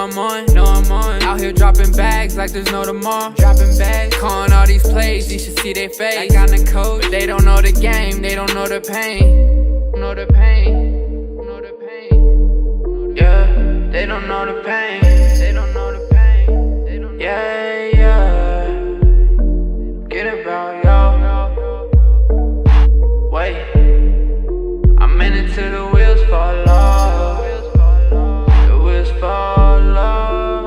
I'm on. Out here dropping bags like there's no tomorrow. Dropping bags, calling all these plays, you should see their face. Like I'm the coach, but they don't know the game, they don't know the pain. Know the pain, know the pain. Yeah, they don't know the pain. They don't know the pain. They don't. Yeah, yeah. Get about y'all. Wait, I'm in it till the wheels fall off. The wheels fall off.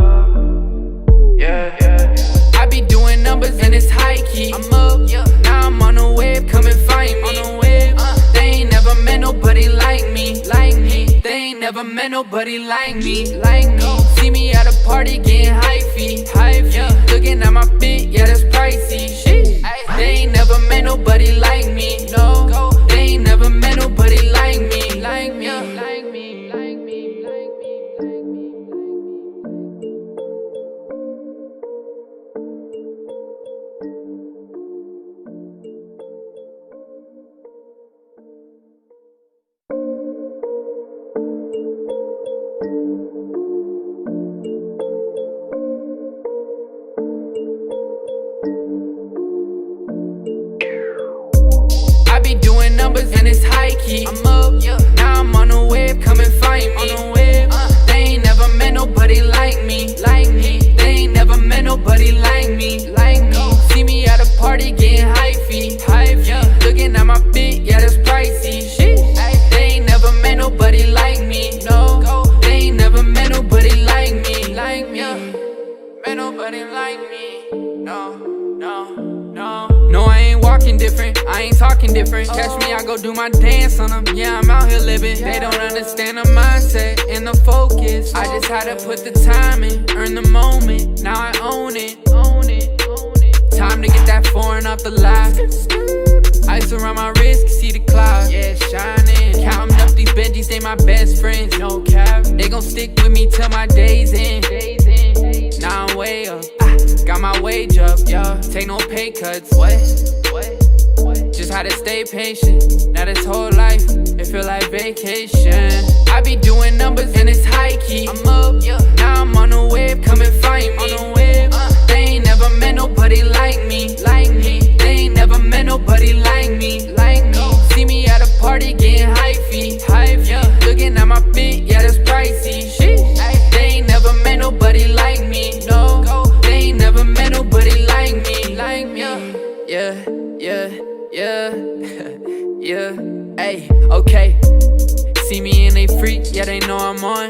Yeah, yeah. I be doing numbers and it's high key. I'm up, yeah. Now I'm on the wave, come and find me. On the wave, they ain't never met nobody like me, like me. They ain't never met nobody like me, like me. See me at a party getting hyphy, hyphy. Yeah. Looking at my fit, yeah, that's pricey. Shit. They ain't never met nobody like me, no. They ain't never met nobody like me, like me, like me, like me, like me. I be doing numbers and it's high key. I'm up, yeah. Now I'm on the wave, come and find me. On the wave, they ain't never met nobody like me, like me. They ain't never met nobody like me, like me. See me at a party getting hyphy, hyphy. Yeah. Looking at my fit, yeah, that's pricey. Shit. They ain't never met nobody like me, no. They ain't never met nobody like me, like me. Met nobody like me, no, no, no. No, I ain't walking different, I ain't talking different. Catch me, I go do my dance on them. Yeah, I'm out here living. They don't understand the mindset and the focus. I just had to put the time in, earn the moment. Now I own it, own it, own it. Time to get that foreign off the lot. Ice around my wrist, see the clouds. Yeah, shining. Counting up these Benjis, they my best friends. No cap, they gon' stick with me till my days end. Now I'm way up, got my wage up, yeah. Take no pay cuts, what? Just had to stay patient. Now this whole life, it feel like vacation. I be doing numbers and it's high key. I'm up, yeah. Now I'm on the wave, come and find me. On the wave, they ain't never met nobody like me, like me. They ain't never met nobody like me, like me. See me at a party getting hyphy, hyphy. Yeah. Looking at my fit, yeah, that's pricey. Shit. They ain't never met nobody like me, no. They ain't never met nobody like me, like me. Yeah, yeah, yeah, yeah. Hey, okay. See me and they freak, yeah, they know I'm on.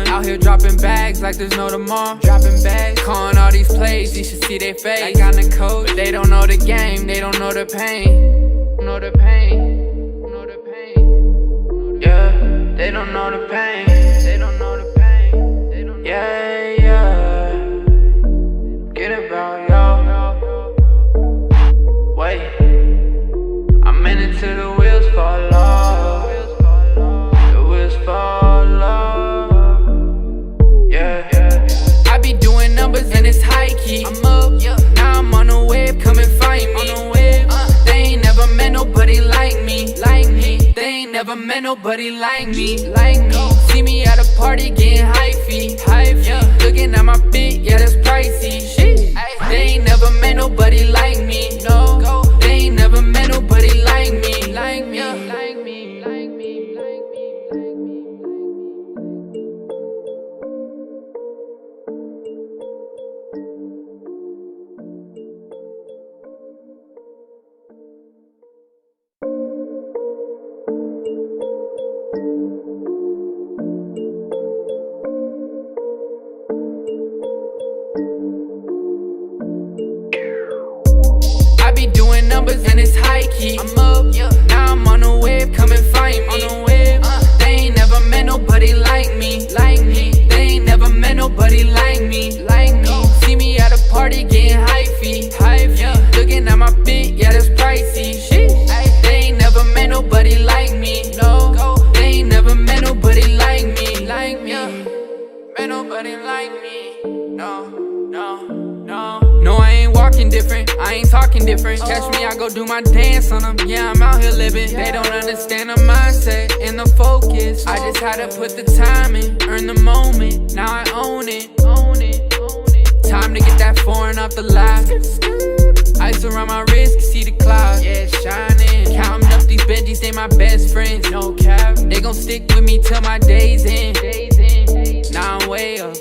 Out here dropping bags like there's no tomorrow. Dropping bags, calling all these plays, you should see their face. Like I'm the coach, but they don't know the game, they don't know the pain. Know the pain, know the pain. Yeah, they don't know the pain. They don't know the pain. They don't. Yeah, yeah. Get about y'all. Wait, I'm in it till the wheels fall off. The wheels fall off. Yeah, yeah. I be doing numbers and it's high key. I'm up, yeah. Now I'm on the wave, come and find me. On the wave, they ain't never met nobody like me, like me. They ain't never met nobody like me, like me. See me at a party getting hyphy, hyphy. Yeah. Looking at my fit, yeah, that's pricey. Shit. They ain't never met nobody like me, no. They ain't never met nobody like me, like me, like me, like me, like me, like me. I be doing numbers and it's high key. I'm up, yeah. Now I'm on the wave, come and find me. On the wave, they ain't never met nobody like me, like me. They ain't never met nobody like me, like me. See me at a party getting hyphy, hyphy. Yeah. Looking at my fit, yeah, that's pricey. Shit. They ain't never met nobody like me, no. They ain't never met nobody like me, like me. Met nobody like me, no, no, no. No, I ain't walking different, I ain't talking different. Catch me, I go do my dance on them. Yeah, I'm out here living. They don't understand the mindset and the focus. I just had to put the time in, earn the moment. Now I own it. off the lot. Ice around my wrist, can see the clouds. Yeah, shining. Counting up these Benjis, they my best friends. No cap, they gon' stick with me till my days end. Now I'm way up,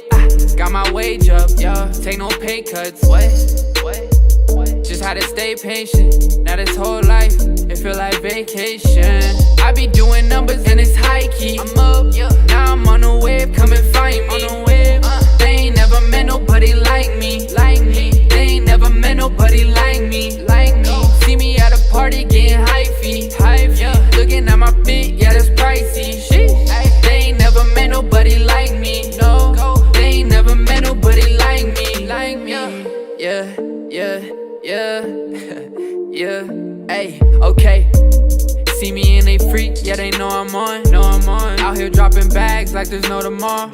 got my wage up, yeah. Take no pay cuts. What? Just had to stay patient. Now this whole life, it feel like vacation. I be doing numbers and it's high key. I'm up, yeah. Now I'm on the wave, come and find me. On the wave, they ain't never met nobody like me. They ain't never met nobody like me. See me at a party getting hypey. Yeah. Looking at my fit, yeah, that's pricey. They ain't never met nobody like me. No, they ain't never met nobody like me. Yeah. Yeah, ayy, okay. See me and they freak, yeah, they know I'm on. Out here dropping bags like there's no tomorrow.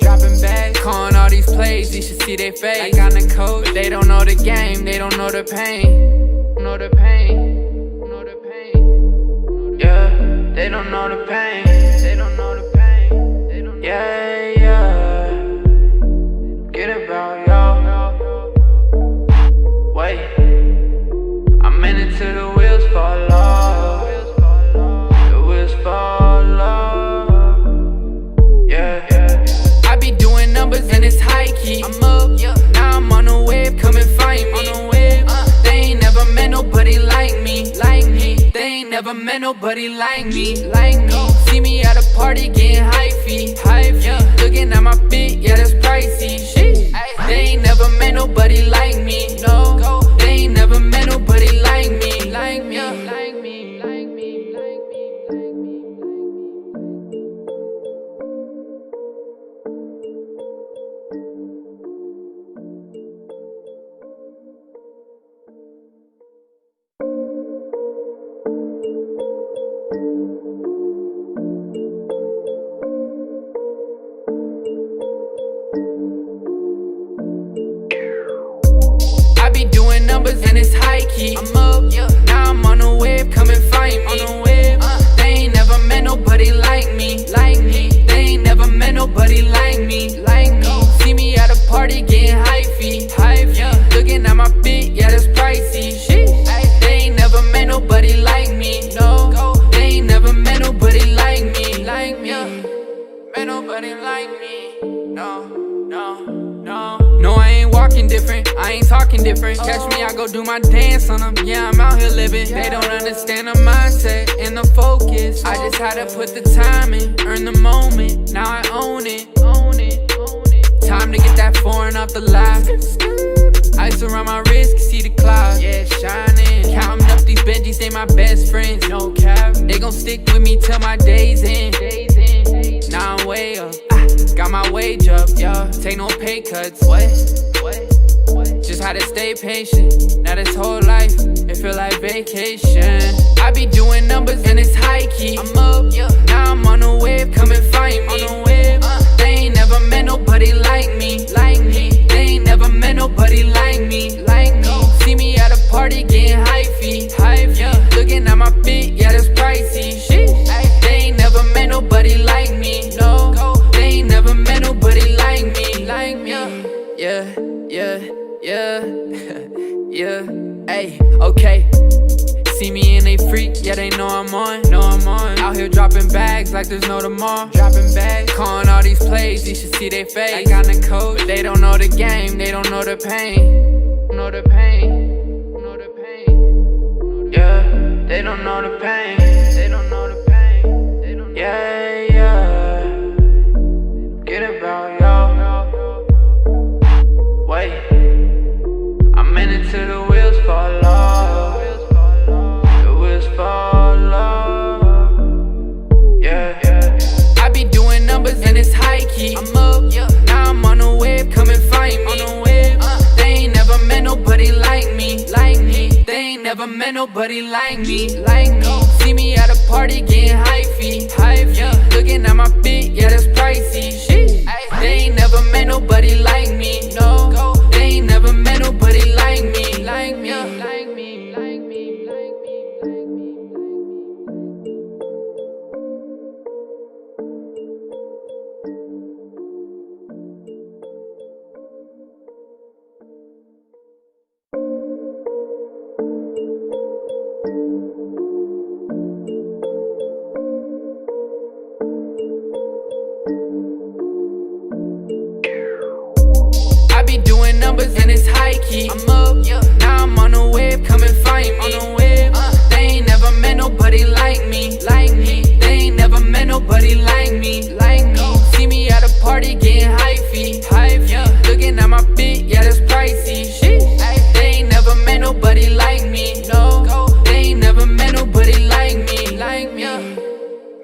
Calling all these plays, you should see they face. Like I'm the coach, but they don't know the game, they don't know the pain. Yeah, they don't know the pain. Yeah. Get about y'all. Wait, I'm in it till the wheels fall off. The wheels fall off. Yeah. I be doing numbers and it's high key. I'm up, yeah. Now I'm on the wave, come and find me. They ain't never met nobody like me. They ain't never met nobody like me. See me at a party getting hypey. Yeah. Looking at my fit, yeah, that's pricey. They ain't never met nobody like me. No, they ain't never met nobody like me. I be doing numbers and it's high key. I'm up, yeah. Now I'm on the wave, come and find me. They ain't never met nobody like me. They ain't never met nobody like me. See me at a party getting hypey. Yeah. Looking at my fit, yeah, that's pricey. They ain't never met nobody like me. No, they ain't never met nobody like me. Met nobody like me. No, I ain't walking different, I ain't talking different. Catch me, I go do my dance on them. Yeah, I'm out here living. They don't understand the mindset and the focus. I just had to put the time in, earn the moment. Now I own it. Time to get that foreign off the lot. Ice around my wrist, can see the clouds. Yeah, shining. Counting up these Benjis, they my best friends. No cap, they gon' stick with me till my days end. Now I'm way up, got my wage up, yeah. Take no pay cuts. What? Just had to stay patient. Now this whole life, it feel like vacation. I be doing numbers and it's high key. I'm up, yeah. Now I'm on the wave, come and find me. They ain't never met nobody like me. They ain't never met nobody like me. See me at a party getting hypey. Yeah. Looking at my fit, yeah, that's pricey. They ain't never met nobody like me. No, they ain't never met nobody like me. Yeah. Ayy, okay. See me and they freak, yeah, they know I'm on. Out here dropping bags like there's no tomorrow. Calling all these plays, you should see they face. Like I'm the coach, but they don't know the game, they don't know the pain. Yeah, they don't know the pain. Yeah. Get about y'all. Wait, I'm in it till the wheels fall off. The wheels fall off. Yeah. I be doing numbers and it's high key. I'm up, yeah. Now I'm on the wave, come and find me. They ain't never met nobody like me. They ain't never met nobody like me. See me at a party getting hypey. Yeah. Looking at my fit, yeah, that's pricey. They ain't never met nobody like me. No, they ain't never met nobody like me. I be doing numbers and it's high key. I'm up, yeah. Now I'm on the wave, come and find me. On the wave, they ain't never met nobody like me. They ain't never met nobody like me. See me at a party getting hyphy. Yeah. Looking at my fit, yeah, that's pricey. They ain't never met nobody like me. No, they ain't never met nobody like me.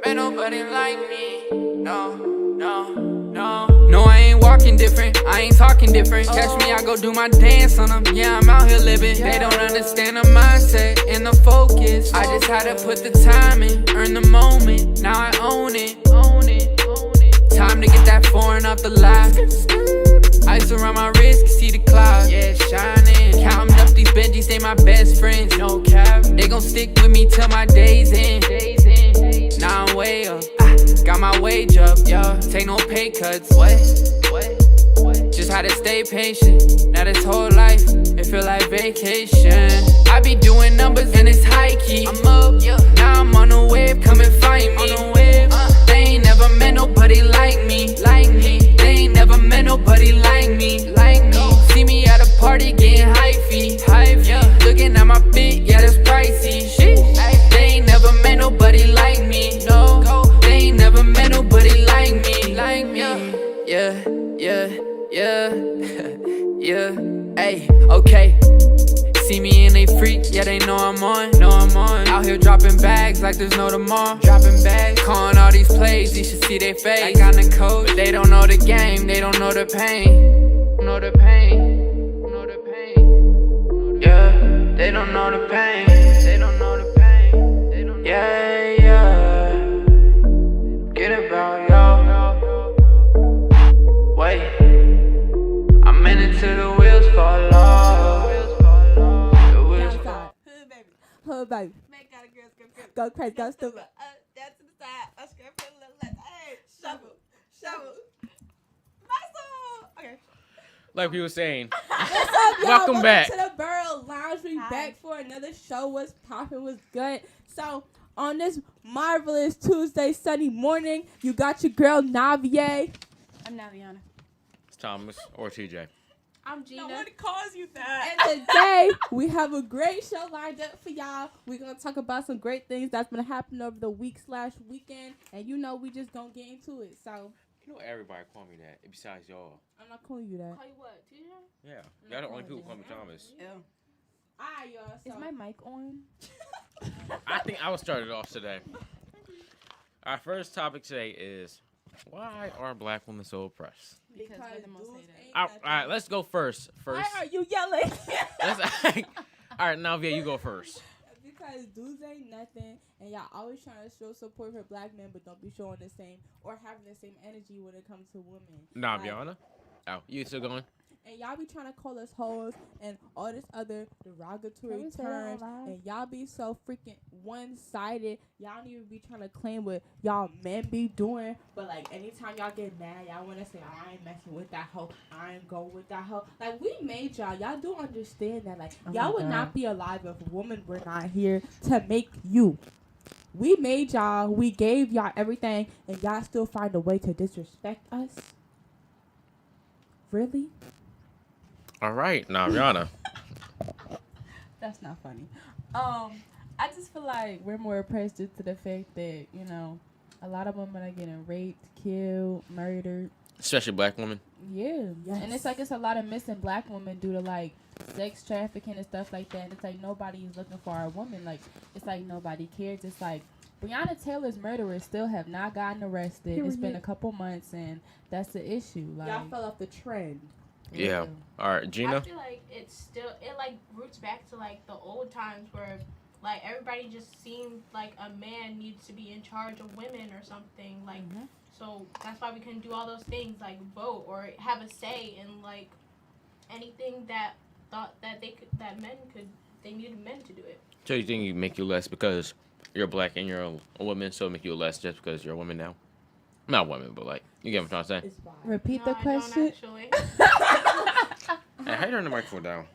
Met nobody like me. No, I ain't walking different, I ain't talking different. Catch me, I go do my dance on them. Yeah, I'm out here living. They don't understand the mindset and the focus. I just had to put the time in, earn the moment. Now I own it. Time to get that foreign off the lot. Ice around my wrist, can see the clouds. Yeah, shining. Counting up these Benjis, they my best friends. No cap, they gon' stick with me till my days end. Now I'm way up, got my wage up, yeah. Take no pay cuts, what? Just had to stay patient. Now this whole life, it feel like vacation. I be doing numbers and it's high key. I'm up, yeah. Now I'm on the wave, come and find me. On the wave, they ain't never met nobody like me. They ain't never met nobody like me. See me at a party getting hyphy. Yeah. Looking at my fit, yeah, that's pricey. They ain't never met nobody like me. No, they ain't never met nobody like me. Yeah. Hey, okay. See me and they freak, yeah, they know I'm on. Out here dropping bags like there's no tomorrow. Calling all these plays, you should see their face. Like I'm the coach, but they don't know the game, they don't know the pain. Yeah, they don't know the pain. Yeah. Get about y'all. Wait, I'm in it till the wheels fall off. Hood baby. Make out of girls Go crazy, go stupid. Down to the side. I scrape it a little left. Hey, shovel. Muscle. Okay. Like we were saying. What's up, y'all? Welcome back to the Borough Lounge. We back for another show. What's poppin'? Was good. So on this marvelous Tuesday, sunny morning, you got your girl Navier. I'm Naviana. It's Thomas or TJ. I'm Gina. Nobody calls you that. And today we have a great show lined up for y'all. We're gonna talk about some great things that's been happening over the week/weekend, and we just gonna get into it. So You know everybody call me that besides y'all. I'm not calling you that. Call you what? TJ? Yeah, y'all the only people who call me Thomas. Ew. Alright, y'all. So. Is my mic on? I think I will start it off today. Our first topic today is why are black women so oppressed? Because we're the most dudes hated. ain't All nothing. right, let's go first. Why are you yelling? All right, now you go first. Because dudes ain't nothing, and y'all always trying to show support for black men, but don't be showing the same or having the same energy when it comes to women. Naviana. Oh, you still going? And y'all be trying to call us hoes and all this other derogatory terms, and y'all be so freaking one-sided. Y'all don't even be trying to claim what y'all men be doing, but like anytime y'all get mad, y'all want to say, I ain't messing with that hoe, I ain't going with that hoe. Like, we made y'all do understand that, like, y'all would not be alive if women were not here to make you. We made y'all, we gave y'all everything, and y'all still find a way to disrespect us? Really? All right, Naviana. That's not funny. I just feel like we're more oppressed due to the fact that, a lot of women are getting raped, killed, murdered. Especially black women. Yeah. Yes. And it's like it's a lot of missing black women due to like sex trafficking and stuff like that. And it's like nobody is looking for our woman. Like, it's like nobody cares. It's like Breonna Taylor's murderers still have not gotten arrested. Period. It's been a couple months, and that's the issue. Like, Y'all fell off the trend. Yeah. All right, I Gina. feel like it roots back to like the old times where like everybody just seemed like a man needs to be in charge of women or something like. So that's why we couldn't do all those things like vote or have a say in like anything that thought that they needed men to do it. So you think you make you less because you're black and you're a woman, so it make you less just because you're a woman now? Not women, but like, you get what I'm trying to say? It's fine. repeat No, the I don't question. actually. Hey, how you turn the microphone down?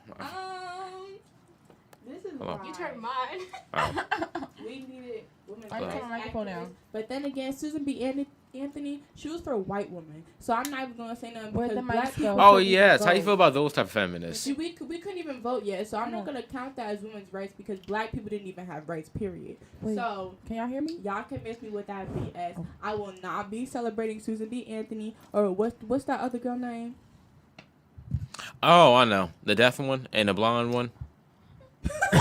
This is Hello. why You turned mine. Oh. we needed women I turn the microphone down. But then again, Susan B. Anthony, she was for white women. So I'm not even gonna say nothing Where'd because the black mics people. go? Oh couldn't even yes, how you vote. feel about those type of feminists? See, we couldn't even vote yet, so I'm not gonna count that as women's rights because black people didn't even have rights. Period. Wait. So Can y'all hear me? y'all convince me with that BS. Oh. I will not be celebrating Susan B. Anthony or what's that other girl name? Oh, I know the deaf one and the blonde one. I'm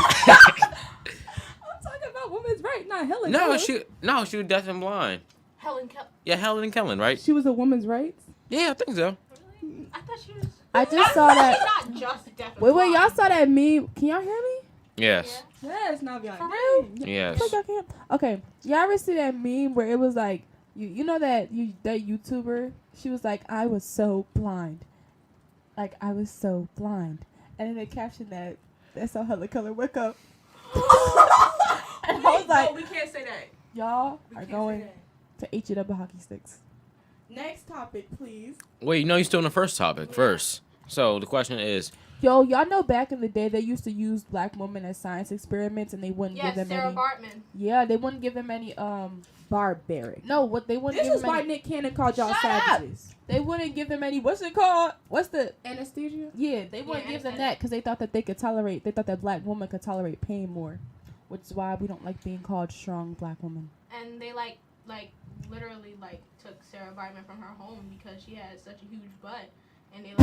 talking about women's rights, not Helen. No, Keller. she was deaf and blind. Helen Keller. Yeah, Helen Kellen, right? She was a woman's rights. Yeah, I think so. Really? I thought she was. I just saw that. She's not just deaf. and Wait, blind. y'all saw that meme? Can y'all hear me? Yes. Yes, not beyond. For real? Yes. Fuck, y'all can't. Okay, y'all ever see that meme where it was like you know that YouTuber? She was like, I was so blind, like I was so blind, and then they captioned that. That's how Helen Keller wake up. And I was like, no, we can't say that. y'all We are can't going say that. to eat it up with hockey sticks. Next topic, please. Wait, no, you're still in the first topic first. So the question is, Yo, y'all know back in the day they used to use black women as science experiments, and they wouldn't Yes, give them Sarah any. Bartman. Yeah, they wouldn't give them any. Barbaric. No, what they wouldn't This give is them why any. Nick Cannon called y'all Shut up. savages. They wouldn't give them any. What's it called? What's the? Anesthesia? Yeah, they wouldn't give them that because they thought that they could tolerate. They thought that black women could tolerate pain more, which is why we don't like being called strong black women. And they literally took Sarah Bartman from her home because she had such a huge butt, and they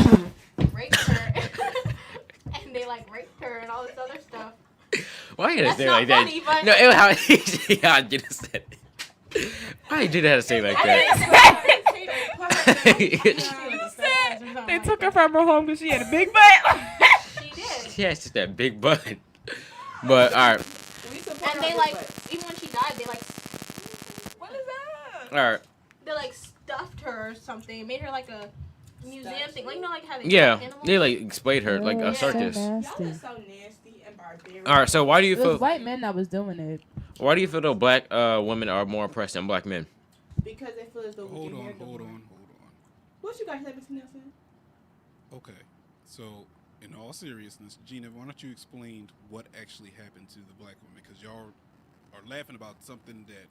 raped her, and they raped her and all this other stuff. why you That's say it not like funny, that? but No, it was how I did it. Why did have to say it like that? They took her from her home because she had a big butt. She did. She has just that big butt. But all right, And they even when she died, they What is that? all right. they stuffed her or something, made her like a museum thing, like how they Yeah, stuff animals. they explained her like Oh, a so circus. Y'all nasty. are so nasty and barbaric. All right, so why do you It was feel? white men that was doing it. Why do you feel though black women are more oppressed than black men? Because they feel as though we Hold can on, handle hold them. on. What you got, Mr. Nelson? Okay, so in all seriousness, Gina, why don't you explain what actually happened to the black women? Because y'all are laughing about something that,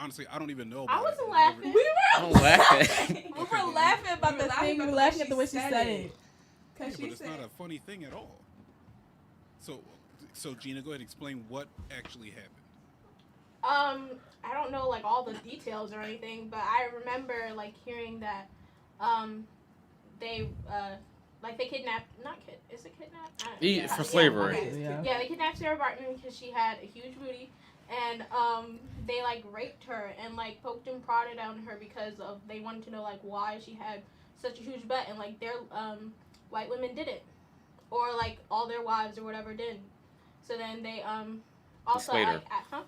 honestly, I don't even know about. I wasn't it. laughing. I'm laughing. We were laughing about the thing. We were laughing at the way she said it. Yeah, Because but she it's said, not a funny thing at all. So Gina, go ahead and explain what actually happened. I don't know all the details or anything, but I remember hearing that they they kidnapped is it kidnapped? Yeah, for slavery. Okay. Yeah. Yeah, they kidnapped Sarah Bartman because she had a huge booty, and they raped her and poked and prodded on her because of they wanted to know why she had such a huge butt, and their white women did it, or all their wives or whatever did. So then they also Exploited her.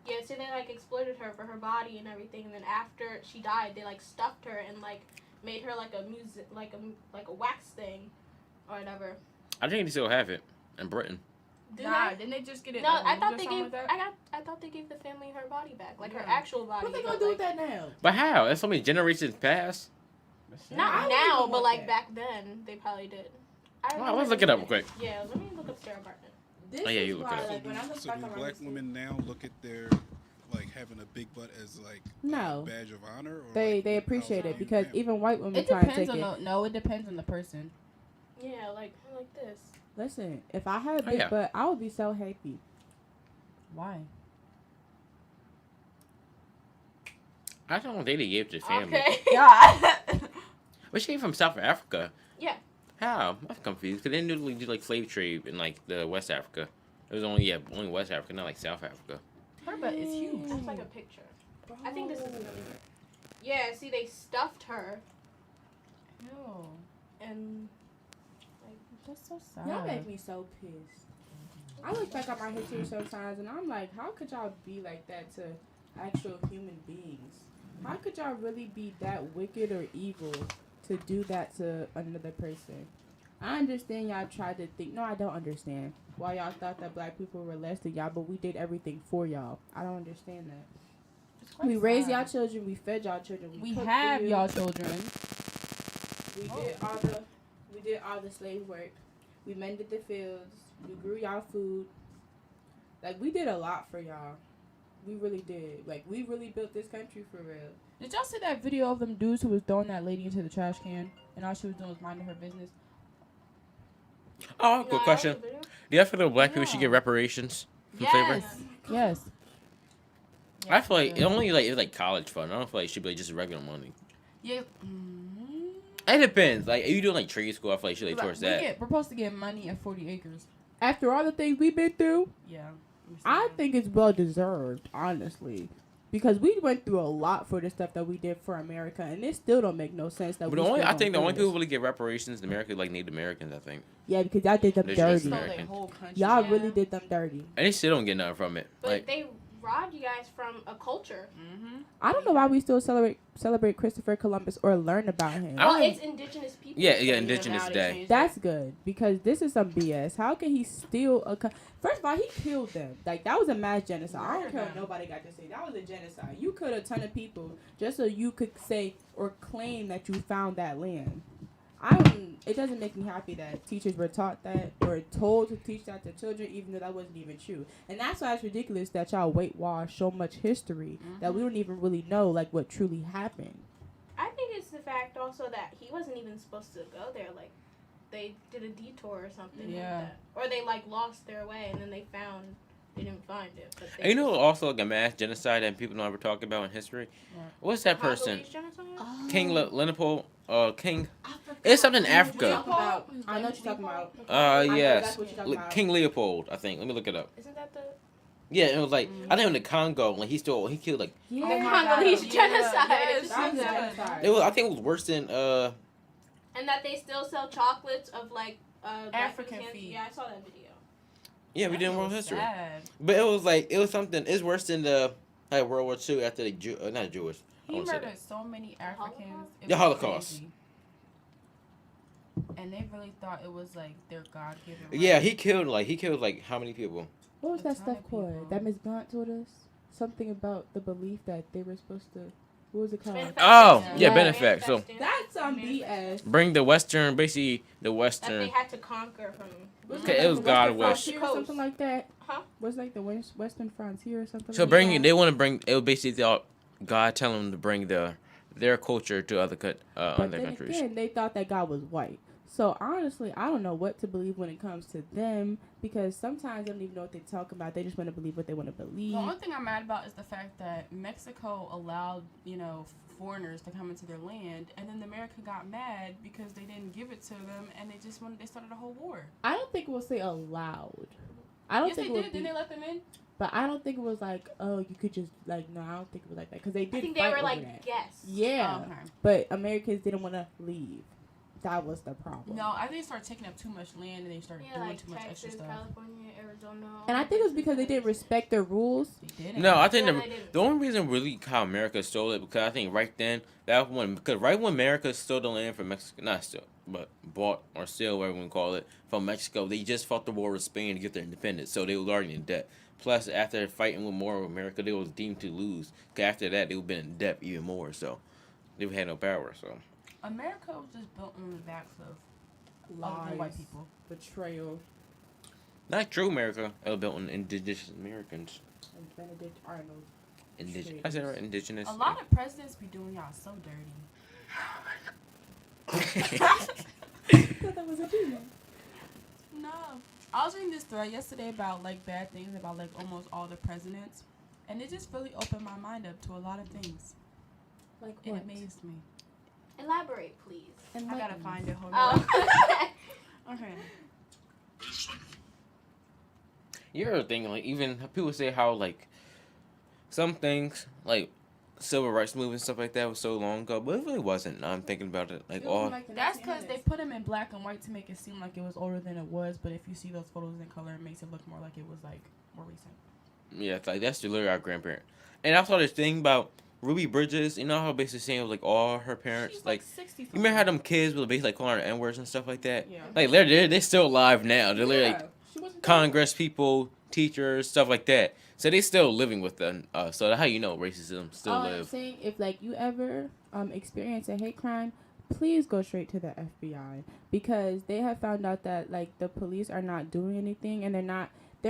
Yeah, so they exploited her for her body and everything, and then after she died, they stuffed her and made her a music a wax thing or whatever. I think they still have it in Britain. Do Nah, they? didn't they just get it? No, I thought or they something gave. like that? I thought they gave the family her body back, her Yeah. actual body. what they but, gonna do with that now? But how? That's so many generations past. I Not don't now, even but want that. back then they probably did. Well, let's look it up real quick. Yeah, let me look up Sarah Bartman. This Oh, yeah, is you look why, it up. when I look So back do on my black history- women now look at their having a big butt as No. a badge of honor? Or They how's appreciate it viewed because now? even white women It try to depends take on it. no. It depends on the person. Yeah, like this. Listen, if I had a Oh, big yeah. butt, I would be so happy. Why? I don't think they gave it to the family. Okay. Yeah. But she from South Africa. Yeah. How? I'm confused. Because they didn't do slave trade in the West Africa. It was only West Africa, not South Africa. Her butt is huge. That's a picture. I think this is another. Yeah, see, they stuffed her No, and that's so sad. Y'all make me so pissed. I look back at my history sometimes and I'm like, how could y'all be like that to actual human beings? How could y'all really be that wicked or evil to do that to another person? I understand y'all tried to think. No, I don't understand why y'all thought that black people were less than y'all, but we did everything for y'all. I don't understand that. We raised y'all children. We fed y'all children. We cooked for have you. y'all children. We did all the slave work. We mended the fields. We grew y'all food. Like we did a lot for y'all. We really did. Like, we really built this country for real. Did y'all see that video of them dudes who was throwing that lady into the trash can and all she was doing was minding her business? Oh, good question. Do you feel like black people should get reparations from slavery? Yes. I feel like it only like it's like college fund. I don't feel like it should be like, just regular money. Yeah. It depends. Like if you doing like trade school, I feel like you should like towards that. We're supposed to get money at 40 acres. After all the things we've been through, Yeah. I think it's well deserved, honestly. Because we went through a lot for the stuff that we did for America, and it still don't make no sense that But we I still think the don't only do people this. who really get reparations in America like Native Americans. I think. Yeah, because y'all did them They're just dirty. American. Y'all Yeah. really did them dirty. And they still don't get nothing from it. But Like they robbed you guys from a culture. I don't know why we still celebrate Christopher Columbus or learn about him. I don't- Well, it's indigenous people. yeah, Indigenous now they Day. changed That's good because this is some BS. How can he steal a? First of all, he killed them. Like that was a mass genocide. I don't care what nobody got to say. That was a genocide. You killed a ton of people just so you could say or claim that you found that land. It doesn't make me happy that teachers were taught that or told to teach that to children, even though that wasn't even true. And that's why it's ridiculous that y'all whitewash so much history that we don't even really know like what truly happened. I think it's the fact also that he wasn't even supposed to go there. Like, they did a detour or something Yeah. like that. Or they, like, lost their way and then they didn't find it. But they And you know, also like a mass genocide that people don't ever talk about in history. Right. What's that person? Congolese genocide? King Leopold. King. It's something in Africa. I know what you're talking about. Yes. that's what you're talking about. King Leopold. I think. Let me look it up. Isn't that the Yeah, it was like I think in the Congo, like he killed like Yeah. Congolese genocide? Yes. That was a genocide. it was. I think it was worse than And that they still sell chocolates of, like, African candy. feet. Yeah, I saw that video. yeah, we did in world So history. sad. But it was like it was something. It's worse than the like World War II after the not Jewish. I He won't say murdered that. so many Africans. It The was Holocaust. crazy. And they really thought it was like their God given. Yeah, he killed like how many people? What was A that ton stuff of called? people. That Miss Blunt told us something about the belief that they were supposed to. What was it called? Manifest Oh, destiny. yeah, Manifest. Benefact. So That's some BS. bring the Western, basically the That they Western. had to conquer from. Okay, it was God Western West. Frontier or something like that. Huh? Was like the Western Frontier or something. So like bring that. they want to bring it was basically all God telling them to bring their culture to other But other then countries. again, they thought that God was white. So honestly, I don't know what to believe when it comes to them because sometimes they don't even know what they talk about. They just want to believe what they want to believe. The only thing I'm mad about is the fact that Mexico allowed, foreigners to come into their land, and then America got mad because they didn't give it to them, and they started a whole war. I don't think we'll say allowed. I don't Yes, think they it would did. be, Didn't they let them in? but I don't think it was like, oh, you could just like, no, I don't think it was like that because they did. I think they fight were over like that. guests. Yeah, Oh, okay. but Americans didn't want to leave. That was the problem. No, I think they started taking up too much land, and they started Yeah, doing like too much extra Texas, stuff. California, Arizona. And I think it was because they didn't respect their rules. They didn't. No, I think Yeah, the they didn't. only reason really how America stole it because I think right then because right when America stole the land from Mexico, not still, but bought or still whatever we call it from Mexico, they just fought the war with Spain to get their independence, so they were already in debt. Plus, after fighting with more of America, they was deemed to lose. 'Cause after that, they would been in debt even more, so they had no power. So America was just built on the backs of other than white people. betrayal, not true America. It was built on indigenous Americans. and Benedict Arnold. I said right, indigenous. A lot of presidents be doing y'all so dirty. I thought that was a demon. No. I was reading this thread yesterday about like bad things about like almost all the presidents, and it just really opened my mind up to a lot of things. Like It what? amazed me. Elaborate, please. I gotta find it. Hold Oh. on. Okay. You ever think like even people say how like some things like civil rights movement and stuff like that was so long ago, but it really wasn't. Now I'm thinking about it like all. That's because they put them in black and white to make it seem like it was older than it was. But if you see those photos in color, it makes it look more like it was like more recent. Yeah, it's like that's literally our grandparent. And I saw this thing about Ruby Bridges. You know how basically saying it was like all her parents She's like. 60. You remember how them kids were basically like calling her N-words and stuff like that? Yeah. Like they're still alive now. They're literally like She wasn't Congress people, teachers, stuff like that. So they still living with them. So that's how you know racism still I'm live. saying if like you ever experience a hate crime, please go straight to the FBI because they have found out that like the police are not doing anything and they're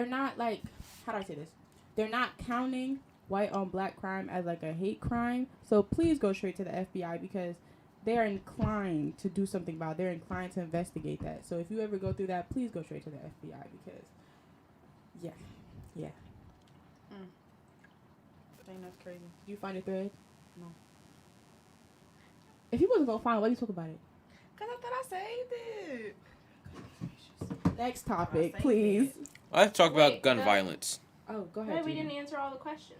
not like how do I say this? They're not counting white on black crime as like a hate crime. So please go straight to the FBI because they are inclined to do something about it. They're inclined to investigate that. So if you ever go through that, please go straight to the FBI because, yeah. Dang, that's crazy. Did you find a thread? No. If you wasn't going to find it, why you talk about it? Because I thought I saved it. Next topic, I saved please. it. Let's talk about Wait, gun the- violence. Oh, go ahead. Wait, we Gina. didn't answer all the questions.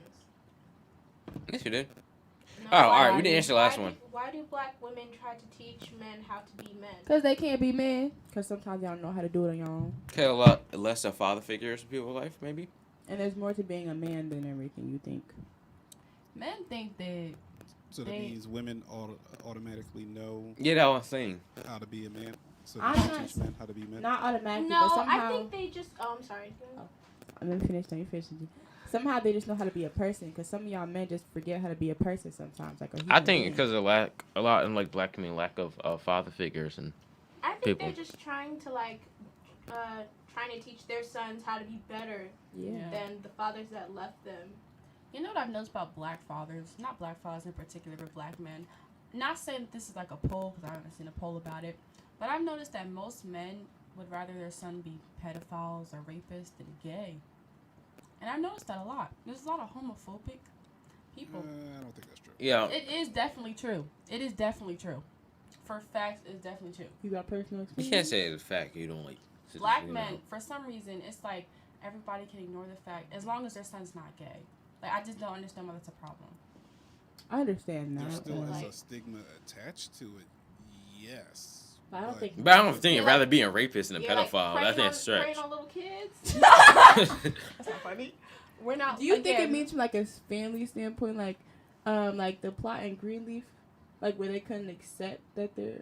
Yes, you did. No, Oh, all why- right. We didn't answer the last one. Why do black women try to teach men how to be men? Because they can't be men. Because sometimes y'all don't know how to do it on your own. Okay, a lot less of father figures in people's life, maybe. And there's more to being a man than everything you think. Men think that So that They- means women automatically know Yeah, that was thing. how to be a man. So I'm they can not- teach men how to be men. Not automatically, No, but somehow... I think they just. Oh, I'm sorry. Let me finish. Somehow they just know how to be a person. Because some of y'all men just forget how to be a person sometimes. Like a I human think being. because of a lot in like black community, lack of father figures and I think People. they're just trying to trying to teach their sons how to be better Yeah. than the fathers that left them. You know what I've noticed about black fathers, not black fathers in particular, but black men. Not saying that this is like a poll, because I haven't seen a poll about it, but I've noticed that most men would rather their son be pedophiles or rapists than gay. And I've noticed that a lot. There's a lot of homophobic people. I don't think that's true. yeah. It is definitely true. It is definitely true. For facts, it's definitely true. You got personal You experience? can't say it's a fact you don't like. Black you know. men, for some reason, it's like everybody can ignore the fact as long as their son's not gay. Like, I just don't understand why that's a problem. I understand There that. still is like- a stigma attached to it. Yes. But I don't think- But I don't think Yeah, I'd rather be a rapist than a Yeah, like pedophile. preying That's a on- stretch. preying on little kids. That's not funny. We're not. Do you think it again, means from like a family standpoint, like the plot in Greenleaf, like where they couldn't accept that their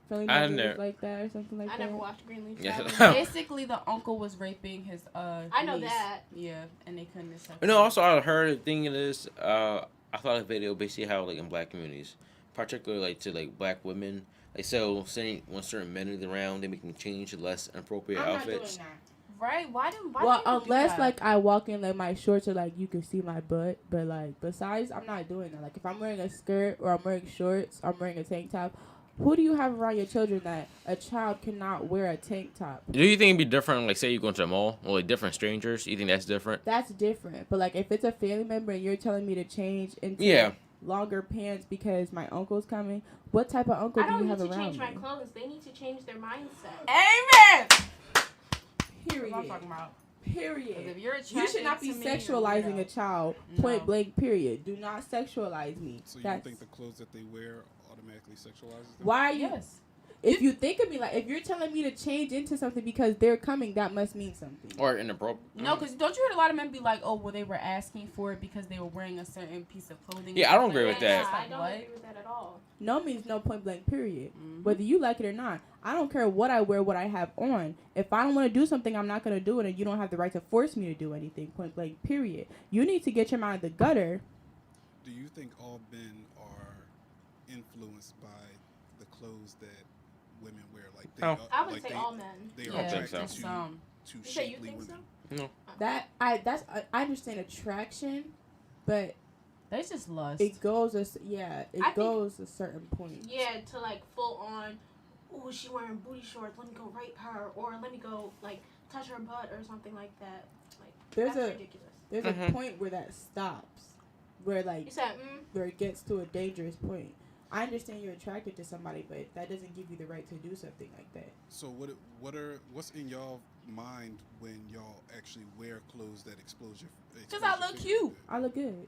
family I members never- like that or something like I that? never watched Greenleaf. Yeah. sadly. Basically, the uncle was raping his I know niece. that. Yeah, and they couldn't accept You know, it. also I heard a thing of this. I thought a video basically how like in black communities, particularly like to like black women, like so saying when certain men are around, they make them change to less inappropriate I'm outfits. not doing that. Right? Why Well, do you do unless that? like I walk in like my shorts are like you can see my butt, but like besides I'm not doing that. Like if I'm wearing a skirt or I'm wearing shorts, I'm wearing a tank top. Who do you have around your children that a child cannot wear a tank top? Do you think it'd be different? Like say you go into a mall or like different strangers. You think that's different? That's different. But like if it's a family member and you're telling me to change into Yeah. longer pants because my uncle's coming, what type of uncle I do don't you need have to around change my me? clothes. They need to change their mindset. Amen! Period. That's what I'm talking about. 'Cause Period. if you're You should not attracted be to me, you're sexualizing a weirdo. child. No. Point blank. Period. Do not sexualize me. So you That's- don't think the clothes that they wear automatically sexualizes them? Why are you? Yes. If you think of me like, if you're telling me to change into something because they're coming, that must mean something. Or inappropriate? No, because don't you hear a lot of men be like, oh, well, they were asking for it because they were wearing a certain piece of clothing. Yeah, I don't agree with that. It's I like, don't what? agree with that at all. No means no. Point blank. Period. Mhm. Whether you like it or not, I don't care what I wear, what I have on. If I don't want to do something, I'm not gonna do it, and you don't have the right to force me to do anything. Point blank. Period. You need to get your mind out the gutter. Do you think all men are influenced by the clothes that women wear? Like they Oh. are, I would like say they, all men. they Yeah, are think attracted so. just to, some. to You say you shapely think women. so? I understand attraction, but They just lust. it goes I think- goes a certain point. Yeah, to like full on. Oh, she wearing booty shorts. Let me go rape her, or let me go like touch her butt or something like that. Like There's that's a- ridiculous. There's Mhm. a point where that stops, where like You said, where it gets to a dangerous point. I understand you're attracted to somebody, but that doesn't give you the right to do something like that. So what's in y'all mind when y'all actually wear clothes that expose your? Because I look cute. I look good.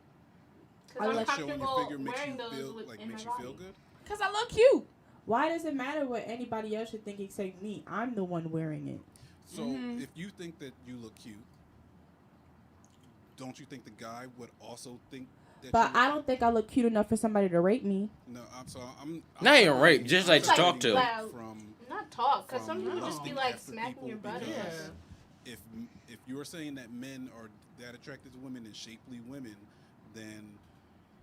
because I I'm like Showing your comfortable figure makes wearing you those feel with, like in makes my you body. feel good. Because I look cute. Why does it matter what anybody else should think except me? I'm the one wearing it. So Mhm. if you think that you look cute, don't you think the guy would also think that? But you I look don't think I look cute enough for somebody to rape me. cute? No, I'm sorry. I'm Not even separating- rape, just, I'm like, to talk separating to. that From Not talk, because from some people just be looking like after smacking people your butt. because if you're saying that men are that attracted to women and shapely women, then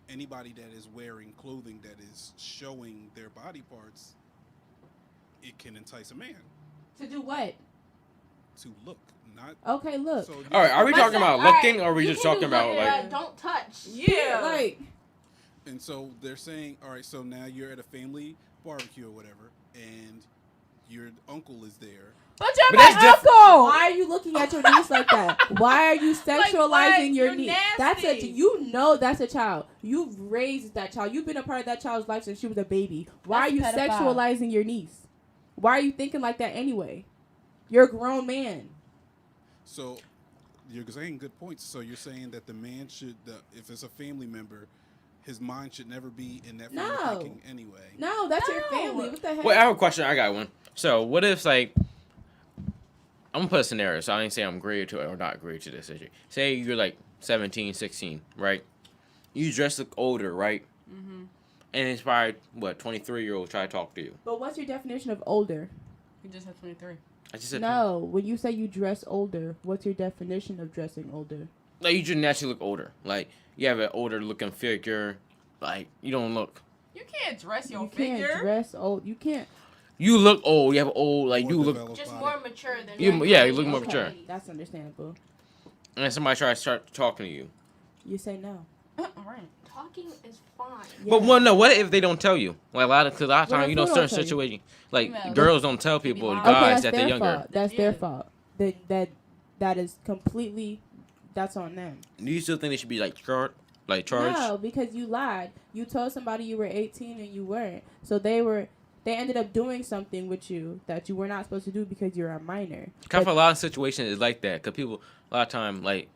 anybody that is wearing clothing that is showing their body parts, it can entice a man. To do what? to look, not. Okay, look. So All right, are we But talking so- about alright, looking, or are we you just can talking do about look, like? but don't touch. Yeah. Like, And so they're saying, all right, so now you're at a family barbecue or whatever, and your uncle is there. But you're But my that's uncle. why are you looking at your niece like that? Why are you sexualizing why? your You're niece? That's nasty. you know that's a child. You've raised that child. You've been a part of that child's life since she was a baby. Why That's are you pedophile. sexualizing your niece? Why are you thinking like that anyway? You're a grown man. So you're saying good points. So you're saying that the man should, if it's a family member, his mind should never be in that family No. thinking anyway. No, that's your No. family. What the heck? Well, I have a question. I got one. So, what if like I'm gonna put a scenario, so I didn't say I'm agreed to it or not agreed to this issue. Say you're like 17, 16, right? You just look older, right? Mm-hmm. And it's probably, 23-year-old try to talk to you. But what's your definition of older? You just have 23. I just said, No, when you say you dress older, what's your definition of dressing older? like, you just naturally look older. Like, you have an older looking figure. Like, you don't look. You can't dress your You figure. can't dress old. You can't. You look old. You have old, like, More you look. developed Just body. more mature than. You- regular yeah, you look more ladies. mature. That's understandable. And somebody tries to start talking to you. You say no. Right. Talking is fine. But, Yeah. well, no, what if they don't tell you? Like, a lot of What times, if you know, who certain don't tell you? situations, like, Females. girls don't tell people, lying. guys, that's that their they're younger. fault. That's their Yeah. fault. That is completely. That's on them. Do you still think they should be, like, charged? No, because you lied. You told somebody you were 18 and you weren't. So they ended up doing something with you that you were not supposed to do because you're a minor. Kind of But- a lot of situations is like that, because people, a lot of time, like,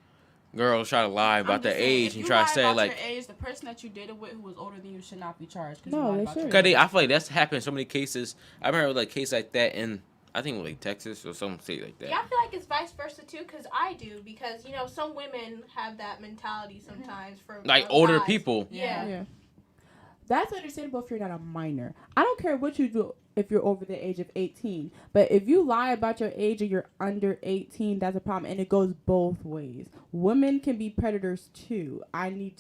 girls try to lie about I'm their just saying, age if and you try to lie say, about like, your age, the person that you dated with who was older than you should not be charged. 'Cause No, you lied they about your shouldn't. age. I feel like that's happened in so many cases. I remember, like, a case like that in, I think, like, Texas or some state like that. Yeah, I feel like it's vice versa too, because I do. Because you know, some women have that mentality sometimes for Like, older guys. people. Yeah. Yeah. That's understandable if you're not a minor. I don't care what you do if you're over the age of 18. But if you lie about your age and you're under 18, that's a problem. And it goes both ways. Women can be predators too. I need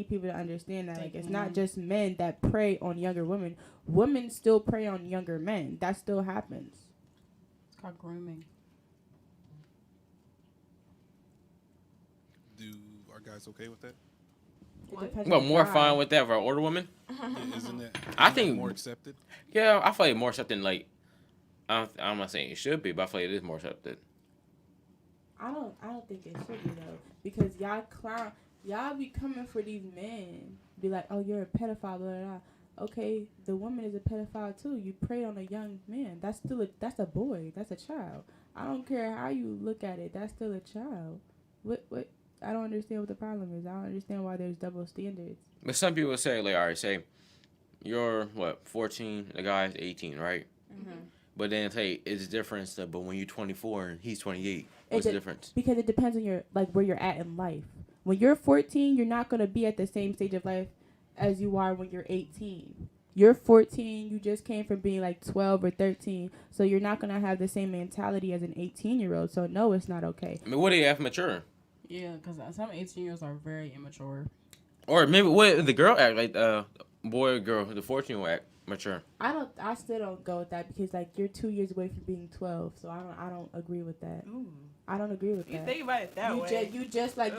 people to understand that. Like, it's not just men that prey on younger women. Women still prey on younger men. That still happens. It's called grooming. Are guys okay with that? It depends Well, on the more guy. fine with that for an older woman? Yeah, isn't that? I isn't that think- more accepted. Yeah, I feel like more something like, I'm not saying it should be, but I feel like it is more accepted. I don't think it should be though, because y'all be coming for these men, be like, oh, you're a pedophile, blah, blah, blah. Okay, the woman is a pedophile too. You prey on a young man. That's a boy. That's a child. I don't care how you look at it. That's still a child. What? I don't understand what the problem is. I don't understand why there's double standards. But some people say, like, all right, say, you're, 14, the guy's 18, right? Mm-hmm. But then say, it's different, but when you're 24 and he's 28, what's the difference? Because it depends on where you're at in life. When you're 14, you're not gonna be at the same stage of life as you are when you're 18. You're 14, you just came from being like 12 or 13, so you're not going to have the same mentality as an 18-year-old, so no, it's not okay. I mean, what do you have mature? Yeah, because some 18-year-olds are very immature. Or maybe what if the girl act like boy or girl, the 14-year-old act mature? I still don't go with that because like you're 2 years away from being 12, so I don't agree with that. Ooh. I don't agree with You that. think about it that way. You just like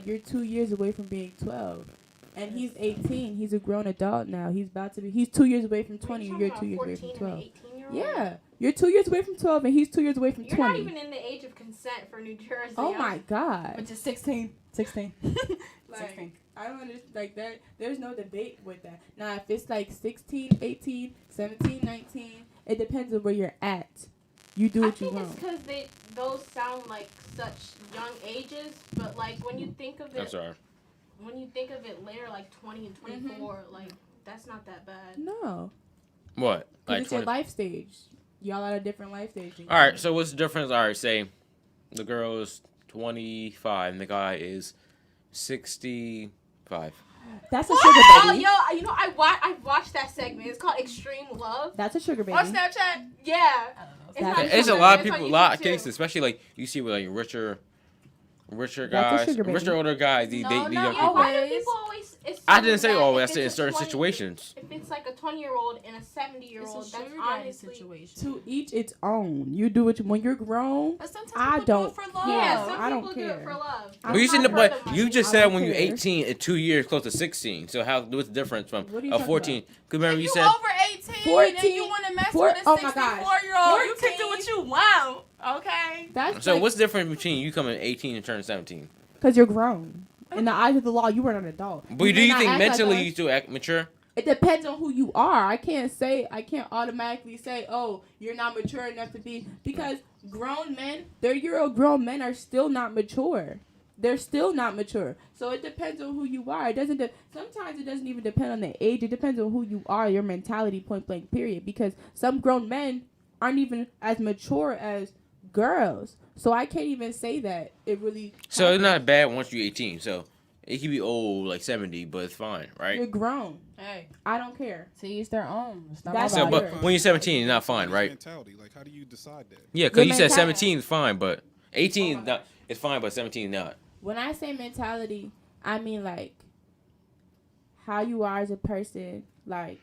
you're 2 years away from being 12. And he's 18. He's a grown adult now. He's 2 years away from 20. You're 2 years away from 12. Yeah. You're 2 years away from 12 and he's 2 years away from You're 20. not even in the age of consent for New Jersey. Oh my God. Which is 16. 16. Like, 16. I don't understand. Like, there's no debate with that. Now, if it's like 16, 18, 17, 19, it depends on where you're at. You do I what you think it's want. because those sound like such young ages, but like when you think of I'm it, sorry. when you think of it later, like 20 and 24, like that's not that bad. No. What? 'Cause Like it's your 20? life stage. Y'all at a different life stage. All right, so what's the difference? All right, say the girl is 25 and the guy is 65. That's a What? sugar Oh, baby. yo, you know I watched that segment. It's called Extreme Love. That's a sugar baby. On Snapchat? Yeah. I don't know. That's not It's a Twitter, lot of it's on people, a YouTube lot of too. cases, especially like you see with like richer That's a guys, sugar baby. richer older guys, the No, young not people. always. Why do people always assume I didn't say that always. I if said in it's a certain 20 situations. If it's like a 20-year-old and a 70-year-old, It's a that's sugar daddy honestly. situation. To each its own. You do it when you're grown. But sometimes I people don't do it for love. Yeah, some I don't people do it care. for love. I'm But you not said, for but the you money. just I said don't when you're care. 18 in 2 years, close to 16. So what's the difference from What are you a talking 14? about? Because remember If you you said over 18 and you 14, want to mess four- with a oh my gosh. 64-year-old, you can do 14. what you want. Okay. That's so. What's the difference between you coming 18 and turning 17? because you're grown. In the eyes of the law, you were an adult. But You do may you not think act like mentally us. you still act mature? It depends on who you are. I can't automatically say, oh, you're not mature enough to be, because grown men, 30-year-old grown men are still not mature. They're still not mature. So it depends on who you are. It doesn't. Sometimes it doesn't even depend on the age. It depends on who you are, your mentality, point blank, period. Because some grown men aren't even as mature as girls. So I can't even say that it really. So it's not bad once you're 18. So it can be old, like 70, but it's fine, right? You're grown. Hey. I don't care. To each their own. It's not That's my So, how body. it but when you're 17, it's not fine, right? Mentality. Like, how do you decide that? Yeah, because you Your said mentality. 17 is fine, but 18 Oh is my not. It's fine, but 17 is not. When I say mentality, I mean like how you are as a person, like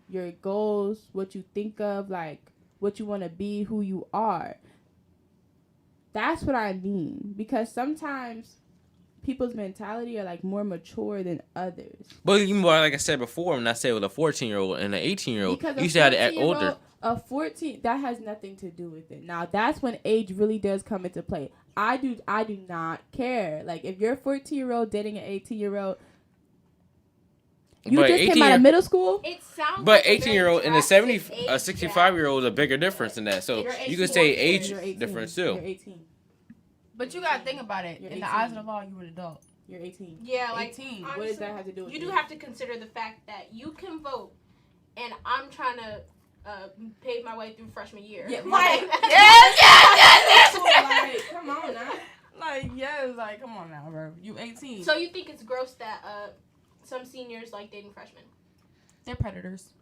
your goals, what you think of, like what you want to be, who you are. That's what I mean. Because sometimes people's mentality are like more mature than others. But even like I said before, when I said with a 14-year-old and an 18-year-old, Because you a should have to act 14-year-old older. A 14, that has nothing to do with it. Now that's when age really does come into play. I do not care. Like if you're a 14-year-old dating an 18-year-old, you But just came 18 out of middle school. It sounds But like a very 18-year-old and a drastic 70, age a 65-year-old is a bigger difference than that. So You're you could 18. say age You're 18. difference You're too. 18. But you gotta think about it. You're In the 18. eyes of the law, you an adult. You're 18. Yeah, like 18. What does that have to do with You it? do have to consider the fact that you can vote, and I'm trying to pave my way through freshman year. Yeah, Like, yes. Like, come on now. Like, yes, like, come on now, bro. You 18. So you think it's gross that some seniors like dating freshmen? they're predators.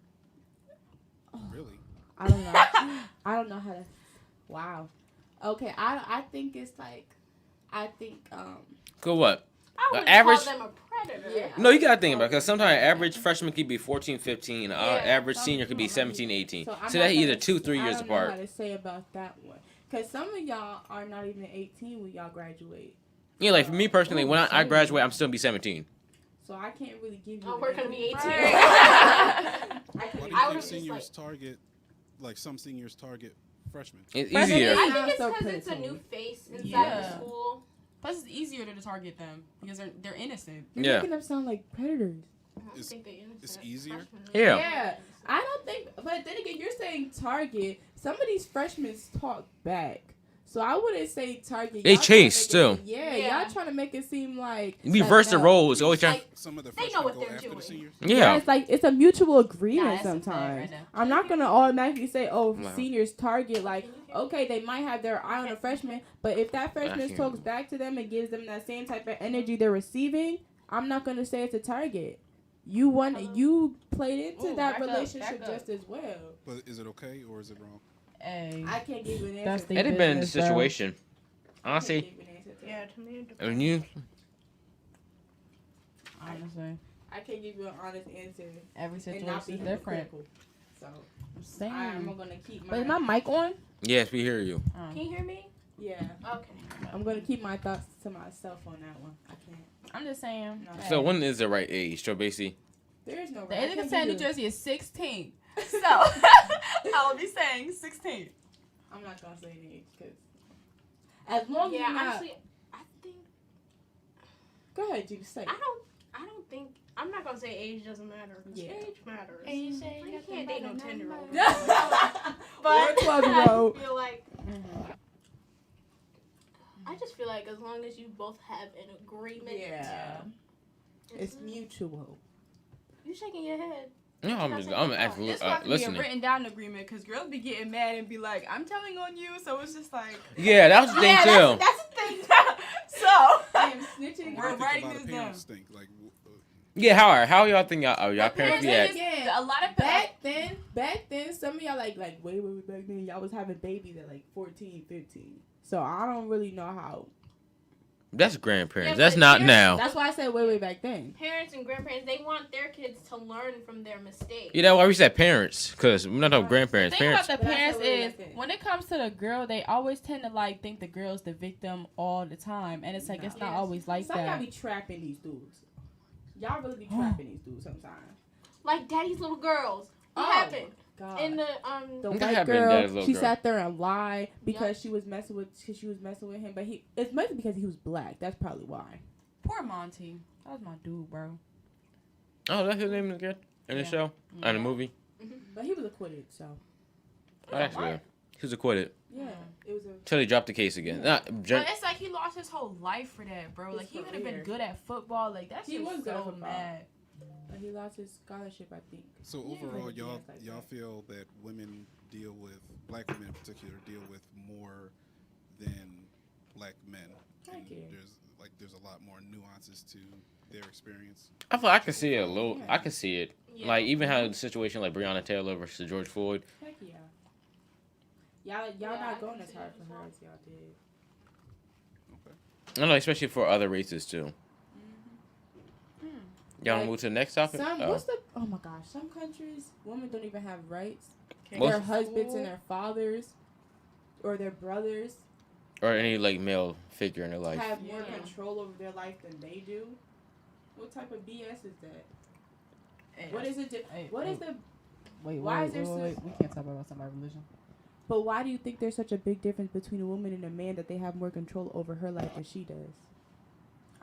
Really? I don't know. I don't know how to. Wow. Okay. I think it's like. I think Go what? I wouldn't average- call them a predator. Yeah. No, you gotta think about it, because sometimes average freshman could be 14, 15. Average some senior could be people 17, 18. So, So, I'm not that's either gonna- 2-3 years I don't know apart. how to say about that one, because some of y'all are not even 18 when y'all graduate. Yeah, like for me personally, when I Same. graduate, I'm still be 17. So I can't really give you. Oh, an we're gonna be 18. Right. I Why can't do I you would've think just, seniors like- target, like some seniors target freshmen? It's Freshmen easier. I Not think it's so because it's a critical. new face inside Yeah. the school. Plus, it's easier to target them because they're innocent. You're Yeah. making them sound like predators. I don't It's- think they're innocent. it's easier? Freshmen. Yeah. Yeah, I don't think. But then again, you're saying target. Some of these freshmen talk back, so I wouldn't say target. They Y'all trying to chase, make it- too. Yeah, Yeah. y'all trying to make it seem like We like, reverse the no. roles. Always trying. Like, Some of the They know freshmen what go they're after the doing. seniors. Yeah, Yeah. it's a mutual agreement Nah, it's a fact sometimes. right now. I'm not gonna automatically say, oh, Wow. seniors target like. Okay, they might have their eye on a freshman, but if that freshman can't. talks back to them and gives them that same type of energy they're receiving, I'm not gonna say it's a target. You played into Ooh, that back up, relationship back up. just as well. But is it okay or is it wrong? Hey. I can't give you an answer. That's the- It depends on the business, bro. situation. I can't Honestly, give you an answer to that. yeah, to me, it depends. when you Honestly. I can't give you an honest answer Every and not be situation is different. hypocritical. So Same. I'm gonna keep But is my my mic on? yes, we hear you. Can you hear me? yeah. Okay. I'm gonna keep my thoughts to myself on that one. I can't. I'm just saying. No. So when is the right age? So basically, There is no. The right. I age of can't consent in New give you- Jersey is 16. So, I will be saying 16. I'm not gonna say an age because as long as Yeah, you're not. honestly, I think Go ahead, you say. I don't think I'm not gonna say age doesn't matter. 'Cause Yeah. age matters. Age Like, ain't you nothing can't date no but a 10-year-old. number. But Or a 12-year-old. I feel like Mm-hmm. I just feel like as long as you both have an agreement. Yeah. It's mutual. You shaking your head. no, I'm actually This has to be a listening. written down agreement because girls be getting mad and be like, I'm telling on you. So it's just like, Yeah, that was the thing too. That's the thing. so I am snitching. We're I think writing a lot this of parents think like, Yeah, how y'all think y'all parents parents react? think a lot of Back then, some of y'all like way back then, y'all was having babies at like 14, 15. So I don't really know how That's grandparents. Yeah, That's but not here's- now. That's why I said way back then. Parents and grandparents, they want their kids to learn from their mistakes. You know why we said parents? Because we're not talking grandparents. The thing Parents. about the But I parents said way is back then. when it comes to the girl, they always tend to like think the girl's the victim all the time, and it's like it's not Yes. always like Some y'all that. be trapping these dudes. Y'all really be trapping these dudes sometimes. Like Daddy's Little Girls. What Oh, happened? God. In the The What white happened to that girl, little she girl? sat there and lied because she was messing with him, but it's mostly because he was black. That's probably why. Poor Monty. That was my dude, bro. Oh, that's his name again in the Yeah. show, in the movie. But he was acquitted, so Oh, that's good. He was acquitted yeah, it was a. till they dropped the case again. Not But gen- it's like he lost his whole life for that, bro. His Like he could have been career. good at football. Like that's He just was good at so football. mad. But he lost his scholarship, I think. So Yeah. overall, Yeah, y'all it's like y'all that. feel that women deal with black women in particular deal with more than black men. Heck yeah. There's a lot more nuances to their experience. I feel I can see it a little. Yeah. I can see it. Yeah. Like even how the situation like Breonna Taylor versus George Floyd. Heck yeah. Y'all Yeah, I not can going as see hard it for as her well. as y'all did. I don't know, especially for other races too. Y'all want Like, to move to the next topic? Some Oh. oh my gosh, some countries women don't even have rights. Most- Their husbands and their fathers or their brothers Or any like male figure in their life. have more Yeah. control over their life than they do. What type of BS is that? Hey, What is it? hey, What is wait. the? Wait, why wait, is there wait, so- wait. We can't talk about somebody's religion. But why do you think there's such a big difference between a woman and a man that they have more control over her life than she does?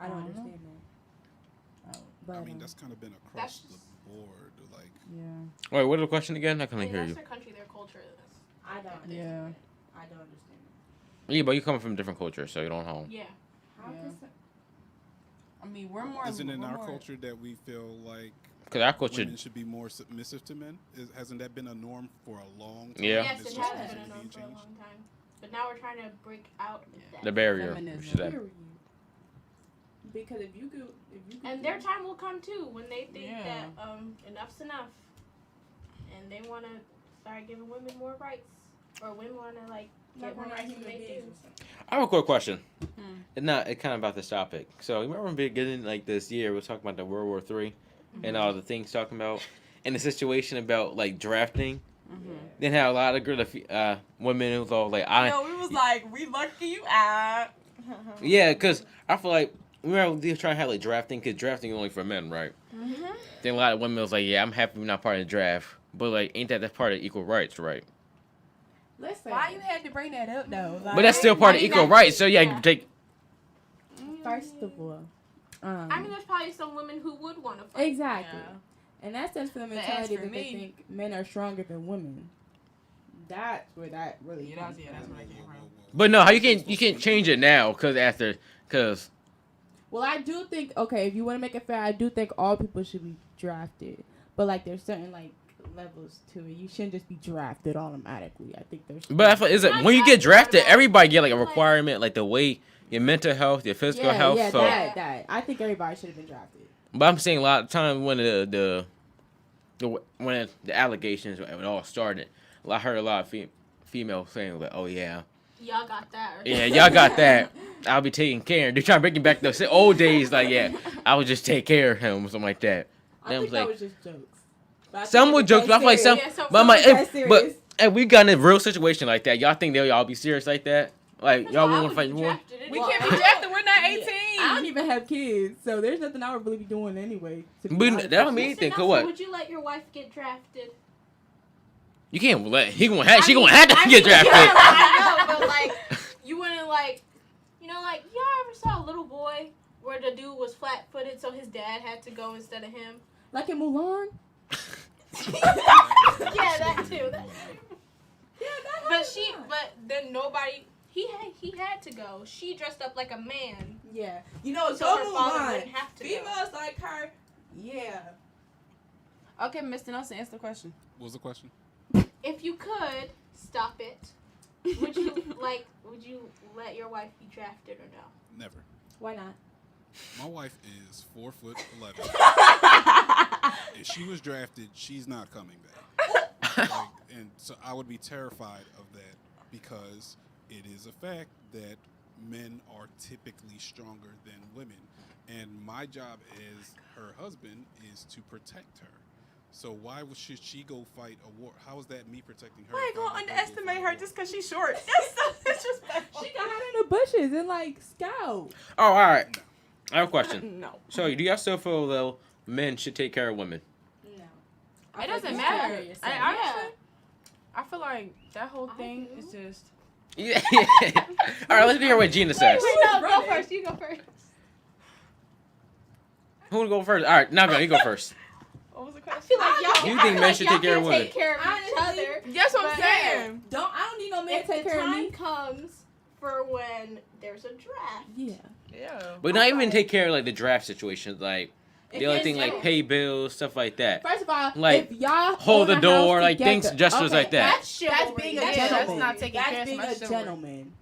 I don't I don't know. understand that. But I mean, that's kind of been That's across the just- board. Like, Yeah. Wait, what is the question again? I couldn't Like, hear that's you. their country, their culture. I don't. Yeah. Understand that. I don't understand Yeah, but you come from a different culture, so you don't know. Yeah. that. How Yeah. can some- I mean, we're more. isn't it in we're our more- culture that we feel like Because our culture, women should be more submissive to men? Hasn't that been a norm for a long time? Yeah. Yes, It's it just has recently been a norm being for a changed? long time. But now we're trying to break out of that. the barrier. Feminism. we should have. Period. Because if you go, And their time will come too when they think Yeah. that enough's enough, and they want to start giving women more rights, or women want to like get more rights than they do. I have a quick question. Hmm. It's not. It's kind of about this topic. So you remember beginning like this year, we were talking about the World War III and all the things talking about, and the situation about like drafting. Mm-hmm. Then had a lot of girl, women who was all like, We was like, we lucky you out. yeah, because I feel like remember they were trying to have like drafting, because drafting is only for men, right? Mm-hmm. Then a lot of women was like, yeah, I'm happy we're not part of the draft, but like, ain't that part of equal rights, right? Listen. Why you had to bring that up though? But that's still part of equal rights, so yeah, you take. First of all, I mean, there's probably some women who would want to fight. exactly. And that stands for the But as mentality for that they me- think men are stronger than women. That's where that really Yeah, comes that's from. where I came from. But no, how you can't change it now, because Well, I do think if you want to make it fair, I do think all people should be drafted. But like, there's certain like levels to it. You shouldn't just be drafted automatically. I think there's. But I feel, is it when you get drafted, everybody get like a requirement, like the way your mental health, your physical health. Yeah, so, that. I think everybody should have been drafted. but I'm saying a lot of times when when the allegations when it all started, I heard a lot of females saying like, "Oh yeah, Y'all got that. Or yeah, y'all got that. I'll be taking care." They're trying to bring it back to the old days. Like, yeah, I would just take care of him or something like that. I Then think was that like, was just jokes. But I some think were it's jokes, but I feel like some. Yeah, so But I'm like, some was if, that but serious. if we got in a real situation like that, y'all think they'll all be serious like that? Like, First y'all of all, I want to fight would be war? drafted We anyway. can't be drafted. We're not 18. I don't even have kids, so there's nothing I would really be doing anyway. To be But honest that don't with mean you. anything. Listen, Cause Nelson, what? would you let your wife get drafted? You can't let she gonna have to I get mean, drafted. Yeah, I know, but like, you wouldn't like, like y'all ever saw a little boy where the dude was flat-footed, so his dad had to go instead of him? Like in Mulan. Yeah, that too. But then nobody. He had to go. She dressed up like a man, Yeah, you know, so go her father Mulan. wouldn't have to go. Females like her. Yeah. Okay, Mr. Nelson, answer the question. What was the question? If you could stop it, would you Would you let your wife be drafted or no? Never. Why not? My wife is 4'11". If she was drafted, she's not coming back. And so I would be terrified of that because it is a fact that men are typically stronger than women, and my job as her husband is to protect her. So why should she go fight a war? How is that me protecting her? I ain't if I'm gonna not go underestimate fight a her war? just because she's short. That's so disrespectful. She got hide in the bushes and like scout. Oh, all right. I have a question. No. So, do y'all still feel though men should take care of women? It doesn't matter. I feel like that whole thing is just. Yeah. All right, let's hear what Gina says. Wait, no, go first. You go first. Who will go first? All right, now you go first. What was the I question? feel like y'all. You I think feel men like should y'all take care of can women? Take care of each Honestly, other. That's what I'm But saying. I don't need no man If to take the care of time me. comes for when there's a draft, Yeah. Yeah. But not even take care of like the draft situations, like the If other it's thing, like like- pay bills, stuff like that. First of all, Like, if y'all hold own the a house door, like, together- things, gestures like that. that's That's chivalry. being a Yeah, gentleman. that's not taking care That's of being somebody's a chivalry. gentleman.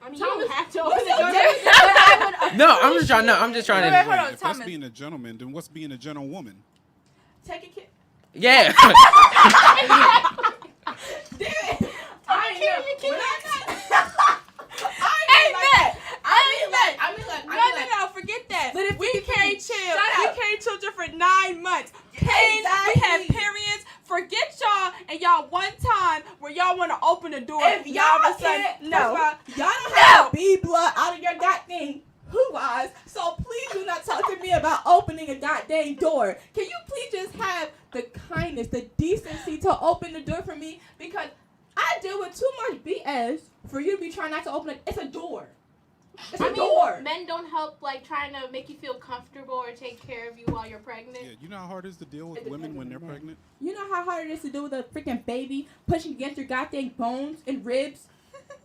I mean, Thomas, you don't have to what's open the the door. difference? But I would No, I'm just trying. No, I'm just trying Wait, to. hold on, If that's Thomas. being a gentleman, then what's being a gentlewoman? Take a kid. Yeah. No, forget that. Let it We be can't free. chill. Shut We up. carried children for 9 months. Pain, we had Exactly. periods. Forget y'all and y'all one time where y'all want to open the door. If y'all all of a sudden, can't, no. first of all, y'all don't have to be blood out of your goddamn hoo-haws, so please do not talk to me about opening a goddamn door. Can you please just have the kindness, the decency to open the door for me? Because I deal with too much BS for you to be trying not to open it. It's a door. It's a door. Men don't help, like, trying to make you feel comfortable or take care of you while you're pregnant. Yeah, you know how hard it is to deal with It women depends when on they're the man. pregnant? You know how hard it is to do with a freaking baby pushing against your goddamn bones and ribs?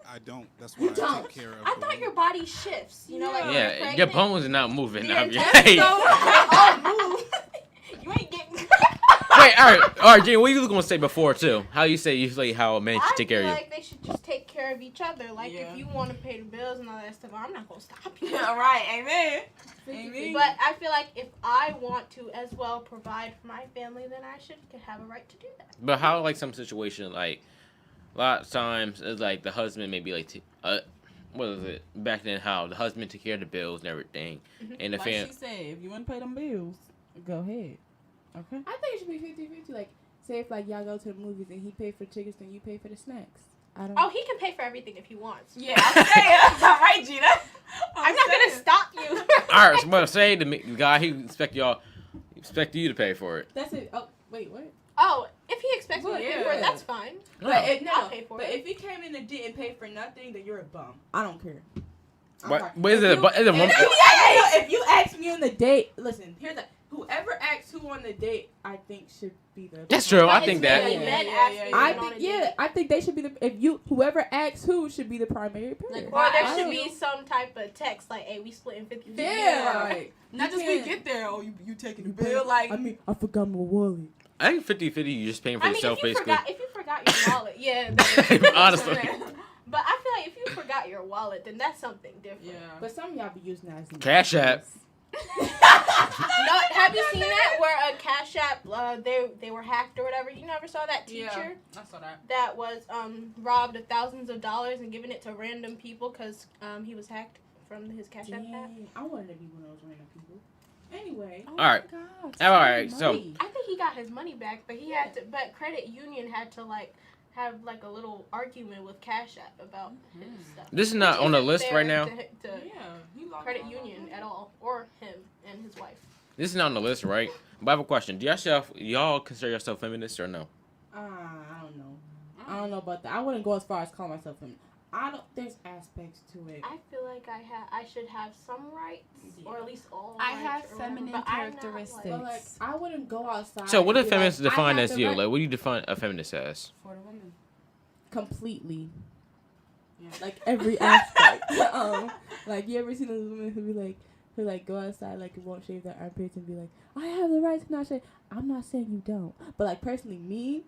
I don't. That's why I don't. take care of I the thought woman. your body shifts, you know, like when you're Yeah, pregnant. your bones are not moving. Your Now. intestines all move. You ain't getting. Wait, all right, Gene. What you was gonna say before too? How you say how a man should take care of I you? feel like they should just take care of each other. Like, Yeah. if you want to pay the bills and all that stuff, I'm not going to stop you. All right, amen. Amen. But I feel like if I want to as well provide for my family, then I should have a right to do that. But how like some situation like a lot of times it's like the husband maybe like what is it back then how the husband took care of the bills and everything and the Like she said, if you want to pay them bills, go ahead. Okay. I think it should be 50-50. Like, say if like y'all go to the movies and he pay for tickets and you pay for the snacks. I don't. Oh, he can pay for everything if he wants. Yeah, I'm saying. All right, Gina. I'm not going to stop you. all right, so what I'm saying the guy he expect you to pay for it. That's it. Oh, wait, what? Oh, if he expects me to pay for Yeah. it, that's fine. But if I'll pay for but it. if he came in and didn't pay for nothing, then you're a bum. I don't care. I'm What? sorry. What is If it? you- But is it If you ask me on the date, listen. Here's that. Whoever asks who on the date, I think should be the. That's true. I But think it's that. really Yeah, men yeah, asking yeah, you I on think a yeah. date. I think they should be the. Whoever asks who should be the primary parent. Like, Or there I should don't- be some type of text like, hey, we splitting 50-50. Yeah. Or- Like, Not you just we can't- get there. Oh, you taking the you pay- bill? Like, I mean, I forgot my wallet. I think 50-50 you're just paying for I mean, yourself if you basically. forgot your wallet, yeah. that- Honestly. But I feel like if you forgot your wallet, then that's something different. yeah. But some of y'all be using that as Cash App. No, have you seen that where a Cash App, they were hacked or whatever? You never saw that teacher I saw that. that was robbed of thousands of dollars and giving it to random people because he was hacked from his Cash App app? Dang, I wanted to be one of those random people. Anyway, Oh All right. my God, All right, so so- money. I think he got his money back, but he had to. But Credit Union had to have a little argument with Cash App about his stuff. This is not Which on the isn't list fair right now. To Yeah. He logged Credit on. Union at all, or him and his wife. This is not on the list, right? But I have a question. Do y'all consider yourself feminist or no? I don't know. I don't know about that. I wouldn't go as far as call myself feminist. I don't. There's aspects to it. I feel like I should have some rights, or at least all. I rights have or whatever, feminine but I'm not, characteristics. But like, I wouldn't go outside. So what and do be feminists like, I define have as the you? right- Like what do you define a feminist as? For the women. completely. Yeah. Like every aspect. Like you ever seen those women who go outside like won't shave their armpits and be like, I have the right to not shave. I'm not saying you don't, but like personally me,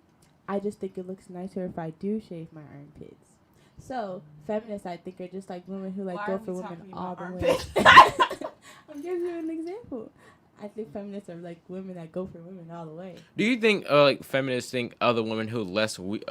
I just think it looks nicer if I do shave my armpits. So feminists, I think, are just like women who Why go are for we women talking all about the way. armpits? I'm giving you an example. I think feminists are like women that go for women all the way. Do you think like feminists think other women who less weak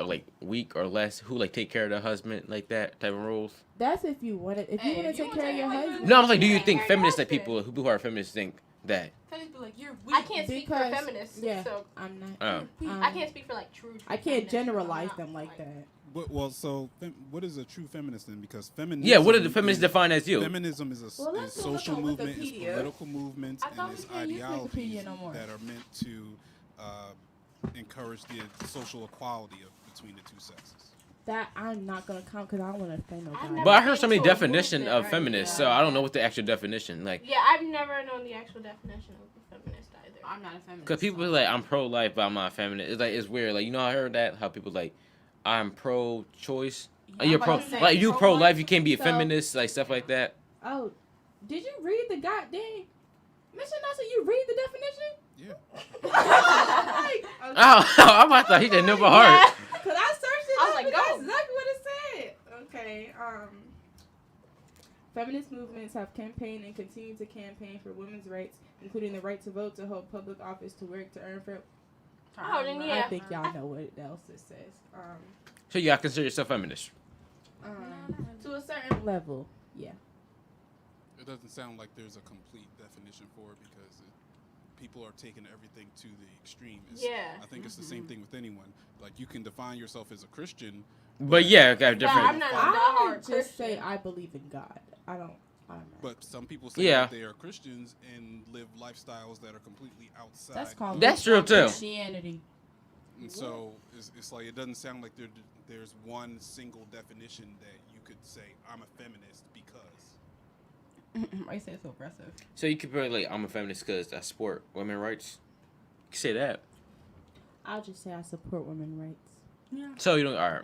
or less who like take care of their husband like that type of rules? That's if you want to. If you want to take care of your husband. No, I'm like, do you think feminists like people who are feminists think that? Feminists be like, you're weak. I can't speak for Because- feminists, Yeah, so I'm not. I can't speak for like true. I can't feminists, so I'm generalize not, them like that. So what is a true feminist then? Because feminism. Yeah, what did the feminists define as you? Feminism is a Well, is let's go look social on movement, is Wikipedia. political movements, I thought and is we can't use ideologies Wikipedia no more. that are meant to encourage the social equality between the two sexes. That I'm not gonna count because I don't want to offend I've nobody. never But I heard so many been to a definition movement, of right? feminists, Yeah. so I don't know what the actual definition. Like, Yeah, I've never known the actual definition of a feminist either. I'm not a feminist. cause people be like, I'm pro-life, but I'm not feminist. It's like it's weird. Like, you know, I heard that how people like, I'm pro-choice. Yeah, You're I'm pro, about to say, like you pro-life, pro-life. You can't be a so- feminist, like stuff like that. Oh, did you read the goddamn? Mr. Nelson, you read the definition? Yeah. Like, Oh, I'm about to. He didn't know by heart. cause I searched it I was up like, and go. that's exactly what it said. Okay. Feminist movements have campaigned and continue to campaign for women's rights, including the right to vote, to hold public office, to work, to earn for. Oh, then yeah. I think y'all know what else it says. So you gotta consider yourself feminist. To a certain level, yeah. It doesn't sound like there's a complete definition for it because people are taking everything to the extreme. Yeah. I think it's the same thing with anyone. Like you can define yourself as a Christian. But yeah, got different. I'm not a I diehard just Christian. say I believe in God. I don't know. But some people say Yeah. that they are Christians and live lifestyles that are completely outside. That's called That's true too. Christianity. And so it's like it doesn't sound like there's one single definition that you could say I'm a feminist because. Why you say it so aggressive? So you could be like, I'm a feminist because I support women's rights. You can say that. I'll just say I support women's rights. Yeah. So you don't. All right.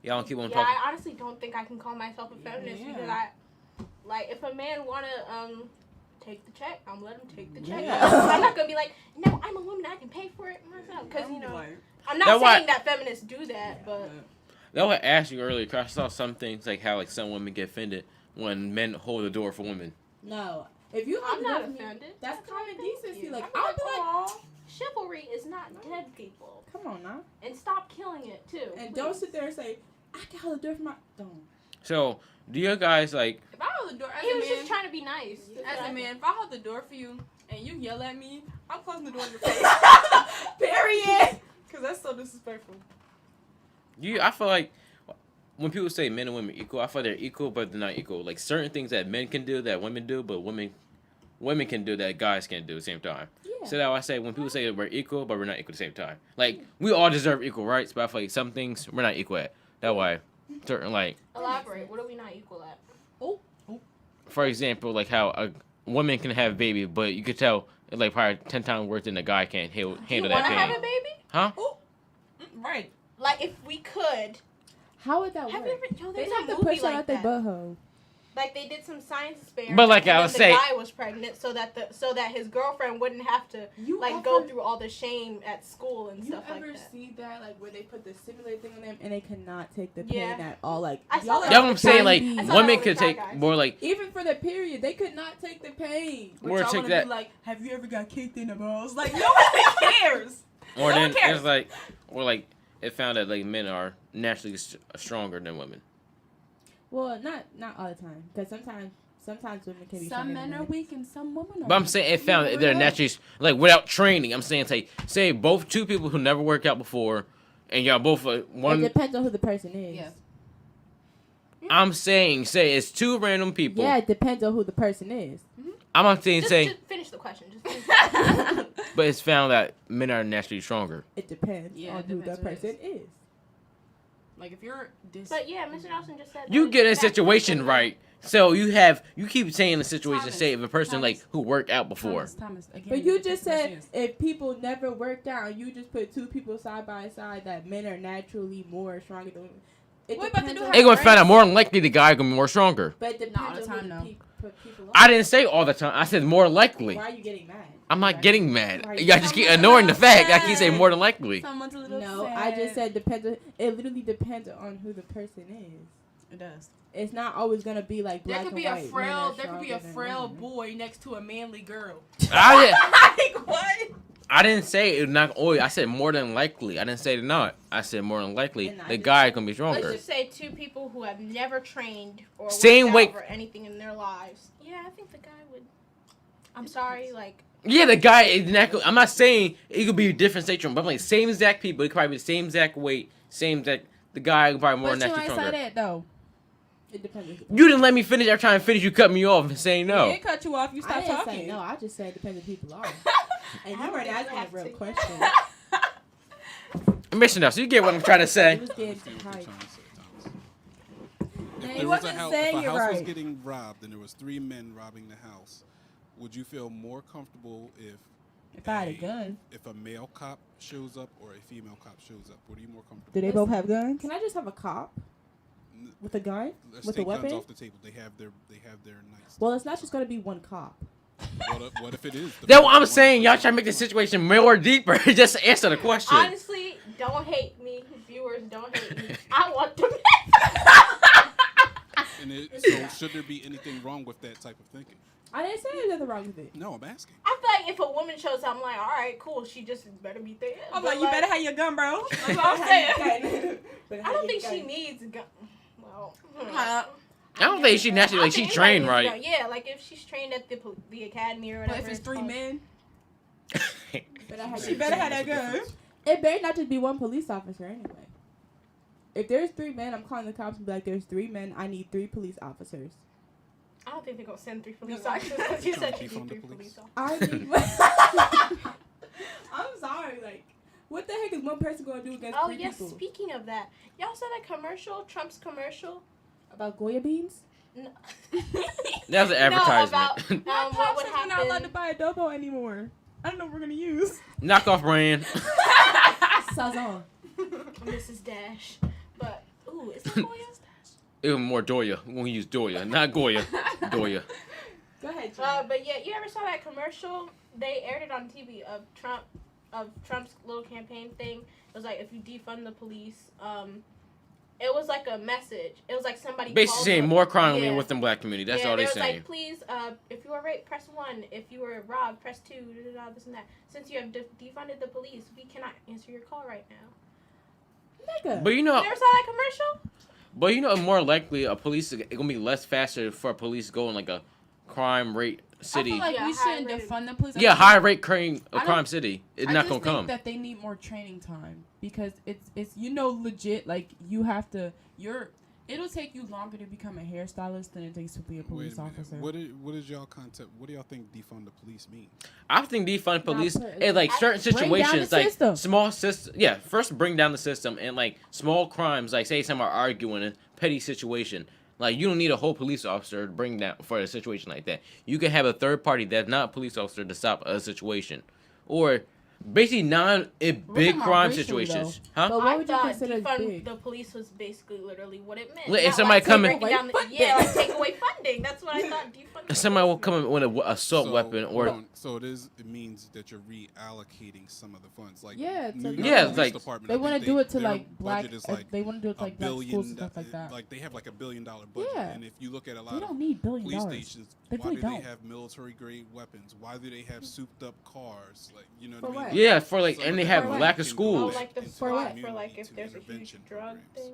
Y'all don't keep on Yeah, talking. I honestly don't think I can call myself a feminist because I, like, if a man wanna take the check, I'm let him take the check. Yeah. I'm not gonna be like, no, I'm a woman, I can pay for it myself. Because you know, I'm not That's why- saying that feminists do that, but That's what I asked you earlier. 'Cause I saw some things like how like some women get offended when men hold the door for women. No, if you I'm have not nothing- offended. That's common Thank decency. you. Like I'm I'll be like, "Aw, chivalry is not dead, people, come on now, and stop killing it too. and please. don't sit there and say I can hold the door for my. Don't. So do you guys like? If I hold the door as He a was man, just trying to be nice. as a man, if I hold the door for you and you yell at me, I'm closing the door in your face. Period. Because that's so disrespectful. I feel like when people say men and women equal, I feel they're equal, but they're not equal. Like certain things that men can do that women do, but women can do that guys can't do at the same time. Yeah. So that's why I say when people say we're equal, but we're not equal at the same time. Like we all deserve equal rights, but I feel like some things we're not equal at. That why certain like Elaborate. What are we not equal at? for example, like how a woman can have a baby, but you could tell like probably 10 times worse than a guy can handle You that want to have pain. a baby? Huh? Right. Like if we could. How would that Have work? you ever? Yo, They there's have a to movie push like out their that. butthole. Like they did some science experiments. But like and I then was the saying- guy was pregnant, so that his girlfriend wouldn't have to You go ever- through all the shame at school and You stuff ever like that. see that, like, where they put the simulator thing on them and they cannot take the Yeah. pain at all? Like, I saw y'all that. are That's what I'm saying. Like tiny. I saw women that could with take Shy Guys. more like Even for the period, they could not take the pain. But Or y'all take wanna that- be like, have you ever got kicked in the balls? Like, nobody cares. or No then one cares. it's like or like it found that like men are naturally stronger than women. Well, not all the time, because sometimes women can be. Some stronger men than are weak and some women are But I'm weak. saying it found that they're naturally like without training. I'm saying say both two people who never worked out before, and y'all both It one. depends on who the person is. Yeah. I'm saying say it's two random people. Yeah, it depends on who the person is. I'm not saying Just finish the question. Just finish the question. but it's found that men are naturally stronger. It depends Yeah, on it who the depends who it person is. Like, if you're But yeah, Mr. Nelson just said. You that get a it's situation that- right. So you keep saying the situation. Thomas, Say if a person like who worked out before. Thomas, again, But you it just depends. said if people never worked out, you just put two people side by side that men are naturally more stronger than women. It What about depends the on- They gonna find out more than likely the guy gonna be more stronger. But it Not all depends the on time, who no. the put people on. I didn't say all the time. I said more likely. Why are you getting mad? I'm not getting mad. Right. Y'all just keep ignoring the fact. I keep saying more than likely. Someone's a little No, sad. I just said depends. It literally depends on who the person is. It does. It's not always gonna be like black There could and be a white. Men frail. are There could be a stronger than frail women. boy next to a manly girl. Like what? I didn't say it not always. I said more than likely. I didn't say not. I said more than likely And I the just- guy can be Let's stronger. just say two people who have never trained or Same worked weight- out or anything in their lives. Yeah, I think the guy would. I'm sorry, like Yeah, the guy is not. I'm not saying it could be different station, but I'm like same exact people. It could probably be the same exact weight, same exact. The guy could probably more But you naturally ain't say stronger. that though. It depends. You didn't let me finish. I'm trying to finish. You cut me off and saying I no. didn't cut you off. You I stopped didn't talking. say no. I just said it depends on who people are. And I you weren't don't asking a have real to. question. Mission now, so you get what I'm trying to say. It was getting Understand what you're hype. trying to say, Thomas. Man, If he there was a wasn't house, saying if a you're house was right. getting robbed and there was 3 men robbing the house, would you feel more comfortable If I had a gun. if a male cop shows up or a female cop shows up? What are you more comfortable? Do they with? both have guns? Can I just have a cop N- with a gun? Let's with a take guns weapon? off the table. They have their nights. Well, it's not just gonna be one cop. What if it is? That's what I'm saying. Y'all trying to make the situation more deeper. Just answer the question. honestly, don't hate me, viewers. Don't hate me. I want them. So should there be anything wrong with that type of thinking? I didn't say there's nothing wrong with it. No, I'm asking. I feel like if a woman shows up, I'm like, all right, cool. She just better be there. I'm But, like, you better have your gun, bro. That's what I'm saying. But I don't think she needs a gun. Well, I don't think she naturally like she trained right. Yeah, like if she's trained at the academy or But whatever. if it's 3 men, She better have that gun. It better not just be one police officer anyway. If there's 3 men, I'm calling the cops and be like, there's 3 men. I need 3 police officers. I don't think they're gonna send 3 police No. officers. Because you said Trying to you defund need the 3 police. police officers. I need. I'm sorry. Like, what the heck is one person gonna do against Oh 3 yes, people? speaking of that, y'all saw that commercial, Trump's commercial? About Goya beans? No. That was an advertisement. No, about what would we're not allowed to happen. buy adobo anymore. I don't know what we're gonna use. Knockoff brand. Sazon. Mrs. Dash. But, ooh, is that Goya? Even more Doya. We're gonna use Doya, not Goya. Doya. Go ahead, Gina. But yeah, you ever saw that commercial? They aired it on TV of Trump's little campaign thing. It was like, if you defund the police, it was like a message. It was like somebody Basically called saying them. more crime Yeah. within black community. That's Yeah, all they they was saying. like, please, if you were raped, press 1. If you were robbed, press 2. This and that. Since you have defunded the police, we cannot answer your call right now. Nigga. But you know, You never saw that commercial? but you know, more likely a police it's gonna be less faster for a police to go in like a crime rate I city. feel like Yeah, we shouldn't high-rated. defund the police. I Yeah, think- high rate crime I don't- crime city. It's I not just gonna think come. that they need more training time because it's legit like you have to it'll take you longer to become a hairstylist than it takes to be a police Wait a minute. officer. What is y'all concept? What do y'all think defund the police mean? I think defund police put- in like certain Bring down situations, the like system. small system. Yeah, first bring down the system and like small crimes, like say some are arguing in a petty situation. Like you don't need a whole police officer to bring down for a situation like that. You can have a third party that's not a police officer to stop a situation, or basically big talking about crime racially, situations, But huh? what I would you thought consider defund big? the police was basically literally what it meant. If Not somebody like come in- breaking down the, yeah, like take away funding. That's what I thought defund. the Somebody will police come meant. in with an assault So, weapon, hold or on. So it means that you're reallocating some of the funds, like Yeah, to New York the- Yeah, Police like, Department, they I think want to do it to their like black. budget is like They want to do it to a like black billion. schools and stuff like that. Like they have like $1 billion budget, Yeah. and if you look at a lot They of don't need $1 billion. police stations, They why really do don't. they have military grade weapons? Why do they have souped up cars? Like you know For what I what? mean? yeah, for like, Some and of they that have For lack can of go Oh, schools. like the into For SWAT what? for like community if to there's a huge intervention drug programs. thing.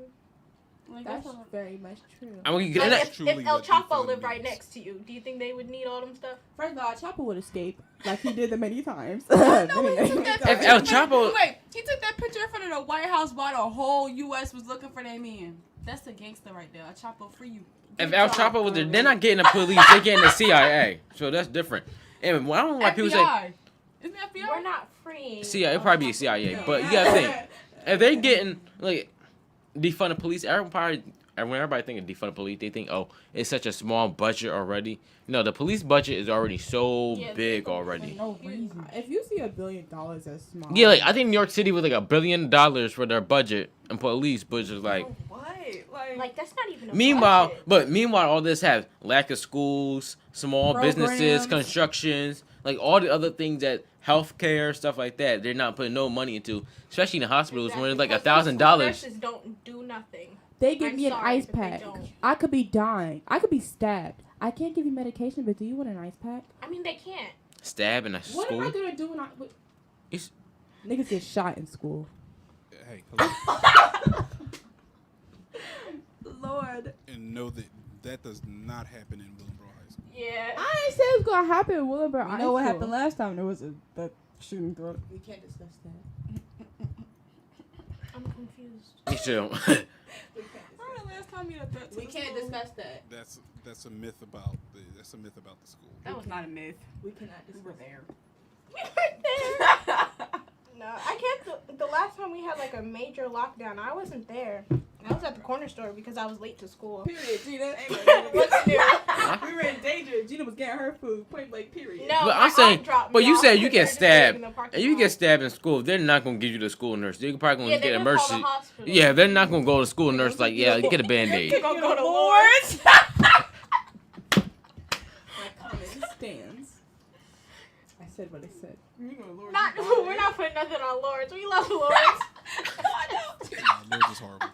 Like, That's that's very much true. I mean, Like and that- if truly El what Chapo defund lived right means. next to you, do you think they would need all them stuff? First of all, Chopper would escape like he did the many times. No, Many, he many took that times. If El Chapo- Wait, he took that picture in front of the White House while the whole U.S. was looking for that man. That's the gangster right there. El Chapo, free you. If Good El job, Chapo was there, Earl. they're not getting the police, they're getting the CIA. So that's different. And I don't know why people say FBI. Isn't it FBI? We're not freeing. CIA, it'd probably be CIA, but you gotta think. If they getting like defund the police, when everybody think of defund the police, they think, oh, it's such a small budget already. No, the police budget is already so Yeah, big For already. no reason. If you see $1 billion as small, Yeah, like I think New York City was like $1 billion for their budget and police budget, like. What? Like, Like that's not even. A Meanwhile, budget. all this have lack of schools, small businesses, Programs. constructions, like all the other things that healthcare stuff like that. They're not putting no money into, especially in the hospitals when it's like Exactly, because those $1,000. Nurses don't do nothing. They give I'm me an sorry, ice but they pack. don't. I could be dying. I could be stabbed. I can't give you medication, but do you want an ice pack? I mean, they can't. Stab in a What am school. I gonna do when I? It's- Niggas get shot in school. Hey, hello. Lord. And know that that does not happen in Willenboro High School. Yeah. I ain't say it was gonna happen in Willowbrook. You know what happened last time? There was a shooting through. We can't discuss that. I'm confused. Me too. Last time you had that. We can't discuss that. That's a myth about the school. That was not a myth. We cannot We discuss. were there. We were there. No, I can't. The last time we had like a major lockdown, I wasn't there. I was at the corner store because I was late to school. Period, Gina. What's new? We were in danger. Gina was getting her food. Point blank. Period. No, But my I'm saying, aunt dropped but me you off said you because get they're just stabbed, in the parking and you lot. get stabbed in school. They're not gonna give you the school nurse. They're probably Yeah, gonna they get would call emergency. the hospital. Yeah, they're not gonna go to school nurse like, yeah, you get a band-aid. You're gonna go to Lord's. My comment stands. I said what I said. Not, we're not putting nothing on Lord's. We love Lord's. Lord's is horrible.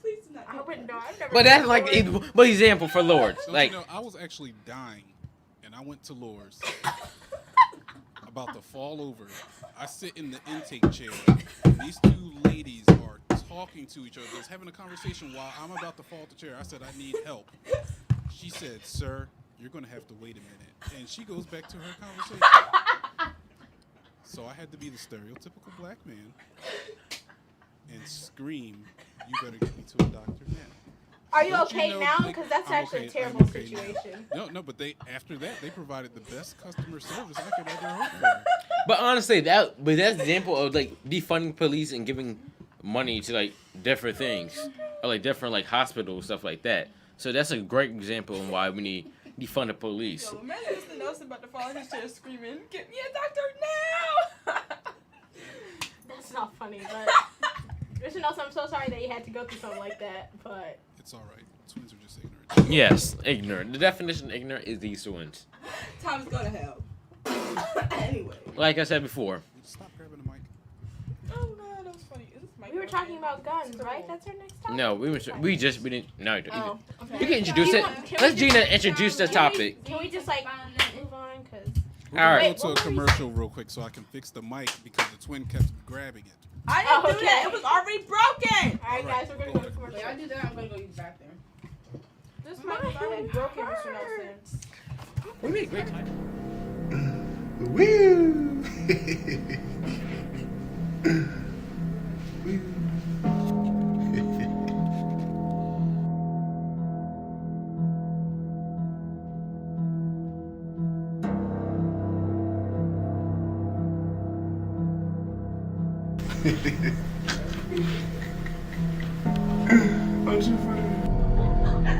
Please do not. I wouldn't know. I've never But been that's to like, Lord's. but example for Lords. Don't Like, you know, I was actually dying, and I went to Lore's. About to fall over. I sit in the intake chair. These two ladies are talking to each other, just having a conversation while I'm about to fall off the chair. I said, I need help. She said, sir, you're going to have to wait a minute. And she goes back to her conversation. So I had to be the stereotypical black man and scream, you better get me to a doctor now. Are you Don't you okay know, now? like, Because that's I'm actually okay, a I'm terrible okay now. situation. No, but after that they provided the best customer service I could ever hope for. but honestly, that's an example of like defunding police and giving money to like different things, or like different like hospitals, stuff like that. So that's a great example of why we need defund the police. Yo, imagine Mr. Nelson about to fall in his chair screaming, "Get me a doctor now!" That's not funny, but Mr. Nelson, I'm so sorry that you had to go through something like that. But It's all right. Twins are just ignorant. Yes, ignorant. The definition of ignorant is these twins. Time to go to hell. Anyway. Like I said before. Would you stop grabbing the mic? Oh god, that was funny. Is this mic we were working? talking about guns, right? That's our next topic. No, we didn't. No, Oh, okay. you can introduce Do it. you want- can Let we Gina just- introduce the Can topic. we just like move on? Cause We're All gonna right. go to a commercial real quick so I can fix the mic because the twin kept grabbing it. I didn't Oh, do that. okay. It was already broken. all right, guys, we're gonna go to commercial. Wait, I do that. I'm gonna go use the bathroom. This My mic is already head broken, Mr. hurts. Nelson. We made great time. Woo! I'm so funny.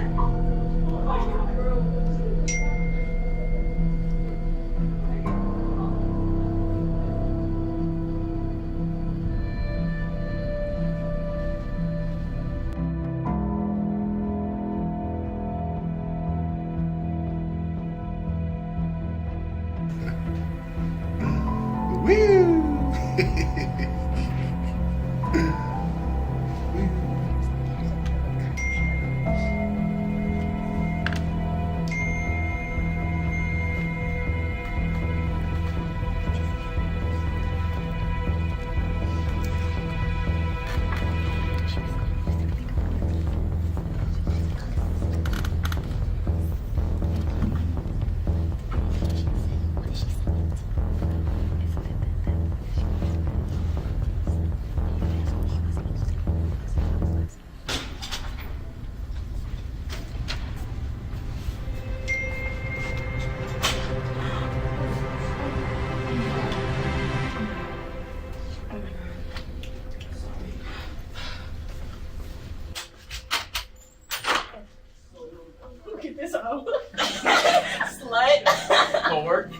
Look at this hoe. Slut. Lord.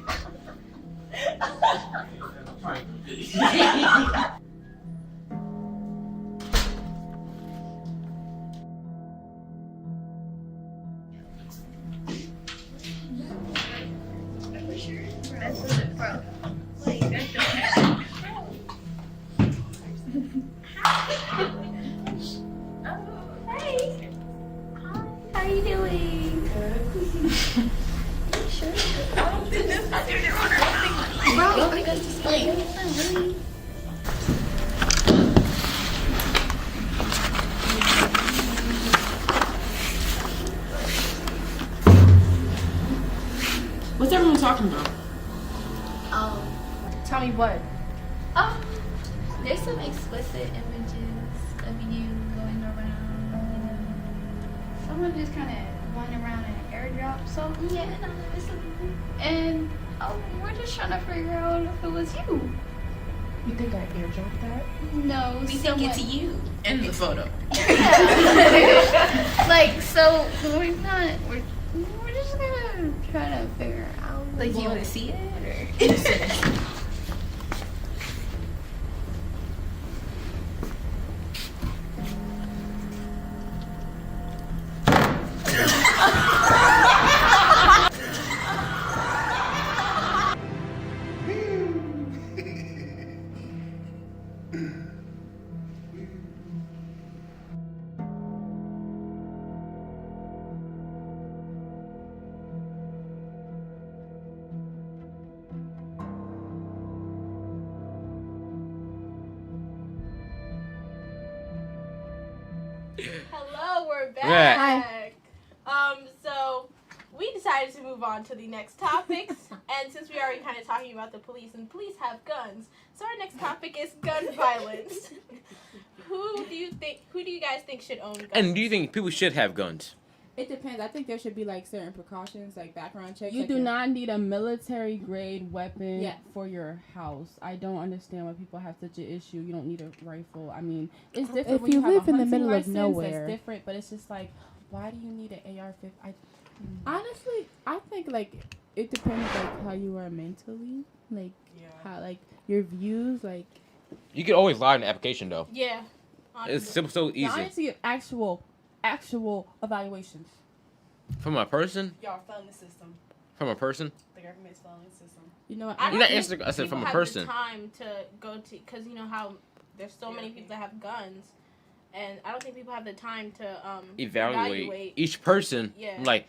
Hey. Hi. How you doing? Good. Sure. I did this. I did it on her. Bro, I got to sleep. What's everyone talking about? Tell me what. There's some explicit images of you going around. Someone just kind of went around in an airdrop. So yeah, no, and we're just trying to figure out if it was you. You think I airdropped that? No, We think it's you in the photo. Yeah. Like, so we're not. We're just gonna try to figure out. Like, you want to see it? Or? Hello, we're back. Right. So we decided to move on to the next topics, and since we already kind of talking about the police, and police have guns, so our next topic is gun violence. Who do you guys think should own guns? And do you think people should have guns? It depends. I think there should be like certain precautions, like background checks. You like do your- not need a military grade weapon Yeah. for your house. I don't understand why people have such an issue. You don't need a rifle. I mean, it's different If when you you have live a in the hunting middle of license, nowhere. It's different, but it's just like, why do you need an AR-15? Honestly, I think like it depends like how you are mentally, like how like your views, like You can always lie in the application though. Yeah. It's simple, so Now, I easy. need to get actual evaluations. From a person? Y'all felony system. From a person? The government's felony system. you know. I You're don't not think answering. I said people from a have person. the time to go to, because you know how there's so many people that have guns, and I don't think people have the time to Evaluate each person. Yeah. Like,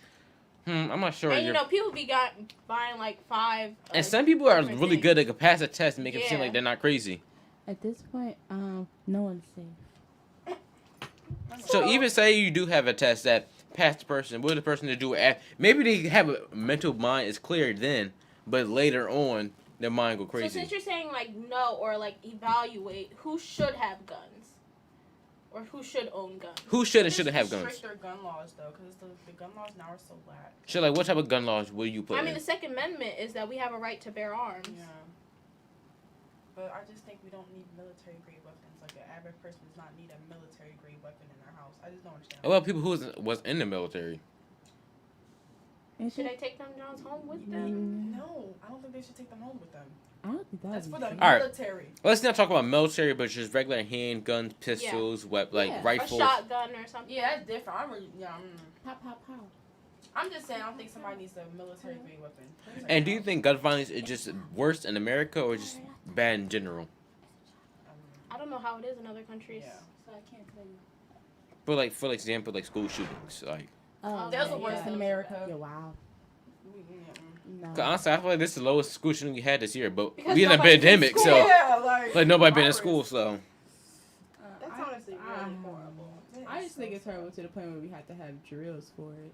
I'm not sure. And you You're, know, people be buying like 5. and some people are different really things. good. They can pass a test and make it seem Yeah. like they're not crazy. At this point, no one's safe. So even say you do have a test that passed the person, what is the person to do? Maybe they have a mental mind is clear then, but later on their mind go So crazy. since you're saying like no or like evaluate, who should have guns, or who should own guns? Who should and shouldn't have guns? Stricter gun laws, though, because the gun laws now are so lax. So like, what type of gun laws will you put I mean, in? the Second Amendment is that we have a right to bear arms. Yeah. But I just think we don't need military grade weapons. Like, an average person does not need a military grade weapon in their house. I just don't understand. Well, people who was in the military. Should I take them Johns home with them? No, I don't think they should take them home with them. I don't think That's for the Alright. military. Let's not talk about military, but just regular handguns, pistols, like Yeah. rifles. A shotgun or something. Yeah, that's different. Pop, pop, pop. I'm just saying, I don't think somebody needs a military grade weapon. And do you think gun violence is just worse in America or just bad in general? I don't know how it is in other countries. Yeah. So I can't tell you. But like, for example, like school shootings, like. Oh, There's a yeah. worse in in America. Yeah, wow. No. 'Cause honestly, I feel like this is the lowest school shooting we had this year, but Because we in a nobody's in pandemic, school. so Yeah, like nobody been in virus. school, so. That's honestly really horrible. I just think it's horrible to the point where we have to have drills for it.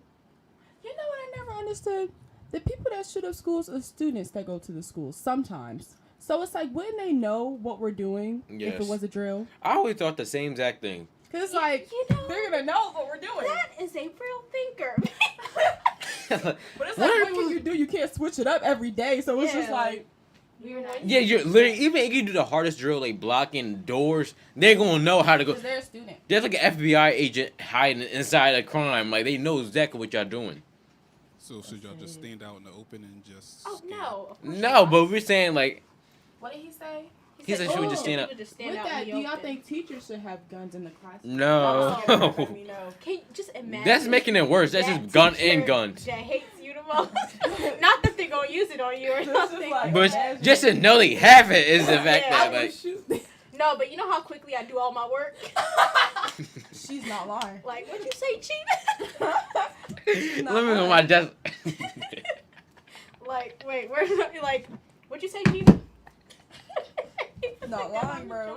You know what I never understood? The people that shoot up schools are students that go to the schools sometimes. So it's like, wouldn't they know what we're doing if Yes. it was a drill? I always thought the same exact thing. Because it's like, you know, they're going to know what we're doing. that is a real thinker. But it's What like, are what can you do? You can't switch it up every day. So it's just Yeah, like, Yeah, you're literally, even if you do the hardest drill, like blocking doors, they're gonna know how to go. Because they're a student. There's like an FBI agent hiding inside a crime. Like, they know exactly what y'all doing. So should y'all just stand out in the open and just? Oh scan? no. No, but we're saying, like, What did he say? he said, should we just stand up? We would just stand with out that, in do the y'all open. think teachers should have guns in the classroom? No. Let me know. Can you just imagine? That's making it worse. That's that just gun teacher and guns. That hates you the most. Not that they're gonna use it on you or This is something. like- But just to know they have it is the fact Yeah, that, like, No, but you know how quickly I do all my work? She's not lying. Like, what'd you say, Chief? Let me go my desk. Like, wait, where's like, what'd you say, Chief? Not lying, bro.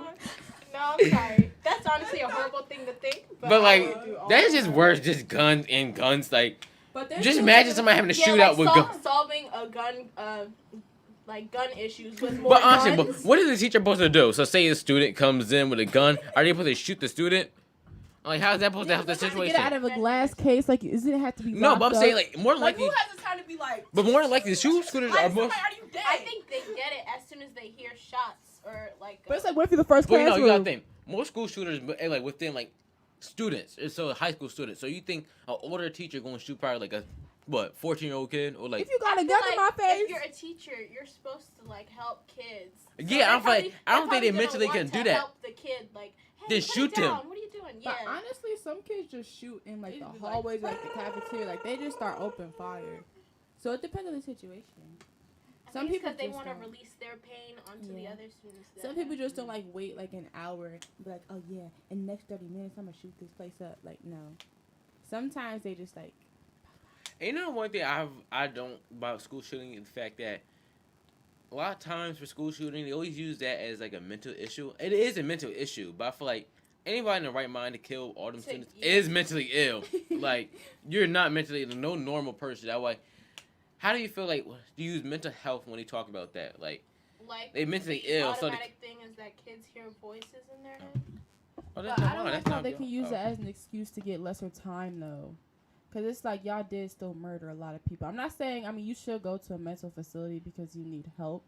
No, I'm sorry. That's honestly a horrible thing to think. But, But I like, will do all that's my just work. worse. Just guns and guns. Like, But just imagine somebody having a shootout with guns. solving a gun, like gun issues with more But honestly, guns. but what is the teacher supposed to do? So say a student comes in with a gun, are they supposed to shoot the student? Like, how is that supposed to help the situation? Get out of a glass case, like, doesn't it have to be? No, but I'm saying like more like, likely. who has the time to be like? But more likely, the shooters are more. Are you dead? I think they get it as soon as they hear shots or like. But it's like, what if you're the first But you know, classroom? you gotta think. Most school shooters, like within like students, so high school students. So you think an older teacher gonna shoot probably like a 14-year-old kid or like? If you got a I gun feel in my like face, if you're a teacher, you're supposed to like help kids. So Yeah, they're I'm like, I don't think they they're mentally probably can gonna do want to that. Help the kid, like, hey, Then put shoot it down. them. What are you doing? but Yeah. honestly, some kids just shoot in like the They just be hallways, like the cafeteria, like they just start open fire. So it depends on the situation. Some people because they just want to don't. release their pain onto the Yeah. other students. that Some people have- just don't like wait like an hour and be like, oh yeah, in the next 30 minutes I'm gonna shoot this place up. Like no. Sometimes they just like. And you know one thing I don't about school shooting is the fact that a lot of times for school shooting they always use that as like a mental issue. It is a mental issue, but I feel like anybody in the right mind to kill all them students is mentally ill. Like you're not mentally ill. No normal person. That way, how do you feel like do you use mental health when you talk about that? Like they mentally the ill. So automatic thing is that kids hear voices in their head. oh, But that's I not don't mine. like That's how not they your- can use oh. it as an excuse to get lesser time though. Cause it's like y'all did still murder a lot of people. I'm not saying. I mean, you should go to a mental facility because you need help.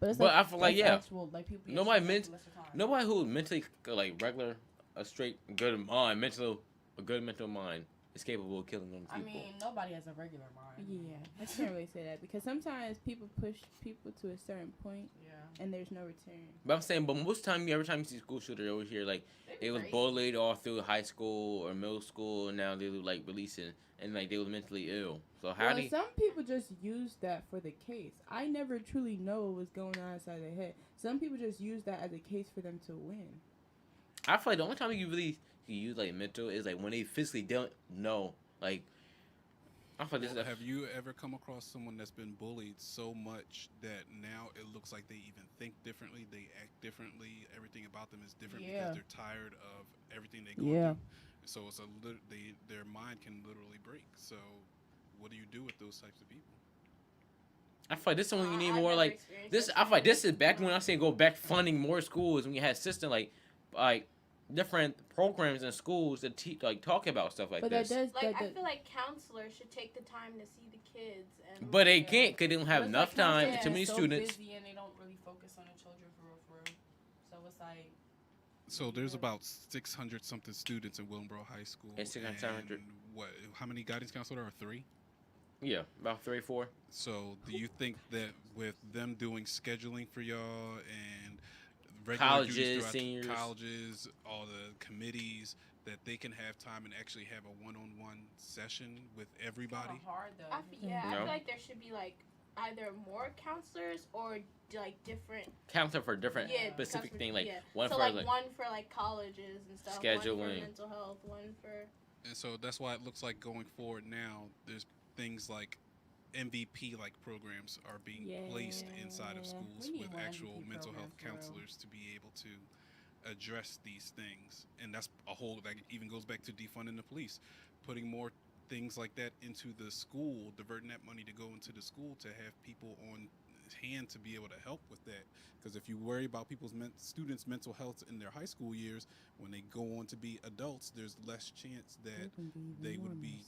But it's But like I feel like, that's yeah. actual, like people. being Nobody sentenced meant- to lesser time. Nobody who mentally like regular a straight good mind, a good mental mind is capable of killing them I people. mean, nobody has a regular mind. Yeah, I can't really say that because sometimes people push people to a certain point Yeah. and there's no return. But I'm saying, but most time, every time you see school shooter over here, like they was bullied all through high school or middle school, and now they're like releasing, and like they was mentally ill. So how Well, do you, some people just use that for the case. I never truly know what was going on inside their head. Some people just use that as a case for them to win. I feel like the only time you really can use like mental is like when they physically don't know. Like I feel like this is Have you ever come across someone that's been bullied so much that now it looks like they even think differently, they act differently, everything about them is different Yeah. because they're tired of everything they go Yeah. through. So it's their mind can literally break. So what do you do with those types of people? I feel like this is when you need I've more never like experienced this. that. I feel like this is back when I say go back funding more schools when you had system like different programs in schools that like talk about stuff like But this. that does. Like, that, I feel like counselors should take the time to see the kids and. But they can't because they don't have But it's enough like time. counselors Too many are so students. busy and they don't really focus on the children for real. So it's like. So there's about 600 something students in Willingboro High School. Yeah, 600, 700. and what? How many guidance counselors are 3? Yeah, about 3, 4. So do you think that with them doing scheduling for y'all and regular Colleges, duties throughout seniors. colleges, all the committees, that they can have time and actually have a one-on-one session with everybody? Kinda hard though. I No. feel like there should be like either more counselors or like different Counselor for different yeah, specific counselors- thing. Like yeah. one so for like like one for like colleges and stuff, one Scheduling. for mental health, one for And so that's why it looks like going forward now, there's things like MVP like programs are being placed inside of Yeah. schools We need with more actual MVP mental health programs for real. counselors to be able to address these things. And that's a whole that even goes back to defunding the police, putting more things like that into the school, diverting that money to go into the school to have people on hand to be able to help with that. Because if you worry about people's students' mental health in their high school years, when they go on to be adults, there's less chance that they would be,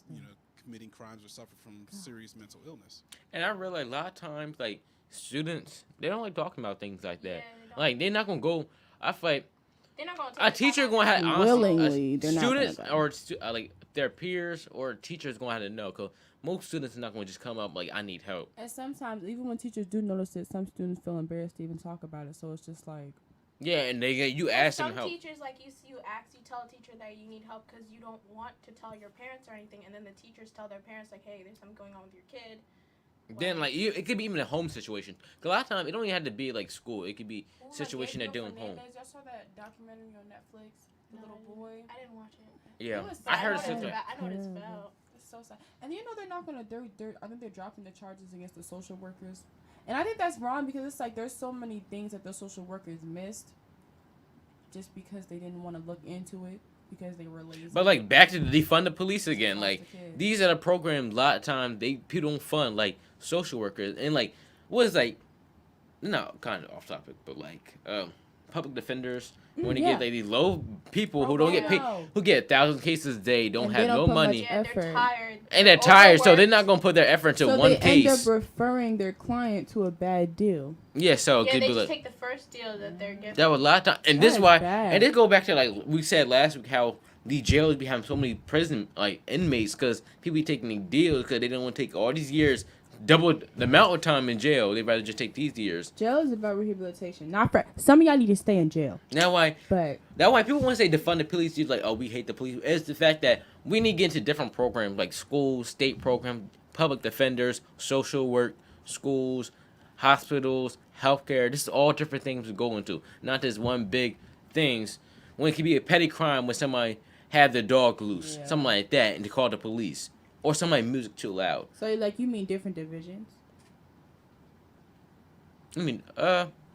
committing crimes or suffer from serious mental illness. and I realize a lot of times like students they don't like talking about things like that. Yeah, they don't. Like they're not gonna go. I feel like they're not going to a teacher gonna have honestly, Willingly, they're not gonna students go. or like their peers or teachers gonna have to know because most students are not gonna just come up like I need help. And sometimes, even when teachers do notice it, some students feel embarrassed to even talk about it. So it's just like, Yeah, and you ask them some help. teachers like you tell a teacher that you need help because you don't want to tell your parents or anything, and then the teachers tell their parents like, hey, there's something going on with your kid, Then like it could be even a home situation. 'Cause a lot of times it don't even have to be like school. It could be Ooh, like situation they're Gabriel doing home. Fernandez, y'all saw that documentary on Netflix, The Little Boy. I didn't watch it. Yeah, It was I sad. heard I it's know just that- I know what it's about. It's so sad. And you know they're not gonna. I think they're dropping the charges against the social workers, and I think that's wrong because it's like there's so many things that the social workers missed, just because they didn't want to look into it because they were lazy. But like back to the defund the police again. Like Foster kids. these are the programs. A lot of times people don't fund like social workers and like what is like, no, kind of off topic, but like public defenders when they yeah. get like these low people who don't get paid, who get 1,000 cases a day, don't And have they don't no put much money, Yeah, effort. they're tired. and they're tired, so they're overworked. not gonna put their effort into So one they case. end up referring their client to a bad deal. Yeah, so it Yeah, could they be just like take the first deal that they're given. that was a lot of time, and this That is is why, bad. and this go back to like we said last week how the jails be having so many prison like inmates because people be taking deals because they don't want to take all these years, double the amount of time in jail. They rather just take these years. Jail is about rehabilitation, not for some of y'all need to stay in jail. Now why? But That's why people want to say defund the police. You're like, oh, we hate the police. It's the fact that we need to get into different programs like schools, state programs, public defenders, social work, schools, hospitals, healthcare. This is all different things we go into, not just one big things. When it could be a petty crime when somebody had their dog loose, Yeah. something like that, and they call the police, or somebody music too loud. so like you mean different divisions? I mean,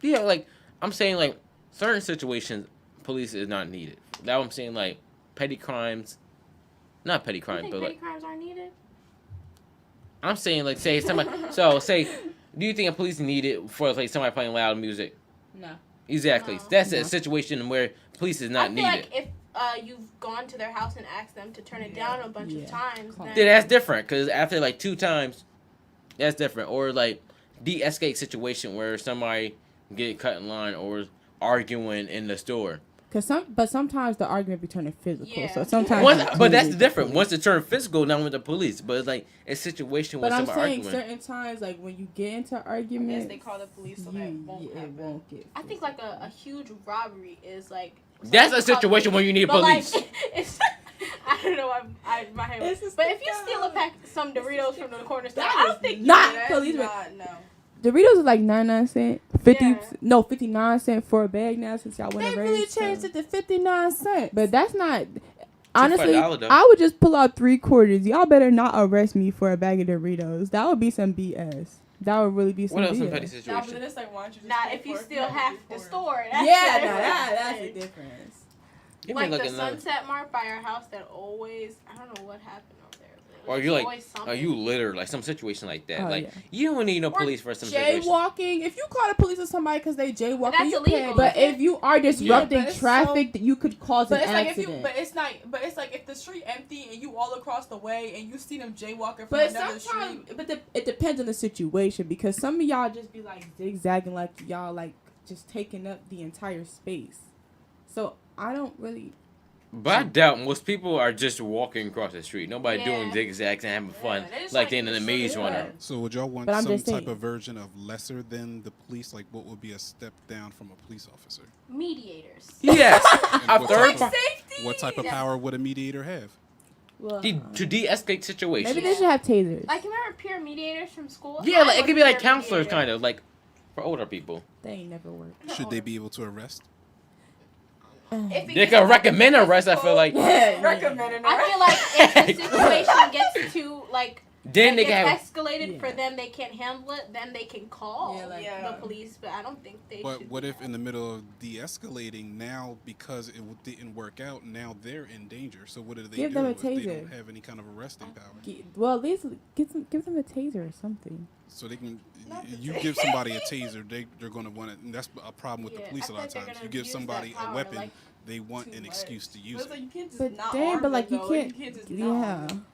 yeah, like I'm saying, like certain situations, police is not needed. That I'm saying, like petty crimes, not petty You crimes, think but petty like crimes are needed? I'm saying, like say somebody. So say, do you think a police needed for like somebody playing loud music? No. Exactly. No. That's No. a situation where police is I not feel needed. like if you've gone to their house and asked them to turn it down a bunch Yeah. of times, Calm. then Yeah, that's different. Cause after like 2 times, that's different. Or like de-escalate situation where somebody get cut in line or arguing in the store. But sometimes the argument be turning physical. Yeah. So sometimes. But that's the difference. Once it turns physical, now with the police. But it's like a situation where But I'm somebody saying arguing. certain times, like when you get into I guess arguments, they call the police so that it won't it happen. won't get. I think like a huge robbery is like. That's a situation where you need But police. like, it's, I don't know why my head. It's just But the if you steal a pack some Doritos from the corner store, That I don't is think you not do that. police. No. Doritos is like 99 cents, Yeah. 59 cents for a bag now since y'all went They to really raise. changed it to 59 cents. But that's not. Honestly, $2 though. I would just pull out 3/4. Y'all better not arrest me for a bag of Doritos. That would be some BS. That would really be some What else in BS. petty Nah, but situation? then it's like, why don't you just Not pay if you for it? steal You have to half pay the for it. store. That's Yeah, the no, that's difference. the difference. You Like mean the like another- Sunset Mart by our house that always, I don't know what happened over there. but Or it you was like, always or something. you litter, like some situation like that. Oh, like yeah. you don't need no Or police for some situation. Jaywalking. If you call the police on somebody because they jaywalking, that's you illegal. pay. But if you are disrupting but it's traffic, that you could cause But an it's like accident. if you, but it's not. But it's like if the street empty and you all across the way and you see them jaywalking from But another sometimes, street. it depends on the situation because some of y'all just be like zigzagging, like y'all like just taking up the entire space. So I don't really. But I doubt most people are just walking across the street. Nobody Yeah. doing zigzags and having fun they just like like they in the to maze show runner. up. So would y'all want But I'm some just type saying. of version of lesser than the police? Like what would be a step down from a police officer? Mediators. Yes, And a what third type part Safety. What type of power would a mediator have? Well, to de-escalate situations. maybe they should have tasers. Like, remember peer mediators from school? Yeah, I like it was could be a like peer counselors, mediator. kind of like for older people. They ain't never worked. Should they be able to arrest? If it They gets can like recommend a arrest. I feel like Recommending I feel like if the situation gets to like then they it can gets have. escalated for Yeah. them, they can't handle it. Then they can call Yeah, like- the police. But I don't think they But should. what do if that. in the middle of de-escalating now because it didn't work out, now they're in danger? So what do they Give do them a if they taser. don't have any kind of arresting power? Well, at least give them a taser or something. So they can, you give somebody a taser, they're going to want it. And that's a problem with the Yeah, police I a lot of think they're times. gonna You give use somebody that power, a weapon, like, they want too an much. excuse to But use it's it. like you can't just But not damn, arm but like them, you though. can't. just Yeah. not arm them.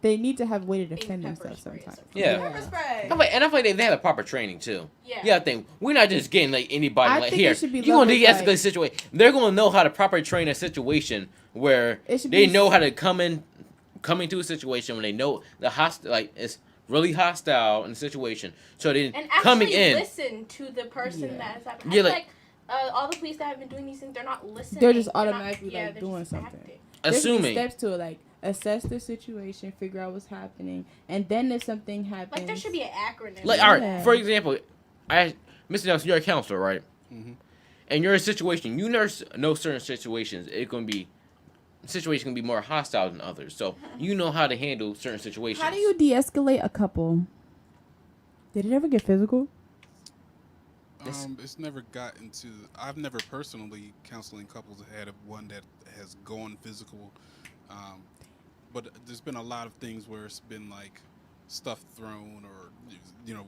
They need to have a way to Pink defend pepper themselves spray or sometimes. something. Yeah. Pepper spray. And I feel like they have a proper training too. Yeah. Yeah, I think we're not just getting like anybody I like think here. it should be You're gonna levels, de-escalate like- a situation. They're gonna know how to properly train a situation where It should they be- know how to come into a situation when they know the like it's really hostile in the situation. So they And actually coming in. listen to the person Yeah. that is happening. Yeah, I feel like- like all the police that have been doing these things, they're not listening. They're just not- automatically, like, they're doing just something. acting. There should be Assuming steps to it, like assess the situation, figure out what's happening, and then if something happens, Like there should be an acronym. Like, all right, Yeah. for example, Mr. Nelson, you're a counselor, right? Mhm. And you're in a situation, you know certain situations, situation can be more hostile than others. So you know how to handle certain situations. How do you de-escalate a couple? did it ever get physical? It's never gotten to. I've never personally counseling couples had one that has gone physical, but there's been a lot of things where it's been like stuff thrown or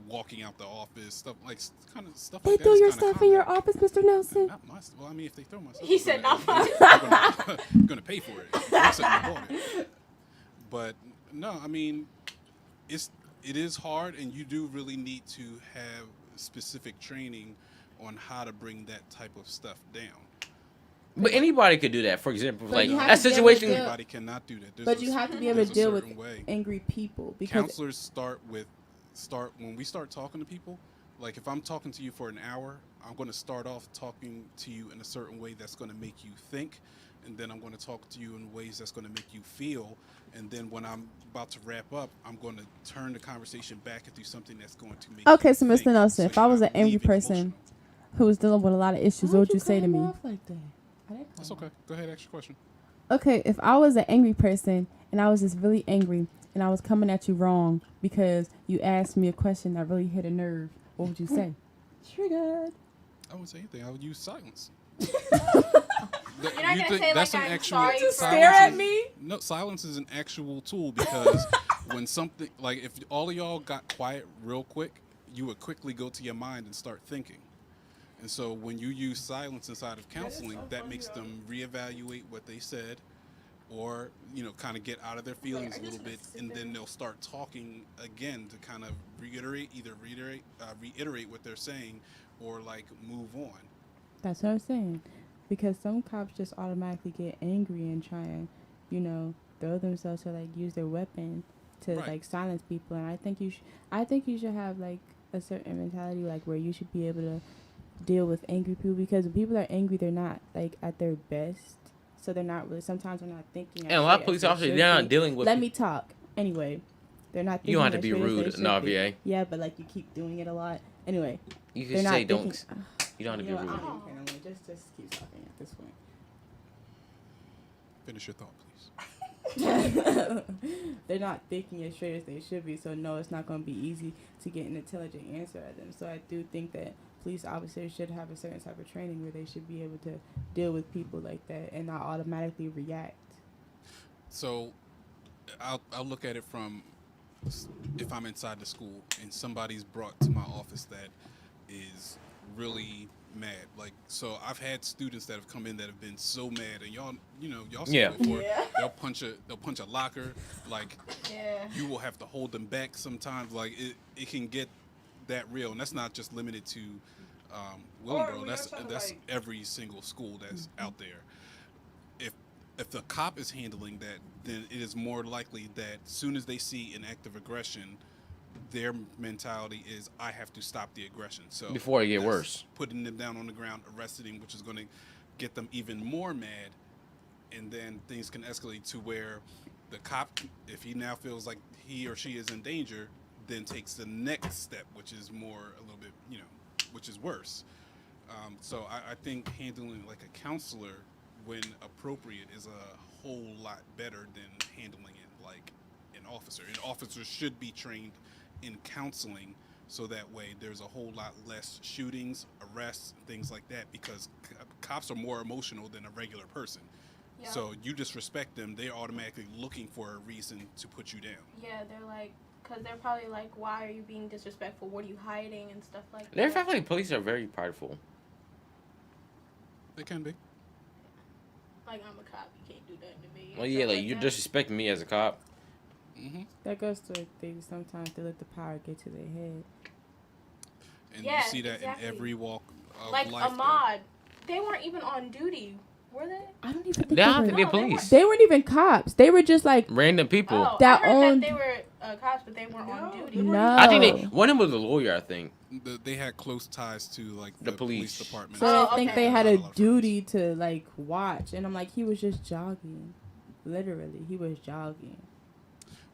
walking out the office, stuff like kind of stuff. They like that threw is your kinda stuff in your common. office, Mr. Nelson. Not my stuff. Well, I mean, if they throw my stuff, He I'm said gonna- not mine. I'm gonna pay for it. I'm saying I bought it. But no, I mean, it is hard, and you do really need to have specific training on how to bring that type of stuff down. But anybody could do that. For example, But like you have that to be able situation. to- Everybody cannot do that. There's But a you have to be cer- able to there's a deal with certain way. angry people because Counselors start when we start talking to people. Like if I'm talking to you for an hour, I'm going to start off talking to you in a certain way that's going to make you think, and then I'm going to talk to you in ways that's going to make you feel, and then when I'm about to wrap up, I'm going to turn the conversation back and do something that's going to make Okay, you so think, Mr. Nelson, if you're I was not an angry leaving person emotional. who was dealing with a lot of issues, what would you say to me? Like that? I didn't That's okay. Go ahead, ask your question. Okay, if I was an angry person and I was just really angry and I was coming at you wrong because you asked me a question that really hit a nerve, what would you say? Triggered. I wouldn't say anything. I would use silence. You're not gonna say like I'm sorry for Stare at is- me. No, silence is an actual tool because when something like if all of y'all got quiet real quick, you would quickly go to your mind and start thinking. And so when you use silence inside of counseling, that makes them reevaluate what they said, or kind of get out of their feelings a little bit, and then they'll start talking again to kind of reiterate what they're saying, or like move on. That's what I'm saying. Because some cops just automatically get angry and try and, throw themselves or like use their weapon to Right. like silence people. And I think you should have like a certain mentality like where you should be able to deal with angry people, because when people are angry, they're not like at their best. So they're not really. Sometimes they're not thinking. And a lot of police officers, they're not dealing with. Let me talk. Anyway, they're not. You don't have thinking to be as straight as rude, they no, should be. VA. Yeah, but like you keep doing it a lot. Anyway, You they're can not say thinking. don't. You don't have to be You know what, rude. I don't even care no more. Just keep talking at this point. Finish your thought, please. They're not thinking as straight as they should be, so no, it's not going to be easy to get an intelligent answer at them. So I do think that police officers should have a certain type of training where they should be able to deal with people like that and not automatically react. So I'll look at it from if I'm inside the school and somebody's brought to my office that is really mad. Like, so I've had students that have come in that have been so mad, and y'all seen Yeah. it before. They'll punch a locker. Like, Yeah. you will have to hold them back sometimes. Like, it can get that real, and that's not just limited to Willingboro. That's every single school that's out there. If the cop is handling that, then it is more likely that as soon as they see an act of aggression, their mentality is, I have to stop the aggression. So Before it get that's worse. putting them down on the ground, arresting, which is going to get them even more mad, and then things can escalate to where the cop, if he now feels like he or she is in danger, then takes the next step, which is more a little bit, which is worse. So I think handling like a counselor when appropriate is a whole lot better than handling it like an officer. An officer should be trained in counseling, so that way there's a whole lot less shootings, arrests, things like that, because cops are more emotional than a regular person. Yeah. So you disrespect them, they're automatically looking for a reason to put you down. Yeah, they're like, because they're probably like, why are you being disrespectful? What are you hiding and stuff like Their that. fact police are very prideful. They can be. Like, I'm a cop. You can't do nothing to me. Well, yeah, Stuff like you're that. disrespecting me as a cop. Mm-hmm. That goes to things. Sometimes they let the power get to their head. And Yeah, you see that exactly. in every walk of Like life. Ahmad, they weren't even on duty, were they? I don't even think They don't they think were. they're No, they police. They weren't even cops. They were just like Random people. Oh, That I heard owned- that they were cops, but they weren't on duty. no. I think one of them was a lawyer. I think. They had close ties to like The the police police. department. So Oh, I think okay. they had a lot of duty to like watch, and I'm like, he was just jogging. Literally, he was jogging.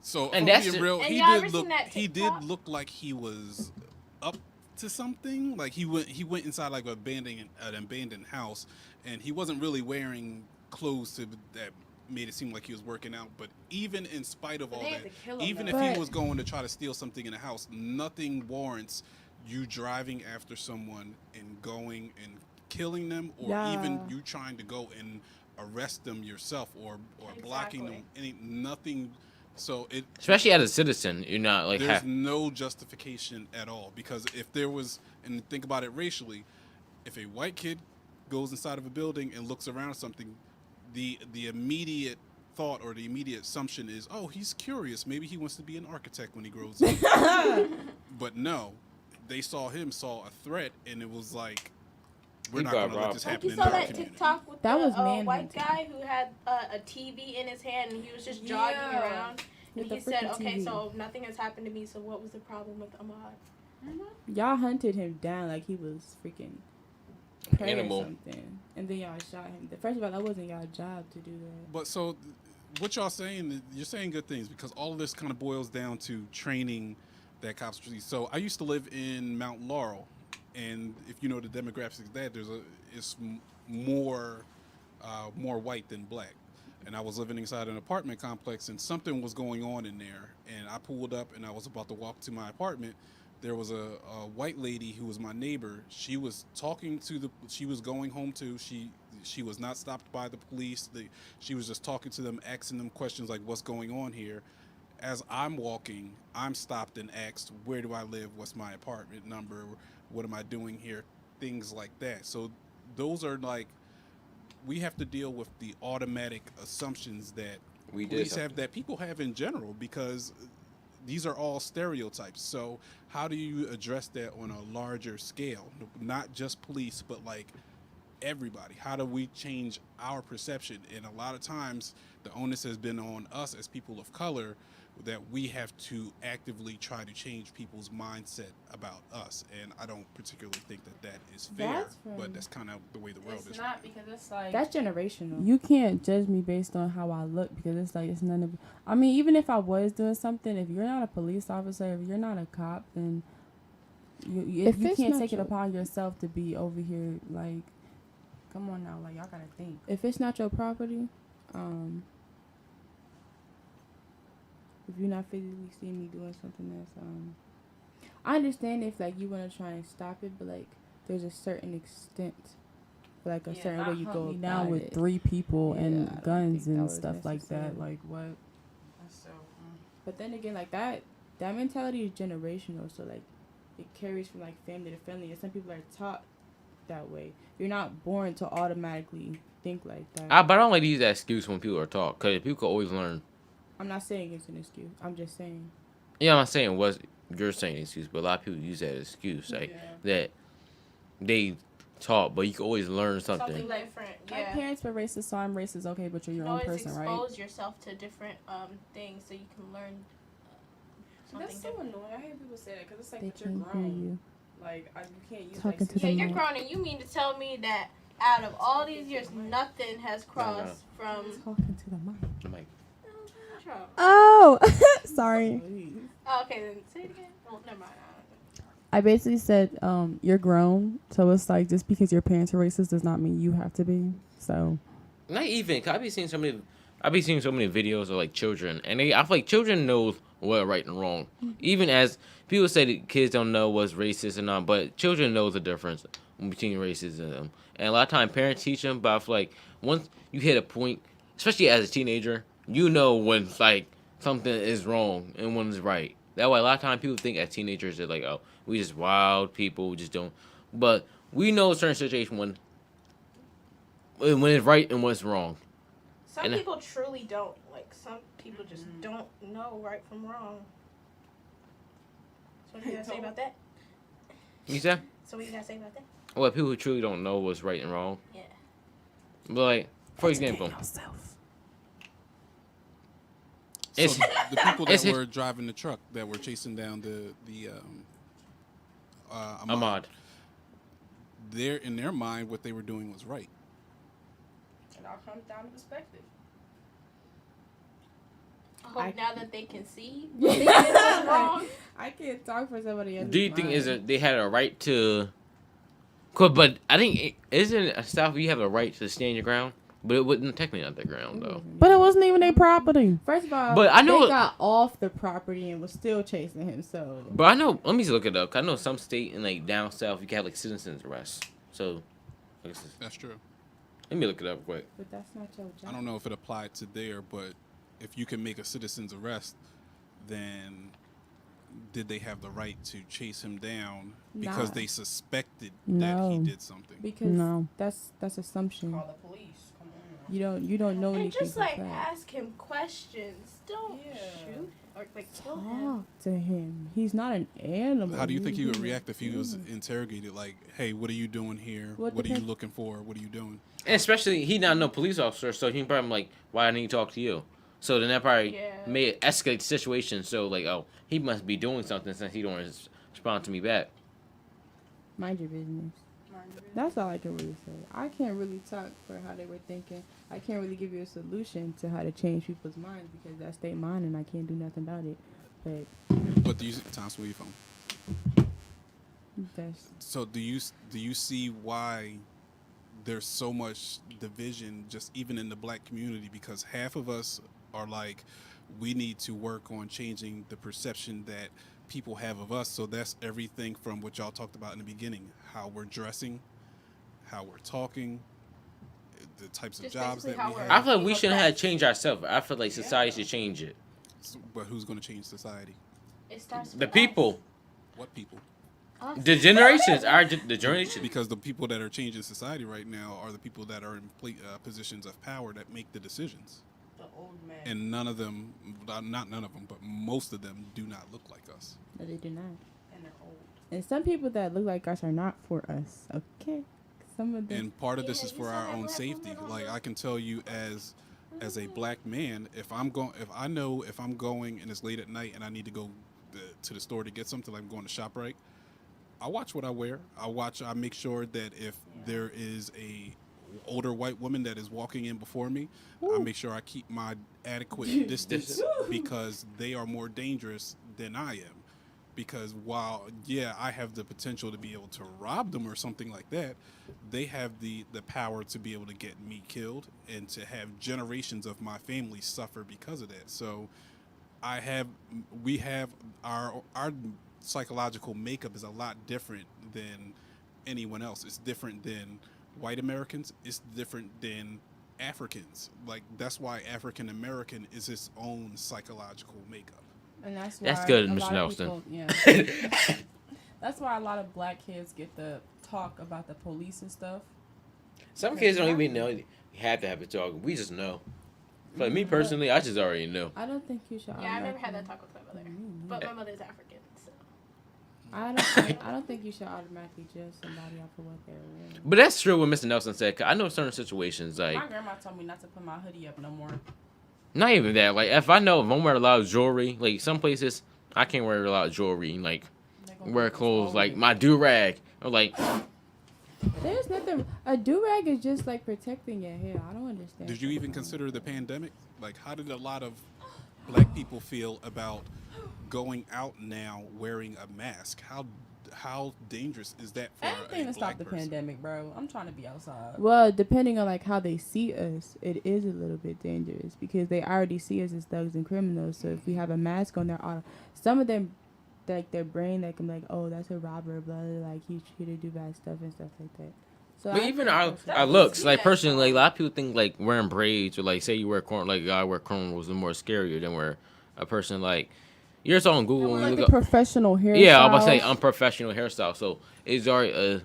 So, And if that's I'm being it. real, And he y'all ever did seen look. that He did TikTok? look like he was up to something. Like he went inside like an abandoned house, and he wasn't really wearing clothes that made it seem like he was working out. But even in spite of all they that, had to kill him, even though. if he But- was going to try to steal something in a house, nothing warrants you driving after someone and going and killing them, or even Yeah. you trying to go and arrest them yourself, or blocking them. Nothing. So it Especially as a citizen, you're not like there's no justification at all, because if there was, and think about it racially, if a white kid goes inside of a building and looks around at something, the immediate thought or the immediate assumption is, oh, he's curious, maybe he wants to be an architect when he grows up. But no, they saw a threat, and it was like, we're He not got going to let robbed. this Like happen you in saw our that community. TikTok with That the was white manhunting. guy who had a TV in his hand and he was just jogging Yeah. around. And With the he said, freaking okay, TV. so nothing has happened to me, so what was the problem with Ahmad? Y'all hunted him down like he was freaking prey Animal. or something, and then y'all shot him. First of all, that wasn't y'all job to do that. But so, what y'all saying? You're saying good things, because all of this kind of boils down to training that cops receive. So I used to live in Mount Laurel, and if you know the demographics of that, it's more white than black. And I was living inside an apartment complex, and something was going on in there. And I pulled up, and I was about to walk to my apartment. There was a white lady who was my neighbor. She was talking to she was going home too. She was not stopped by the police. She was just talking to them, asking them questions like, what's going on here? As I'm walking, I'm stopped and asked, where do I live? What's my apartment number? What am I doing here? Things like that. So those are like, we have to deal with the automatic assumptions that We did police something. have, that people have in general, because these are all stereotypes. So how do you address that on a larger scale? Not just police, but like everybody. How do we change our perception? And a lot of times the onus has been on us as people of color, that we have to actively try to change people's mindset about us. And I don't particularly think that is fair, That's from- but that's kind of the way the world It's is. not, because it's like That's generational. you can't judge me based on how I look, because it's like it's none of. I mean, even if I was doing something, if you're not a police officer, if you're not a cop, then you If you it's can't not take it your- upon yourself to be over here. Like, come on now, like y'all gotta think. If it's not your property, if you're not physically seeing me doing something that's I understand if like you want to try and stop it, but like there's a certain extent, like a certain way you go down about with it. 3 people Yeah, I and don't guns think that and was stuff like that. necessary. Like what? But then again, like that mentality is generational. So like it carries from like family to family, and some people are taught that way. You're not born to automatically think like that. But I don't like to use that excuse when people are taught, because people can always learn. I'm not saying it's an excuse. I'm just saying. Yeah, I'm not saying what you're saying excuse, but a lot of people use that as excuse, like that they taught, but you can always learn something. Something different, My yeah. parents were racist, so I'm racist. Okay, but you're your You own always person, right? expose yourself to different things so you can learn something That's so different. annoying. I hate people say that because it's like, They but you're can't hear grown. you. Like, you can't use Talking like, to Yeah, the you're mic. grown, and you mean to tell me that out of all these years, nothing has crossed from. Talking to the mic. I'm like, Oh, sorry. Oh, okay, then say it again. Oh, never mind. I basically said, you're grown, so it's like just because your parents are racist does not mean you have to be. So not even. 'Cause I be seeing so many videos of like children, and I feel like children know what right and wrong. Even as people say that kids don't know what's racist and not, but children know the difference between racism. And a lot of time parents teach them, but I feel like once you hit a point, especially as a teenager, you know when like something is wrong and when it's right. That way, a lot of time people think as teenagers they're like, oh, we just wild people, we just don't. But we know a certain situation when it's right and when it's wrong. Some And- people truly don't. Like, some people just don't know right from wrong. So what you gotta say about that? You said? So what you gotta say about that? Well, people who truly don't know what's right and wrong. Yeah. But like, for example, it's So the people that it's- were driving the truck that were chasing down the Ahmad. in their mind, what they were doing was right. it all comes down to perspective. Now that they can see what they did was wrong. I can't talk for somebody else. Do you think they had a right to? But I think isn't it a South you have a right to stand your ground, but it wasn't technically not their ground though. But it wasn't even their property. First of all, But I know they got off the property and was still chasing him. So, But I know. Let me look it up. 'Cause I know some state in like down south you can have like citizens arrest. So, That's true. let me look it up quick. but that's not your job. I don't know if it applied to there, but if you can make a citizen's arrest, then did they have the right to chase him down because Nah. they suspected No. that he did something? Because No. that's assumption. Call the police. Come on. You don't know And anything. just for like fact. ask him questions. Don't shoot or like kill him. Talk to him. He's not an animal. How do you think he would react if he was interrogated? Like, hey, what are you doing here? What What are you depends- looking for? What are you doing? And especially he not no police officer, so he probably like, why I need to talk to you. So then that probably Yeah. may it escalate the situation. So like, oh, he must be doing something since he don't respond to me back. Mind your business. That's all I can really say. I can't really talk for how they were thinking. I can't really give you a solution to how to change people's minds because that's their mind and I can't do nothing about it. But But do you, Thomas, where you from? that's So do you see why there's so much division just even in the black community? Because half of us are like, we need to work on changing the perception that people have of us. So that's everything from what y'all talked about in the beginning, how we're dressing, how we're talking, the types of Just jobs that basically we how have. I feel like we shouldn't have to change ourselves. I feel like society should change it. But who's going to change society? It starts with The us. people, What people? Us. the generations, the generation. Because the people that are changing society right now are the people that are in positions of power that make the decisions. The old man. And none of them, not none of them, but most of them do not look like us. no, they do not. And they're old. And some people that look like us are not for us. Okay. Some of them. And part of this Yeah, is you for saw our that own black safety. woman on Like the- I can tell you as a black man, if I'm going and it's late at night and I need to go to the store to get something, like I'm going to ShopRite, I watch what I wear. I make sure that if there is a older white woman that is walking in before me, I make sure I keep my adequate distance because they are more dangerous than I am. Because while, I have the potential to be able to rob them or something like that, they have the power to be able to get me killed and to have generations of my family suffer because of that. So we have our psychological makeup is a lot different than anyone else. It's different than white Americans. It's different than Africans. Like that's why African American is its own psychological makeup. And that's good, a Mr. lot of Nelson. people- yeah. That's why a lot of black kids get the talk about the police and stuff. Some kids don't even know you have to have a talk. We just know. Like me personally, I just already know. I don't think you should. Yeah, I've never had that automatically- talk with my mother, but my mother's African, so. I don't think you should automatically judge somebody off of what they're wearing. But that's true what Mr. Nelson said. 'Cause I know certain situations like My grandma told me not to put my hoodie up no more. not even that. Like if I know if I'm wearing a lot of jewelry, like some places I can't wear a lot of jewelry. Like They gonna wear think it's clothes wrong. like my do rag. Or like There's nothing. A do rag is just like protecting your hair. I don't understand. Did you even consider the pandemic? Like, how did a lot of black people feel about going out now wearing a mask? How dangerous is that for Anything a to black stop the person? pandemic, bro. I'm trying to be outside. Well, depending on like how they see us, it is a little bit dangerous because they already see us as thugs and criminals. So if we have a mask on, some of them, like their brain, that can be like, oh, that's a robber, blah, blah, like he's here to do bad stuff and stuff like that. So but I even think our looks, like personally, like a lot of people think like wearing braids or like say you wear like a guy wear cornrows is more scarier than where a person like you're on Google and Like you the look up. professional hairstyle. Yeah, I'm about to say unprofessional hairstyle. So it's already a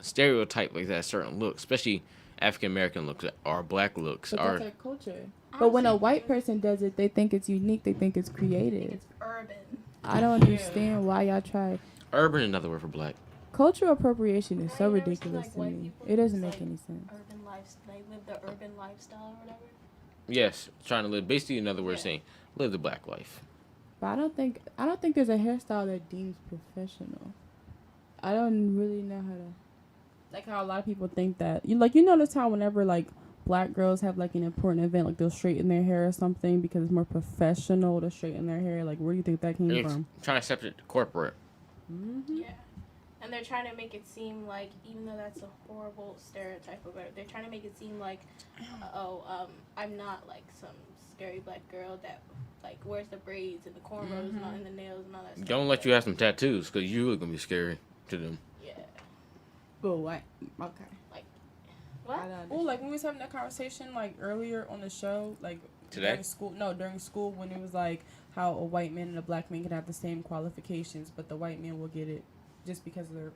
stereotype like that certain look, especially African American looks or black looks But are. that's our culture. But when a Honestly, white person does it, they think it's unique. They think it's I think creative. it's urban. I don't understand why y'all try. Urban, another word for black. Cultural appropriation is so Have you ever seen, ridiculous like, to white me. people It doesn't just, make like, any sense. Urban life, they live the urban lifestyle or whatever. Yes, trying to live. Basically, another word Yeah. saying live the black life. But I don't think there's a hairstyle that deems professional. I don't really know how to. Like how a lot of people think that you notice how whenever like black girls have like an important event, like they'll straighten their hair or something because it's more professional to straighten their hair. Like, where do you think that came from? Trying to separate the corporate. Mm-hmm. Yeah. And they're trying to make it seem like, even though that's a horrible stereotype of it, they're trying to make it seem like, I'm not like some scary black girl that like wears the braids and the cornrows and, all, and the nails and all that stuff. Don't let you have some tattoos because you're going to be scary to them. Yeah. But what? Okay. Like, what? Oh, like when we was having that conversation like earlier on the show, like Today? during school when it was like how a white man and a black man can have the same qualifications, but the white man will get it just because of their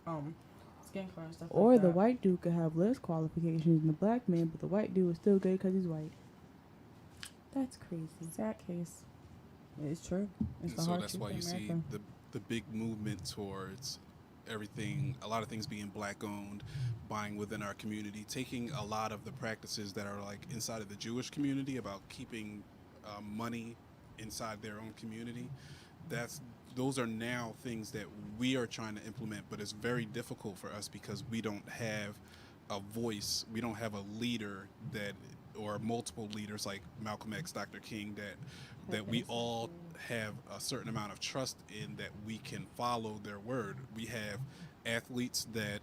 skin color and stuff. Or like the that. white dude could have less qualifications than the black man, but the white dude is still good because he's white. That's crazy. Sad case. It's true. It's And the so hard that's truth why of you see America. the big movement towards everything, a lot of things being black owned, buying within our community, taking a lot of the practices that are like inside of the Jewish community about keeping money inside their own community. Those are now things that we are trying to implement, but it's very difficult for us because we don't have a voice, we don't have a leader or multiple leaders like Malcolm X, Dr. King, that we all have a certain amount of trust in, that we can follow their word. We have athletes that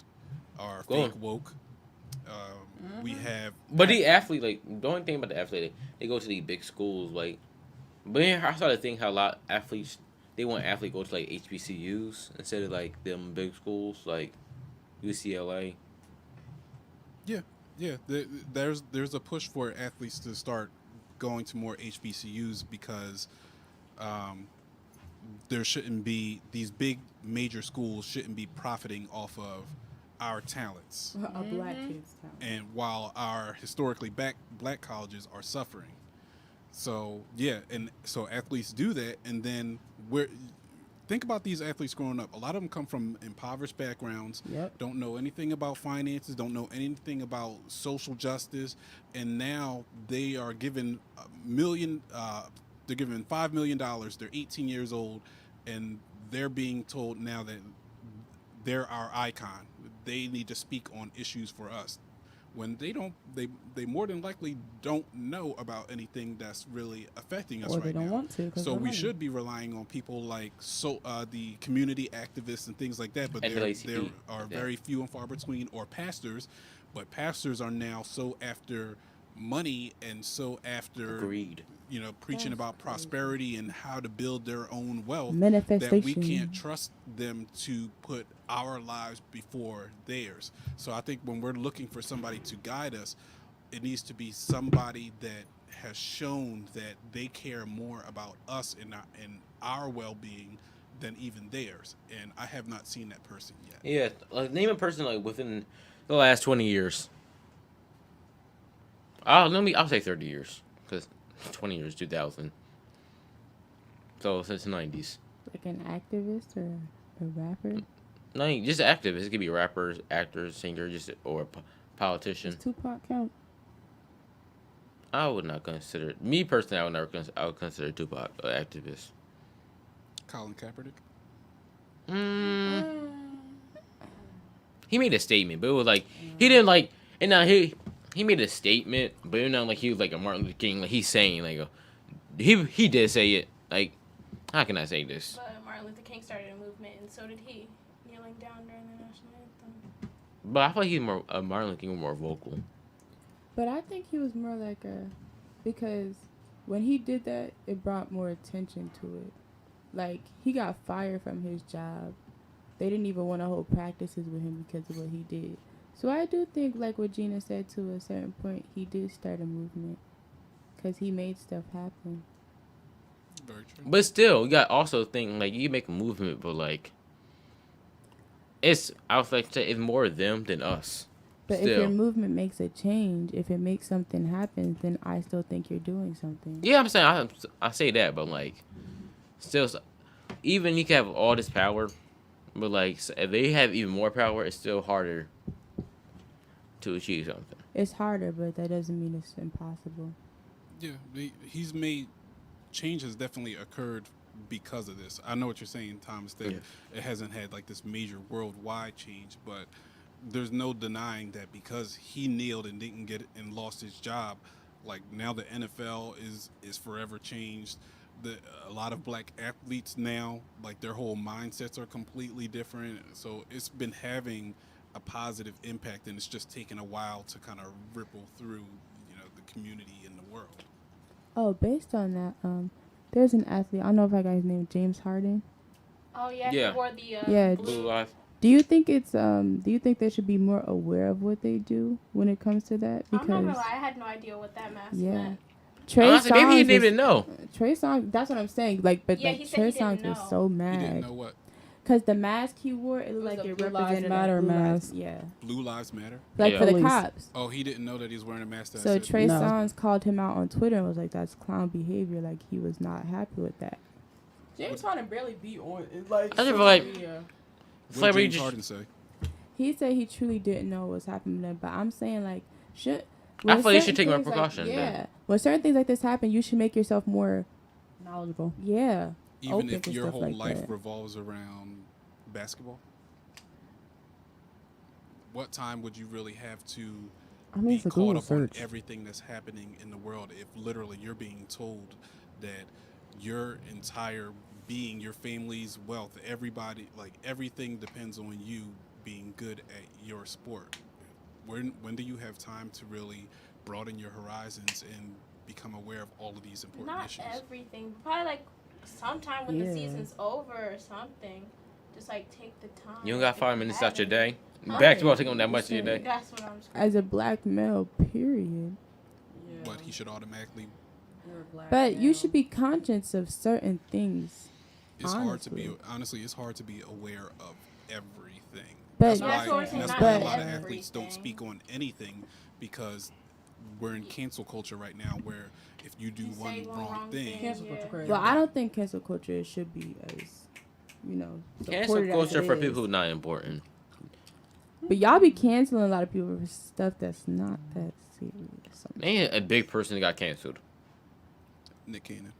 are fake woke. We have, But the athlete, like, the only thing about the athlete, they go to these big schools, like, but then I started to think how a lot of athletes, they want athletes to go to, like, HBCUs instead of, like, them big schools, like UCLA. yeah, there's a push for athletes to start going to more HBCUs because there shouldn't be, these big major schools shouldn't be profiting off of our talents. A black kid's talent. And while our historically black colleges are suffering. So yeah, and so athletes do that, and then think about these athletes growing up. A lot of them come from impoverished backgrounds, don't know anything about finances, don't know anything about social justice, and now they are given they're given $5 million. They're 18 years old, and they're being told now that they're our icon. They need to speak on issues for us. When they don't, they more than likely don't know about anything that's really affecting us Or right they don't now. want to. So we should be relying on people like the community activists and things like that. But there are very few and far between, or pastors. But pastors are now so after money and so after Greed. Preaching about prosperity and how to build their own wealth, Manifestation. that we can't trust them to put our lives before theirs. So I think when we're looking for somebody to guide us, it needs to be somebody that has shown that they care more about us and our well-being than even theirs. And I have not seen that person yet. Yeah, like, name a person like within the last 20 years. I'll say 30 years, because 20 years, 2000. So since the 90s. Like an activist or a rapper? No, just activists. It could be rappers, actors, singers, or politician. Does Tupac count? I would not consider, me personally, I would consider Tupac an activist. Colin Kaepernick? He made a statement, but it was like, he didn't like, and now he made a statement, but it was not like he was like a Martin Luther King, like he's saying, like, he did say it, like, how can I say this? But Martin Luther King started a movement, and so did he, kneeling down during the national anthem. But I feel like he's more, Martin Luther King was more vocal. But I think he was more like because when he did that, it brought more attention to it. Like, he got fired from his job. They didn't even want to hold practices with him because of what he did. So I do think, like what Gina said, to a certain point, he did start a movement because he made stuff happen. Very true. But still, you got also think, like, you make a movement, but, like, I was like, it's more them than us. But Still. if your movement makes a change, if it makes something happen, then I still think you're doing something. Yeah, I'm saying, I say that, but, like, still, even you can have all this power, but, like, if they have even more power, it's still harder to achieve something. It's harder, but that doesn't mean it's impossible. Yeah, he's made, change has definitely occurred because of this. I know what you're saying, Thomas, that it hasn't had like this major worldwide change, but there's no denying that because he kneeled and didn't get it and lost his job, like now the NFL is forever changed. A lot of black athletes now, like their whole mindsets are completely different. So it's been having a positive impact, and it's just taken a while to kind of ripple through, the community and the world. Oh, based on that, there's an athlete. I don't know if that guy's name James Harden. Oh yeah, Yeah. he wore the Yeah, Blue life. Do you think it's Do you think they should be more aware of what they do when it comes to that? I'm not gonna lie, I had no idea what that mask meant. Trey Honestly, maybe he Songz didn't even know. Trey Songz, that's what I'm saying. Like, but Yeah, like he said Trey he didn't Songz was know. so He didn't mad know what because the mask he wore, it looked was like a it Blue Lives represented Matter Blue Lives- mask. Yeah, Blue Lives Matter. like Yeah. for the Police. cops. Oh, he didn't know that he was wearing a mask. That So said Trey No. Songz called him out on Twitter and was like, "That's clown behavior." Like he was not happy with that. James Harden barely be on. It's like I just feel like- yeah. It's What like did we James just- Harden say? He said he truly didn't know what was happening to him, but I'm saying like should. I when feel you should certain take more things like- precautions, Yeah, then. when certain things like this happen, you should make yourself more. Knowledgeable. Yeah. Even open if to your stuff whole like life that. revolves around basketball, what time would you really have to I mean, be it's a caught Google up on search. everything that's happening in the world if literally you're being told that your entire being, your family's wealth, everybody, like everything depends on you being good at your sport? When do you have time to really broaden your horizons and become aware of all of these important Not issues? everything. Probably like sometime when the Yeah. season's over or something. Just like take the time. You don't got if 5 you minutes have out your it. day. Huh? Basketball taking on that much of your day. That's what I'm As a black male, period. Yeah. But he should automatically. You're a black But you male. should be conscious of certain things. It's hard to be. Honestly. Honestly, it's hard to be aware of everything. But- that's Yeah, why, that's what I'm saying, that's not why a lot of everything. athletes don't speak on anything, because we're in cancel culture right now, where if you do You one say one wrong wrong thing, thing. Cancel Yeah. culture crazy. Well, I don't think cancel culture should be as, Cancel supported as culture it for is. people who not important. But y'all be canceling a lot of people for stuff that's not that serious. Ain't a big person that got canceled. Nick Cannon,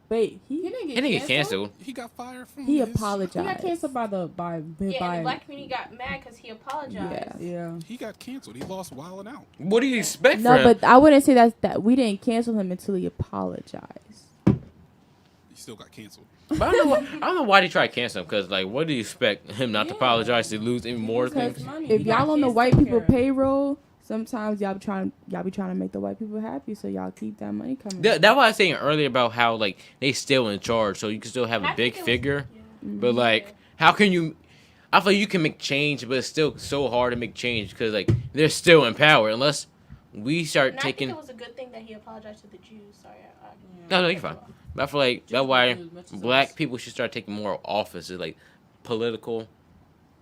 Wait, He he didn't He didn't get canceled. he got fired from. he his- He apologized. got canceled by Yeah, and the by black community got mad because he apologized. yeah. He got canceled. He lost Wild 'N Out. What do you expect No, from him? but I wouldn't say that we didn't cancel him until he apologized. He still got canceled. But I don't know why they try to cancel him. Because, like, what do you expect him not to Yeah. apologize to lose even more Because things? Money. if He got y'all on the kids white taken people care of. payroll, sometimes y'all be trying to make the white people happy, so y'all keep that money coming. That's why I was saying earlier about how, like, they still in charge. So you can still have a I big think it was- figure. yeah. But, like, how can you... I feel you can make change, but it's still so hard to make change because, like, they're still in power. Unless we start And I taking... think it was a good thing that he apologized to the Jews. Sorry. No, you're fine. But I feel like that's why do as much as black us. people should start taking more offices, like political.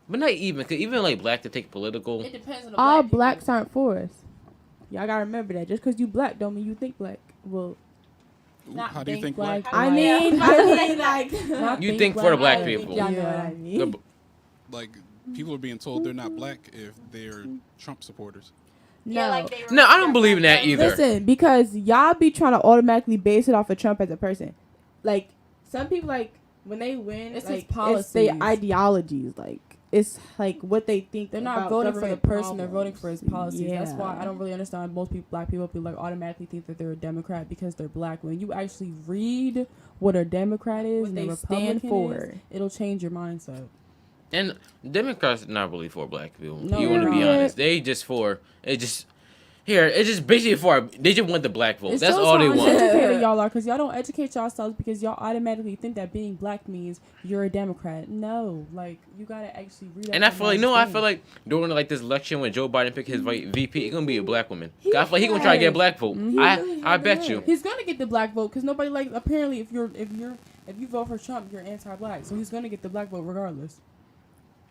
But not even, cause even like black to take political. It depends on the All black blacks people. aren't for us. Y'all gotta remember that. Just because you black don't mean you think black. Well, Ooh, not how do you think black. black? I Yeah. mean, like Not You think for the black people. Y'all know what Yeah. I mean. Like people are being told they're not black if they're Trump supporters. Yeah, No. like they were No, I don't believe in that black either. Listen, because y'all be trying to automatically base it off of Trump as a person. Like some people, like when they win, It's his like it's policies. their ideologies. Like it's like what they think. They're not about voting for the government person; they're voting problems. for his policies. That's Yeah. why I don't really understand most people, black people, like automatically think that they're a Democrat because they're black. When you actually read what a Democrat is What and they a stand Republican for. is, it'll change your mindset. And Democrats not really for black people. No, You want to be they're not. honest? They just for it just here. It's just basically for they just want the black vote. It That's shows all they how want. uneducated y'all are because y'all don't educate yourselves because y'all automatically think that being black means you're a Democrat. No, like you gotta actually read. And I feel like I feel like during like this election when Joe Biden picked his VP, it's gonna be a black woman. I feel like he gonna try to get a black vote. I bet you. he's gonna get the black vote because nobody like apparently if you vote for Trump you're anti-black, so he's gonna get the black vote regardless.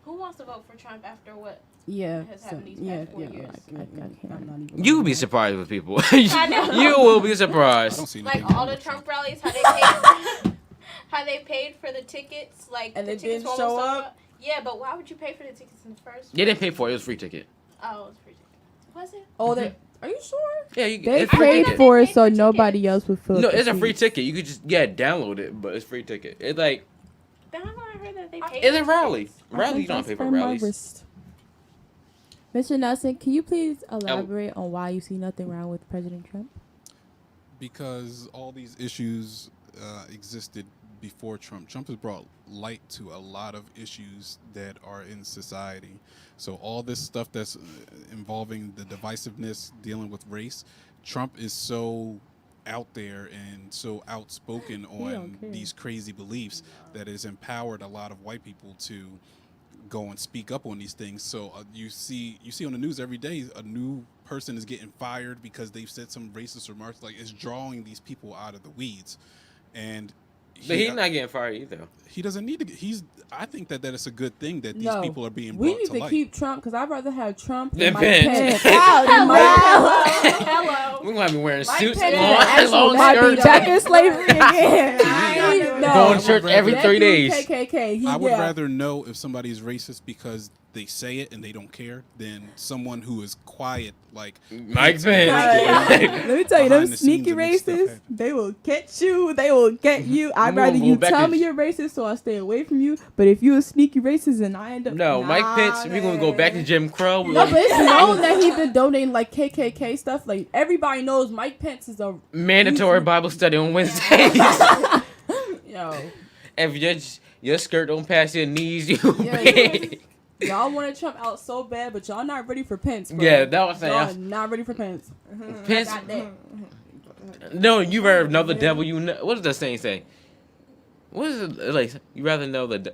Who wants to vote for Trump after what? Yeah, Has happened these past 4 years. I'm not even. You would be surprised with people. know. You will be I surprised. don't see Like anything all wrong the with Trump rallies, how they paid, how they paid for the tickets, like And the they tickets didn't were almost show sold up? out. Yeah, but why would you pay for the tickets in the first? They didn't pay for it. It was a free ticket. Oh, it was free ticket. Was it? Oh, they. Are you sure? Yeah, you They it's free paid ticket. for it They so paid for nobody tickets. else would feel. No, it's a free ticket. You could just download it, but it's free ticket. It's like Then how come I heard that they paid? it's a for rally. tickets? Rally, you don't pay for That's my rallies. wrist. Mr. Nelson, can you please elaborate on why you see nothing wrong with President Trump? Because all these issues existed before Trump. Trump has brought light to a lot of issues that are in society. So all this stuff that's involving the divisiveness, dealing with race, Trump is so out there and so outspoken on these crazy beliefs that has empowered a lot of white people to go and speak up on these things. So you see on the news every day a new person is getting fired because they've said some racist remarks. Like, it's drawing these people out of the weeds. And But he's not getting fired either. he doesn't need to. I think that is a good thing that these people are being We brought need to to light. keep Trump because I'd rather have Trump Than than Mike Pence. Pence. Hello. We're gonna be wearing Mike suits, Pence long might be skirts, back in slavery again. going to church every That 3 dude days. KKK. I would rather know if somebody's racist because they say it and they don't care than someone who is quiet like Mike Pence. Let me tell you, them Behind the scenes sneaky and make stuff racists, happen. they will catch you. They will get you. I'd I'm rather gonna you go back tell and- me you're racist so I stay away from you. But if you a sneaky racist and I end up No, Mike Pence, we're gonna go back to Jim Crow. No, but it's known that he's been donating like KKK stuff. Like everybody knows Mike Pence is a Mandatory Bible study on Wednesdays. yo. If your skirt don't pass your knees, you Yeah, big. Y'all wanted Trump out so bad, but y'all not ready for Pence. Bro. Yeah, that was Y'all saying. not ready for Pence. Pence. Got that. No, you rather know the devil you know. What does that saying say? What is it like? You rather know the.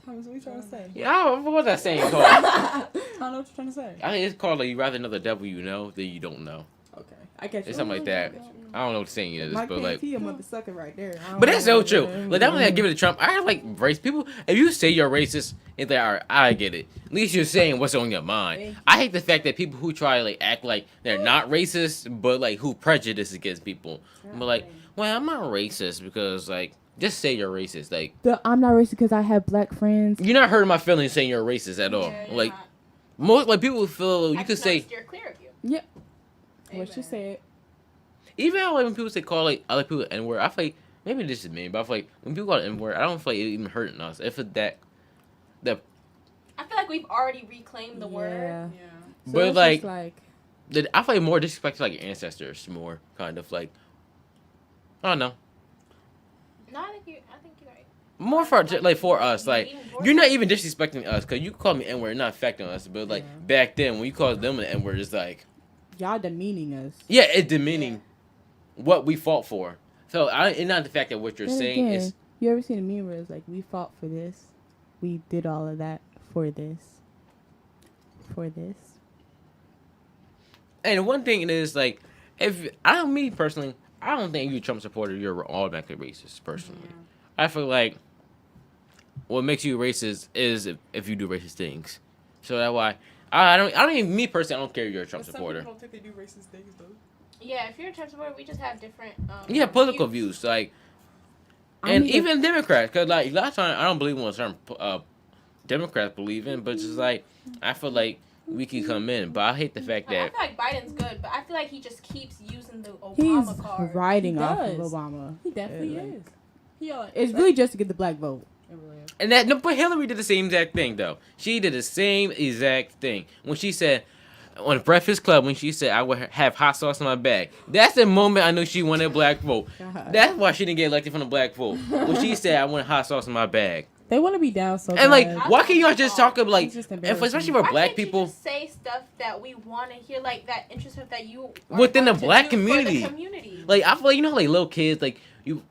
Thomas, what you trying to say? Yeah, what's that saying called? I don't know what you're trying to say. I think it's called like you rather know the devil you know than you don't know. Okay, I get you. It's something like that. I don't know what the saying is, Mike but Pence, like. he a motherfucker right there. I don't But that's know. so true. Like that one I give it to Trump. I like race people. If you say you're racist, it's like, all right, I get it. At least you're saying what's on your mind. I hate the fact that people who try to like act like they're not racist, but like who prejudice against people. But like, well, I'm not racist because like, just say you're racist. Like, I'm not racist because I have black friends. you're not hurting my feelings saying you're racist at all. Yeah, you're Like, not. most like people feel I you could just say. noticed you're clear of you. What you said. Even like when people say call like other people N word, I feel like maybe this is me, but I feel like when people call it N word, I don't feel like it even hurting us. If it's that, I feel like we've already reclaimed the word. Yeah. So but it's like, just like I feel like more disrespect to like your ancestors, more kind of like, I don't know, No, I think you're right. more for like for us. Like Even more you're not so. even disrespecting us because you call me N word, not affecting us. But like back then when you called them an N word, it's like y'all demeaning us. yeah, it's demeaning what we fought for. So it's not the fact that what you're Then saying again, is you ever seen a meme where it's like, we fought for this, we did all of that for this, for this. And one thing is like, if I don't me personally, I don't think you a Trump supporter, you're automatically racist. Personally, I feel like what makes you racist is if you do racist things. So that's why I don't even me personally, I don't care if you're a Trump supporter. Some people don't think they do racist things though. Yeah, if you're a Trump supporter, we just have different. Yeah, political views like, and even Democrats, cause like a lot of times I don't believe in what certain Democrats believe in, but just like I feel like we can come in, but I hate the fact Like, I that feel like Biden's good, but I feel like he just keeps using the He's Obama card. riding He off of does. Obama. He definitely Yeah, like, is. He It's really just to get the black vote. It really is. and that no, but Hillary did the same exact thing though. She did the same exact thing when she said. On Breakfast Club, when she said I would have hot sauce in my bag, that's the moment I knew she wanted a black vote. That's why she didn't get elected from the black vote. When she said I want hot sauce in my bag, They want to be down so and like, bad. why can't y'all just talk about like, It's just if, embarrassing. especially for Why black can't you people just say stuff that we want to hear, like that interest stuff that you are within the going to black do for the community? community. Like I feel like you know how, like little kids like you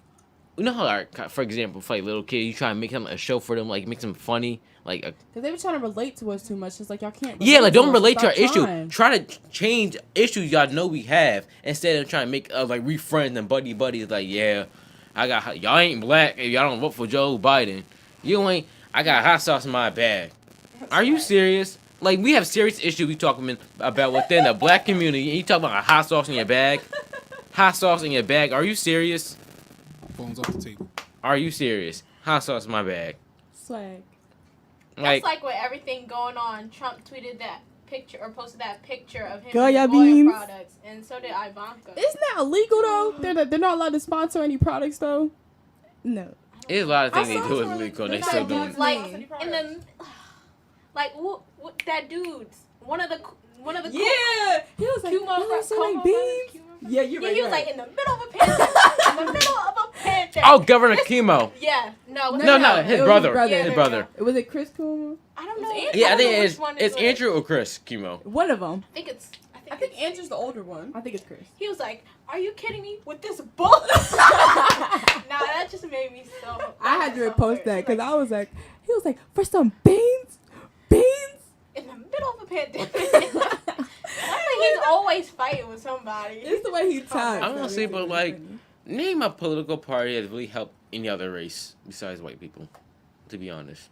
know how like, for example for like little kids you try to make them a show for them like make them funny like Cause they were trying to relate to us too much. It's like y'all can't. yeah, like don't us. relate to our Stop issue. trying. Try to change issues y'all know we have instead of trying to make like refriends and buddies. Like yeah, I got y'all ain't black if y'all don't vote for Joe Biden. You ain't. I got hot sauce in my bag. Are you serious? Like we have serious issues we talking about within the black community. And you talk about a hot sauce in your bag, hot sauce in your bag. Are you serious? Phones off the table. Are you serious? Hot sauce in my bag. Swag. That's like with everything going on. Trump tweeted that picture or posted that picture of him Girl, with y'all oil beans. products, and so did Ivanka. Isn't that illegal though? They're not allowed to sponsor any products though. No. There's a lot of things I they saw do some- illegal. They they're still not doing. doing- Like Any in the Like that dude's one of the Yeah, he was like, Cuomo you from say like beans. Yeah, you're Yeah, right. he was like in the middle of a pandemic. In the middle of a pandemic. Oh, Governor Cuomo. Yeah, no, No, it his was brother. Yeah, His brother. Was it Chris Cuomo? I don't know. Yeah, I don't know think which one it's which. Andrew or Chris Cuomo. One of them. I think it's. I think Andrew's the older one. I think it's Chris. He was like, "Are you kidding me with this book?" Nah, that just made me so. I had to so repost weird. that because Like, I was like, he was like, for some beans. in the middle of a pandemic. He's always fighting with somebody. It's the way he talks. I don't though. say, It's but really like, funny. name a political party that really helped any other race besides white people. To be honest.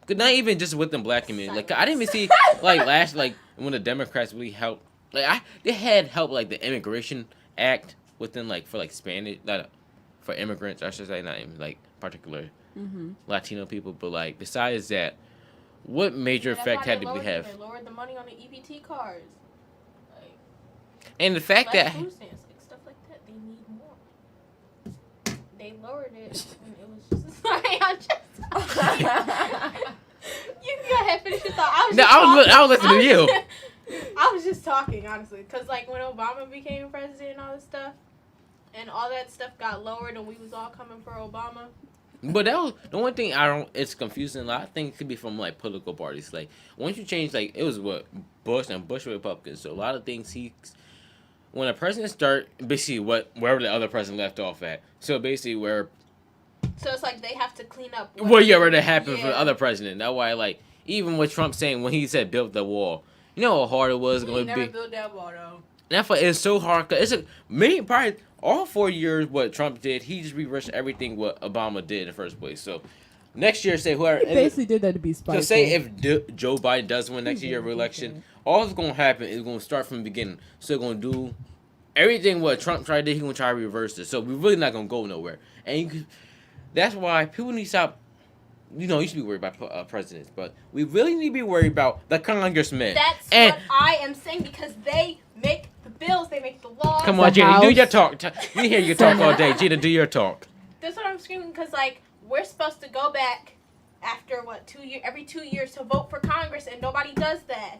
Cause not even just with the black community. Like I didn't even see like when the Democrats really helped. Like they had help like the Immigration Act within like for like Spanish for immigrants. I should say not even like particular Latino people, but like besides that, what major That's effect why had they we lowered- have? They lowered the money on the EBT cards. Like, And the fact less that food stamps, like stuff like that, they need more. They lowered it when it was just. Sorry, I'm just. You can go ahead, finish your thought. I was listening to you. I was just talking, honestly, because like when Obama became president and all this stuff, and all that stuff got lowered, and we was all coming for Obama. But that was the one thing it's confusing. A lot of things could be from like political parties. Like once you change, like it was what Bush were Republicans. So a lot of things when a president start basically wherever the other president left off at. So basically So it's like they have to clean up. what already happened for the Yeah. other president. That's why like even with Trump saying when he said build the wall, you know how hard it was We going to never be. built that wall though. That's why it's so hard. Cause probably all 4 years what Trump did, he just reversed everything what Obama did in the first place. So next year, say whoever. He basically did that to be spiteful. So say if Joe Biden does win next year re-election, all that's going to happen is going to start from the beginning. So they're going to do everything what Trump tried to do, he's going to try to reverse it. So we're really not going to go nowhere. And that's why people need to stop, you should be worried about presidents, but we really need to be worried about the congressmen. That's and what I am saying because they make the bills, they make the laws. come on, Gina, do your talk. We hear you talk all day. Gina, do your talk. That's what I'm screaming because like we're supposed to go back after every 2 years to vote for Congress and nobody does that.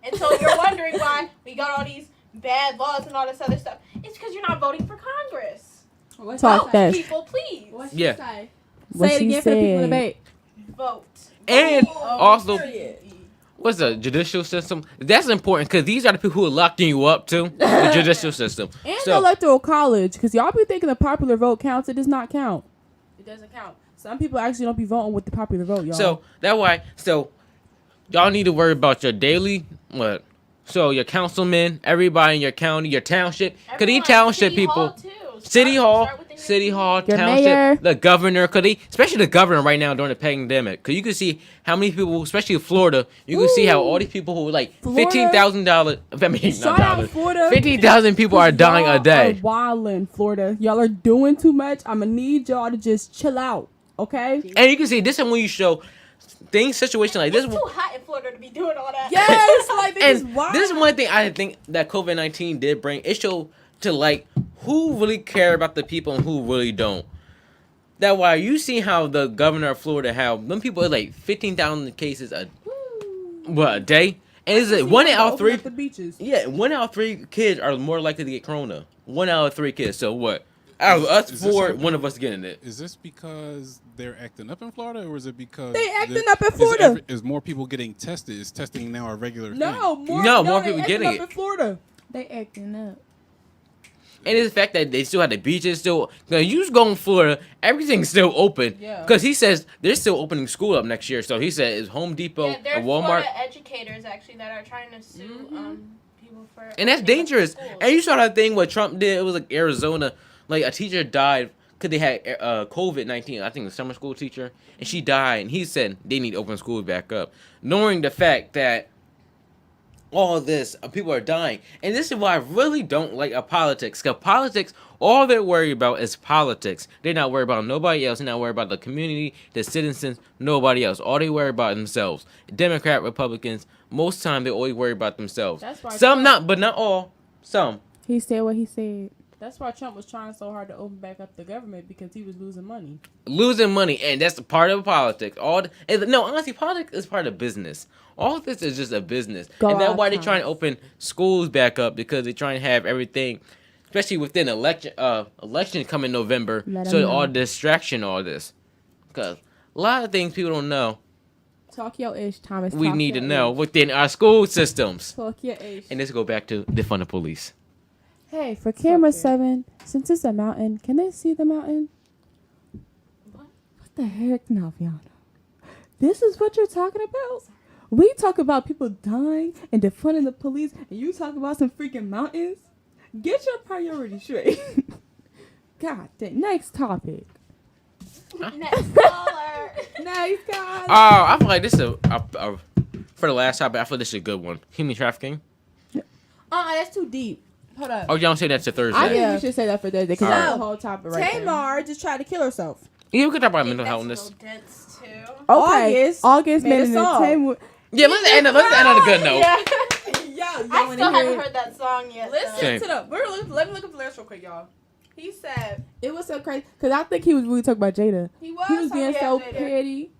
And so you're wondering why we got all these bad laws and all this other stuff. It's because you're not voting for Congress. Talk Vote, that. people, please. What Yeah. say? Say it again for the people in the said. debate. Vote. And Vote. also, what's the judicial system? That's important because these are the people who are locking you up too. The judicial system. And the So electoral college, because y'all be thinking the popular vote counts. It does not count. It doesn't count. Some people actually don't be voting with the popular vote, y'all. So that's why. So y'all need to worry about your daily what? So your councilmen, everybody in your county, your township. Cause these Everyone, township City Hall, people, too. City Hall, Start within your City Hall, Your township, mayor. the governor. Especially the governor right now during the pandemic. Cause you can see how many people, especially in Florida, you can see how all these people who like Florida? $15,000. I mean, Shout not out dollars. Florida. 15,000 people are dying a day. Y'all are wildin', Florida. Y'all are doing too much. I'm gonna need y'all to just chill out, okay? And you can see this is when you show things, situation like this. It's too hot in Florida to be doing all that. Yes, like this is And wild. this is one thing I think that COVID-19 did bring. It showed to like who really care about the people and who really don't. That why you see how the governor of Florida, how them people are like 15,000 cases a day, and it's like one out of three. The beaches. Yeah, 1 out of 3 kids are more likely to get corona. 1 out of 3 kids. So what? Out of us Is this 4, something- one of us getting it. Is this because they're acting up in Florida, or is it because They acting there- up in Florida. Is more people getting tested? Is testing now a regular No, thing? More they people acting getting up it. in Florida. They acting up. And it's the fact that they still have the beaches still. Now you just go in Florida, everything's still open. Yeah. Because he says they're still opening school up next year. So he said it's Home Depot Yeah, there are and Walmart. Florida educators actually that are trying to sue people for. And that's opening up dangerous. schools. And you saw that thing what Trump did. It was like Arizona. Like a teacher died because they had COVID-19. I think the summer school teacher. And she died. And he said they need to open schools back up. Knowing the fact that all this, people are dying. And this is why I really don't like politics. Because politics, all they're worried about is politics. They're not worried about nobody else. They're not worried about the community, the citizens, nobody else. All they worry about themselves. Democrat, Republicans, most time they always worry about themselves. That's why Some Trump- not, but not all. Some. He said what he said. That's why Trump was trying so hard to open back up the government because he was losing money. Losing money, and that's a part of politics. Honestly, politics is part of business. All of this is just a business, and that's why they're trying to open schools back up because they're trying to have everything, especially within election coming November. So all distraction, all this, because a lot of things people don't know. Talk your ish, Thomas. We need to know within our school systems. Talk your ish. And let's go back to defund the police. Hey, for camera 7, since it's a mountain, can they see the mountain? What the heck, Naviana? This is what you're talking about? We talk about people dying and defunding the police, and you talk about some freaking mountains? Get your priorities straight. God dang. Next topic. Next caller. Next caller. I feel like this is for the last topic. I feel this is a good one. Human trafficking. That's too deep. Hold up. Oh, y'all don't say that to Thursday. I think we should say that for Thursday because that's Alright. the whole topic right there. Tamar just tried to kill herself. Yeah, we could talk about mental That's illness. so dense too. Okay. August made made a an song. entertainment. Yeah, let's end on a good note. Yeah. Yo, I still haven't heard that song yet. Listen Same. to the. Let me look up the lyrics real quick, y'all. He said It was so crazy because I think he was really talking about Jada. he was. He was being talking so about Jada. petty.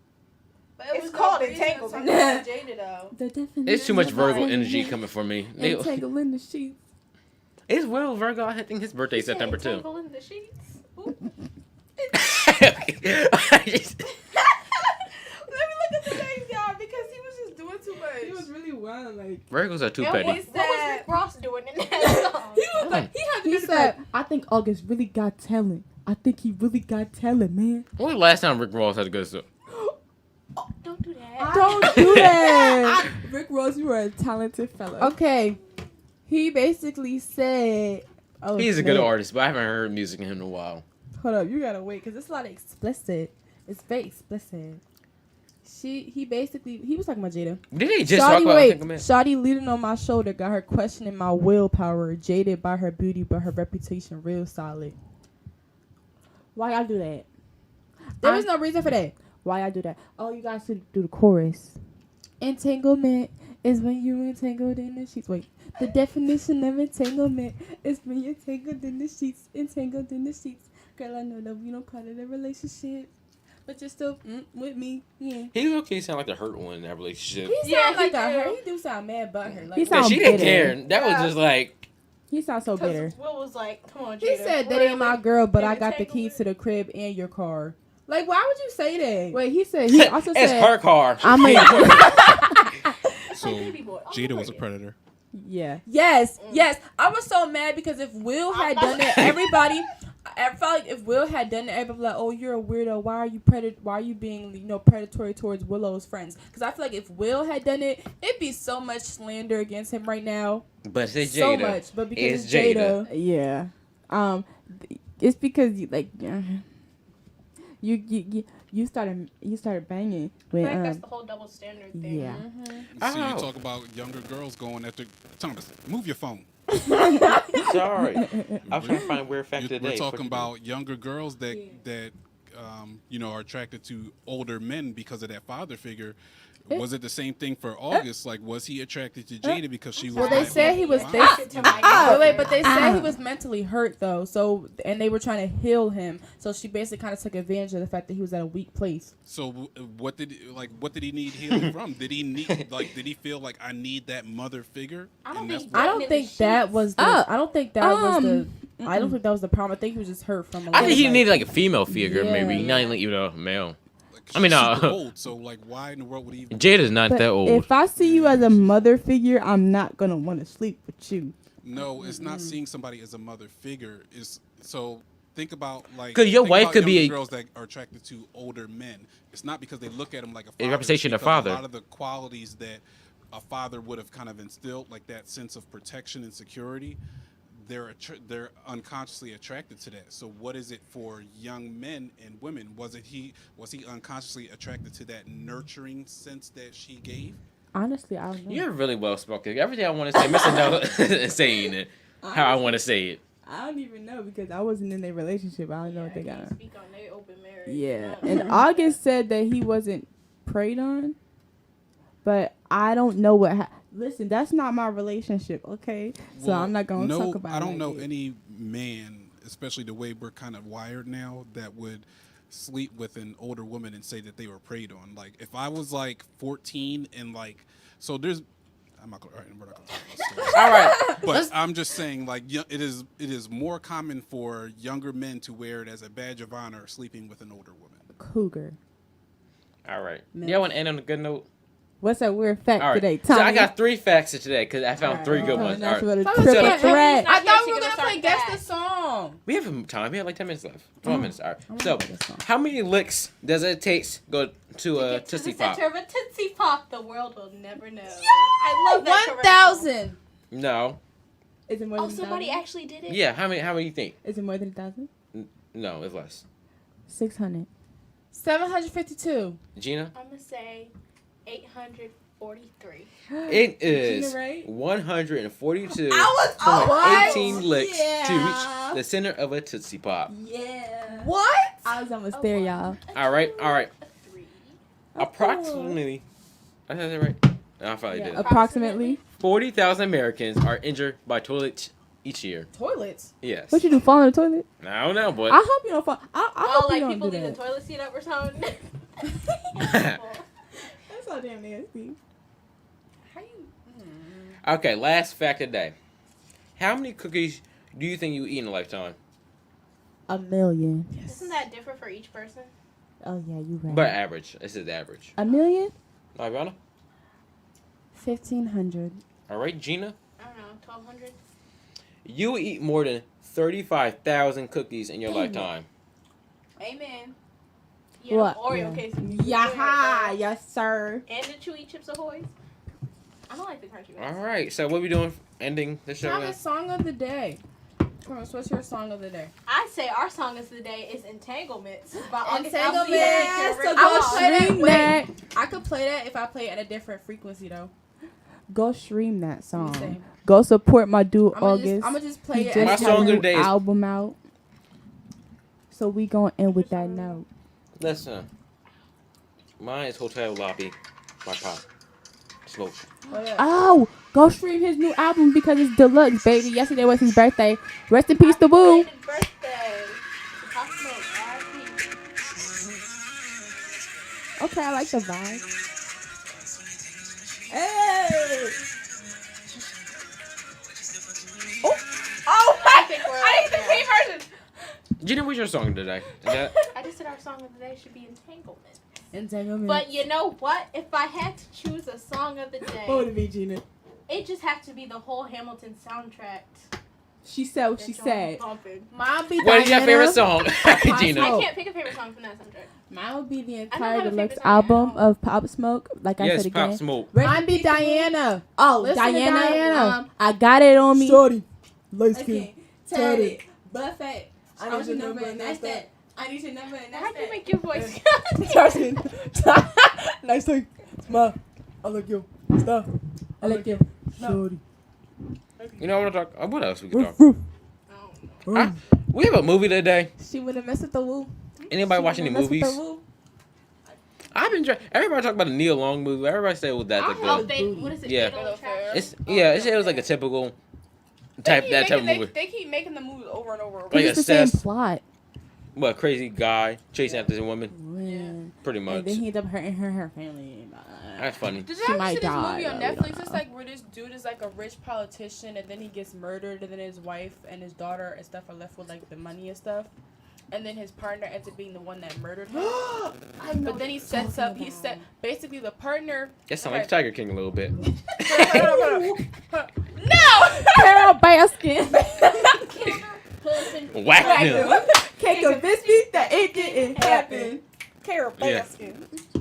But It's called no reason to entanglement. talk about Jada though. The definition It's too much of Virgo entanglement. energy coming from me. Entangle in the sheets. It's Will Virgo. I think his birthday is September too. Tangle in the sheets. Ooh. Let me look at the names, y'all, because he was just doing too much. He was really wild, like Virgos are too And petty. what was Rick Ross doing in that song? he was like, he said, "I think August really got talent. I think he really got talent, man." When was the last time Rick Ross had a good stuff? Don't do that. Don't do that. Rick Ross, you are a talented fellow. Okay, he basically said, "Oh, He's a good man. artist, but I haven't heard music in him in a while. Hold up, you gotta wait because it's a lot of explicit. It's very explicit. He was talking about Jada. Did they just talk about entanglement? Shawty leaning on my shoulder got her questioning my willpower. Jaded by her beauty, but her reputation real solid. Why y'all do that? There was no reason for that." Why y'all do that? Oh, you guys should do the chorus. Entanglement is when you entangled in the sheets. Wait, the definition of entanglement is when you're tangled in the sheets. Entangled in the sheets. Girl, I know that we don't part of the relationship, but you're still with me. Yeah. He okay sound like the hurt one in that relationship. He Yeah, sound like he that. do. Her. He do sound mad but her. Like, He Yeah, sound she didn't bitter. care. That was Yeah. just like He sounds so bitter. Because Will was like, come on, Jada. He said that ain't my girl, but I got the keys to the crib and your car. Like, why would you say that? Wait, he said he also it's said her car. I'm a So baby boy. Oh, Jada was a Jada. predator. yeah. Yes. I was so mad because if Will had done it, everybody. I felt like if Will had done it, everybody would be like, "Oh, you're a weirdo. Why are you being predatory towards Willow's friends?" Because I feel like if Will had done it, it'd be so much slander against him right now. But it's Jada. So much, but because It's it's Jada. Jada. Yeah. It's because you started banging when I think that's the whole double standard thing. yeah. So you Oh. talk about younger girls going after Thomas. Move your phone. Sorry. I was trying to find a weird fact today. We're talking about younger girls that are attracted to older men because of that father figure. Was it the same thing for August? Like, was he attracted to Jada because she was? Well, they that said he was. wow. But they said he was mentally hurt though. So and they were trying to heal him. So she basically kind of took advantage of the fact that he was at a weak place. So what did he need healing from? Did he feel like I need that mother figure? I don't And that's think- what- I don't think that was the. I don't think that was the. I don't think that was the problem. I think he was just hurt from. I think he needed like a female figure, Yeah. maybe not even a male. like, I mean, she's super old. So like, why in the world would he even? Jada's not But that old. if I see you as a mother figure, I'm not gonna want to sleep with you. No, it's not seeing somebody as a mother figure. So think about like 'Cause your think wife about could be younger a- girls that are attracted to older men. It's not because they look at them like a father. A representation it's of because father. A lot of the qualities that a father would have kind of instilled, like that sense of protection and security, they're unconsciously attracted to that. So what is it for young men and women? Was he unconsciously attracted to that nurturing sense that she gave? Honestly, I don't know. You're really well spoken. Everything I want to say, Mr. Nella is saying it how I want to say it. I don't even know because I wasn't in their relationship. I don't know what they got. Speak on their open marriage. Yeah, No. and August said that he wasn't preyed on, but I don't know what. Listen, that's not my relationship, okay? So I'm not gonna talk about. I don't it know like that. any man, especially the way we're kind of wired now, that would sleep with an older woman and say that they were preyed on. Like, if I was like 14 and like, so there's, I'm not gonna, all right, we're not gonna talk about this story. All right. But I'm just saying, like, it is more common for younger men to wear it as a badge of honor, sleeping with an older woman. Cougar. All right. Y'all want to end on a good note? What's that weird fact All right. today, So Tommy? I got 3 facts today because I found 3 good ones. All right. Triple So- threat. I thought we were Give gonna us our play guess the facts. song. We have time. We have like 10 minutes left. 12 minutes. All right. I So, wanna get this song. how many licks does it take to go to a Get to Tootsie the Pop? center of a Tootsie Pop, the world will never know. I love that. 1,000. No. Is it more Oh, than somebody 1,000? actually did it. Yeah. How many do you think? Is it more than 1,000? No, it's less. 600. 752. Gina? I'm gonna say 843. It is Gina, right? 142. was from 18 licks to Yeah. reach the center of a Tootsie Pop. Yeah. What? I was almost there, y'all. All right. A 3. Approximately. I said that right? I finally Yeah, did. approximately. 40,000 Americans are injured by toilets each year. Toilets. Yes. What you do? Fall in the toilet? I don't know, but I hope you don't fall. I Oh, hope you like don't people do leave the that. toilet seat up or something. That's so damn nasty. How you? okay. Last fact of the day. How many cookies do you think you eat in a lifetime? 1,000,000. Isn't that different for each person? Oh yeah, you right. But average. This is average. 1,000,000? Ariana? 1,500. All right, Gina. I don't know, 1,200. You eat more than 35,000 cookies in your lifetime. Amen. Yeah, What? Oreo Yeah. cases. Yeah, yes sir. And the Chewy Chips Ahoy. I don't like the crunchy ones. All right. So what we doing? Ending the show. Thomas, song of the day. Thomas, what's your song of the day? I say our song of the day is Entanglements by August Entanglements. Alsina and So Rick I would Ross. play that. stream Wait, that. I could play that if I play it at a different frequency though. Go stream that song. Same. Go support my dude I'm August. gonna just play He it. just My As had song a of the new day is- album out. So we gonna end with that note. Listen. Mine is Hotel Lobby by Pop Smoke. Oh, go stream his new album because it's deluxe, baby. Yesterday was his birthday. Rest in peace to Woo. Belated birthday. Pop Smoke, R.I.P. Okay, I like the vibe. Hey. Oh, I think we're I need the okay. P version. Gina, what's your song today? Is that I just said our song of the day should be Entanglements. Entanglement. But you know what? If I had to choose a song of the What would day, it be, Gina? it just has to be the whole Hamilton soundtrack. She said what she That said. joint bumping. Mine would be what is your Diana. favorite song, Gina? I can't pick a favorite song from that soundtrack. Mine would be the don't entire have a deluxe favorite song album now. of Pop Smoke. Like I Yes, said Pop again. Smoke. Mine be Diana. Oh, Listen to Diana. Diana. I got it on me. Shorty, light skin, Okay, tatted. buffet. I need your number and that's that. I need your number and How'd you make your voice? Justin, nice thing. Smile. I like you. Stop. I like you. Shorty. You know what I'm talking? What else we can Roof, talk? roof. Huh? We have a movie today. She would have messed with the Woo. Anybody watch any movies? I've been trying. Everybody talk about the Neil Long movie. Everybody say it was that like Oh, the. what is it? Yeah. Fatal Attraction? It's it was like a typical type of movie. They keep making the movies over and over. Like It's the same assess plot. what crazy guy chasing after this woman. Yeah. Pretty And much. then he ended up hurting her family. That's funny. Did She you ever might see this die, movie on though, we don't Netflix? It's know. like where this dude is like a rich politician and then he gets murdered and then his wife and his daughter and stuff are left with like the money and stuff. And then his partner ends up being the one that murdered him. But then he sets up, basically the partner. That sounds like Tiger King a little bit. No! Carol Baskin. Whack him. Can't convince me that it didn't happen. Carol Yeah. Baskin.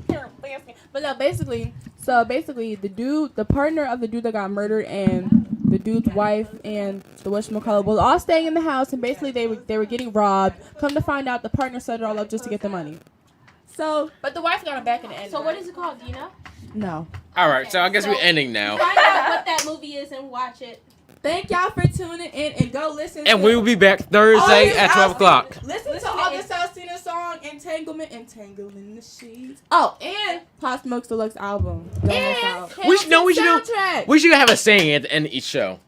Carol Baskin. But no, basically, The partner of the dude that got murdered and the dude's wife and the whatchamacallit was all staying in the house and basically they were getting robbed. Come to find out the partner set it all up just to get the money. So, but the wife got him back in the end. So what is it called? Do you know? no. All right, so I guess we're ending now, Find out what that movie is and watch it. Thank y'all for tuning in and go listen and to we will be back Thursday August at 12 o'clock. Listen to August Alsina's song Entanglement, Entangled in the Sheets. Oh, and Pop Smoke's deluxe album. Don't miss out. We should do. Soundtrack. We should have a saying at the end of each show.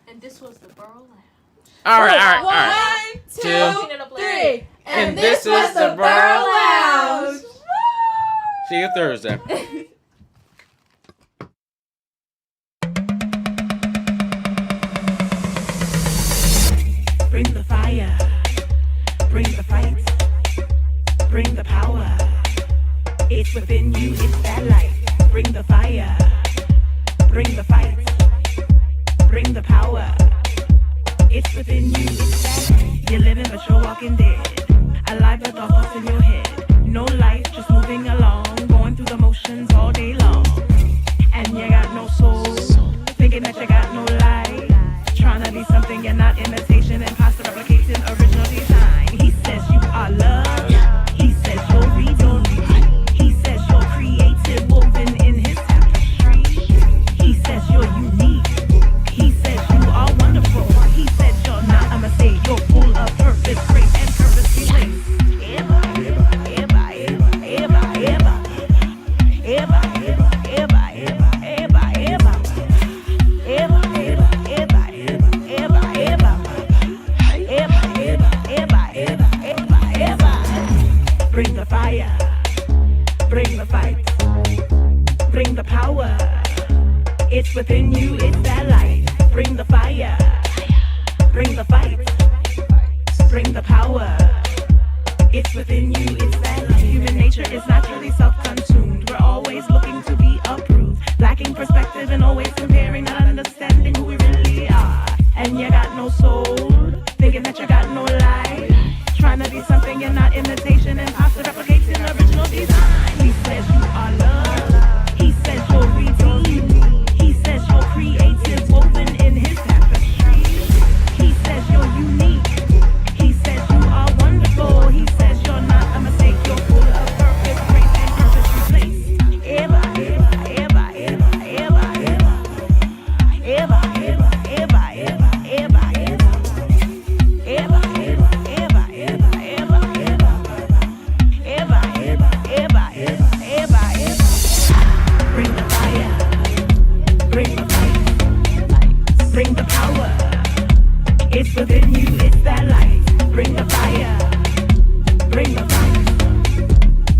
And this was the Borough Lounge. All right. One, two, Clean it up later. 3. And this was the Burl Lounge. See you Thursday. Bring the fire, bring the fight, bring the power. It's within you, it's that light. Bring the fire, bring the fight, bring the power. It's within you, it's that light. You're living but you're walking dead. Alive but thoughts in your head. No life, just moving along, going through the motions all day long. And you got no soul, thinking that you got no life. Trying to be something you're not, imitation, imposter, replicating original design. He says you are love. He says you're reading. He says you're creative, woven in his tapestry. He says you're unique. He says you are wonderful. He said you're not a mistake. You're full of purpose, grace, and purpose. He says, Eva, Eva, Eva, Eva, Eva, Eva, Eva, Eva, Eva, Eva, Eva, Eva, Eva, Eva. Bring the fire, bring the fight, bring the power. It's within you.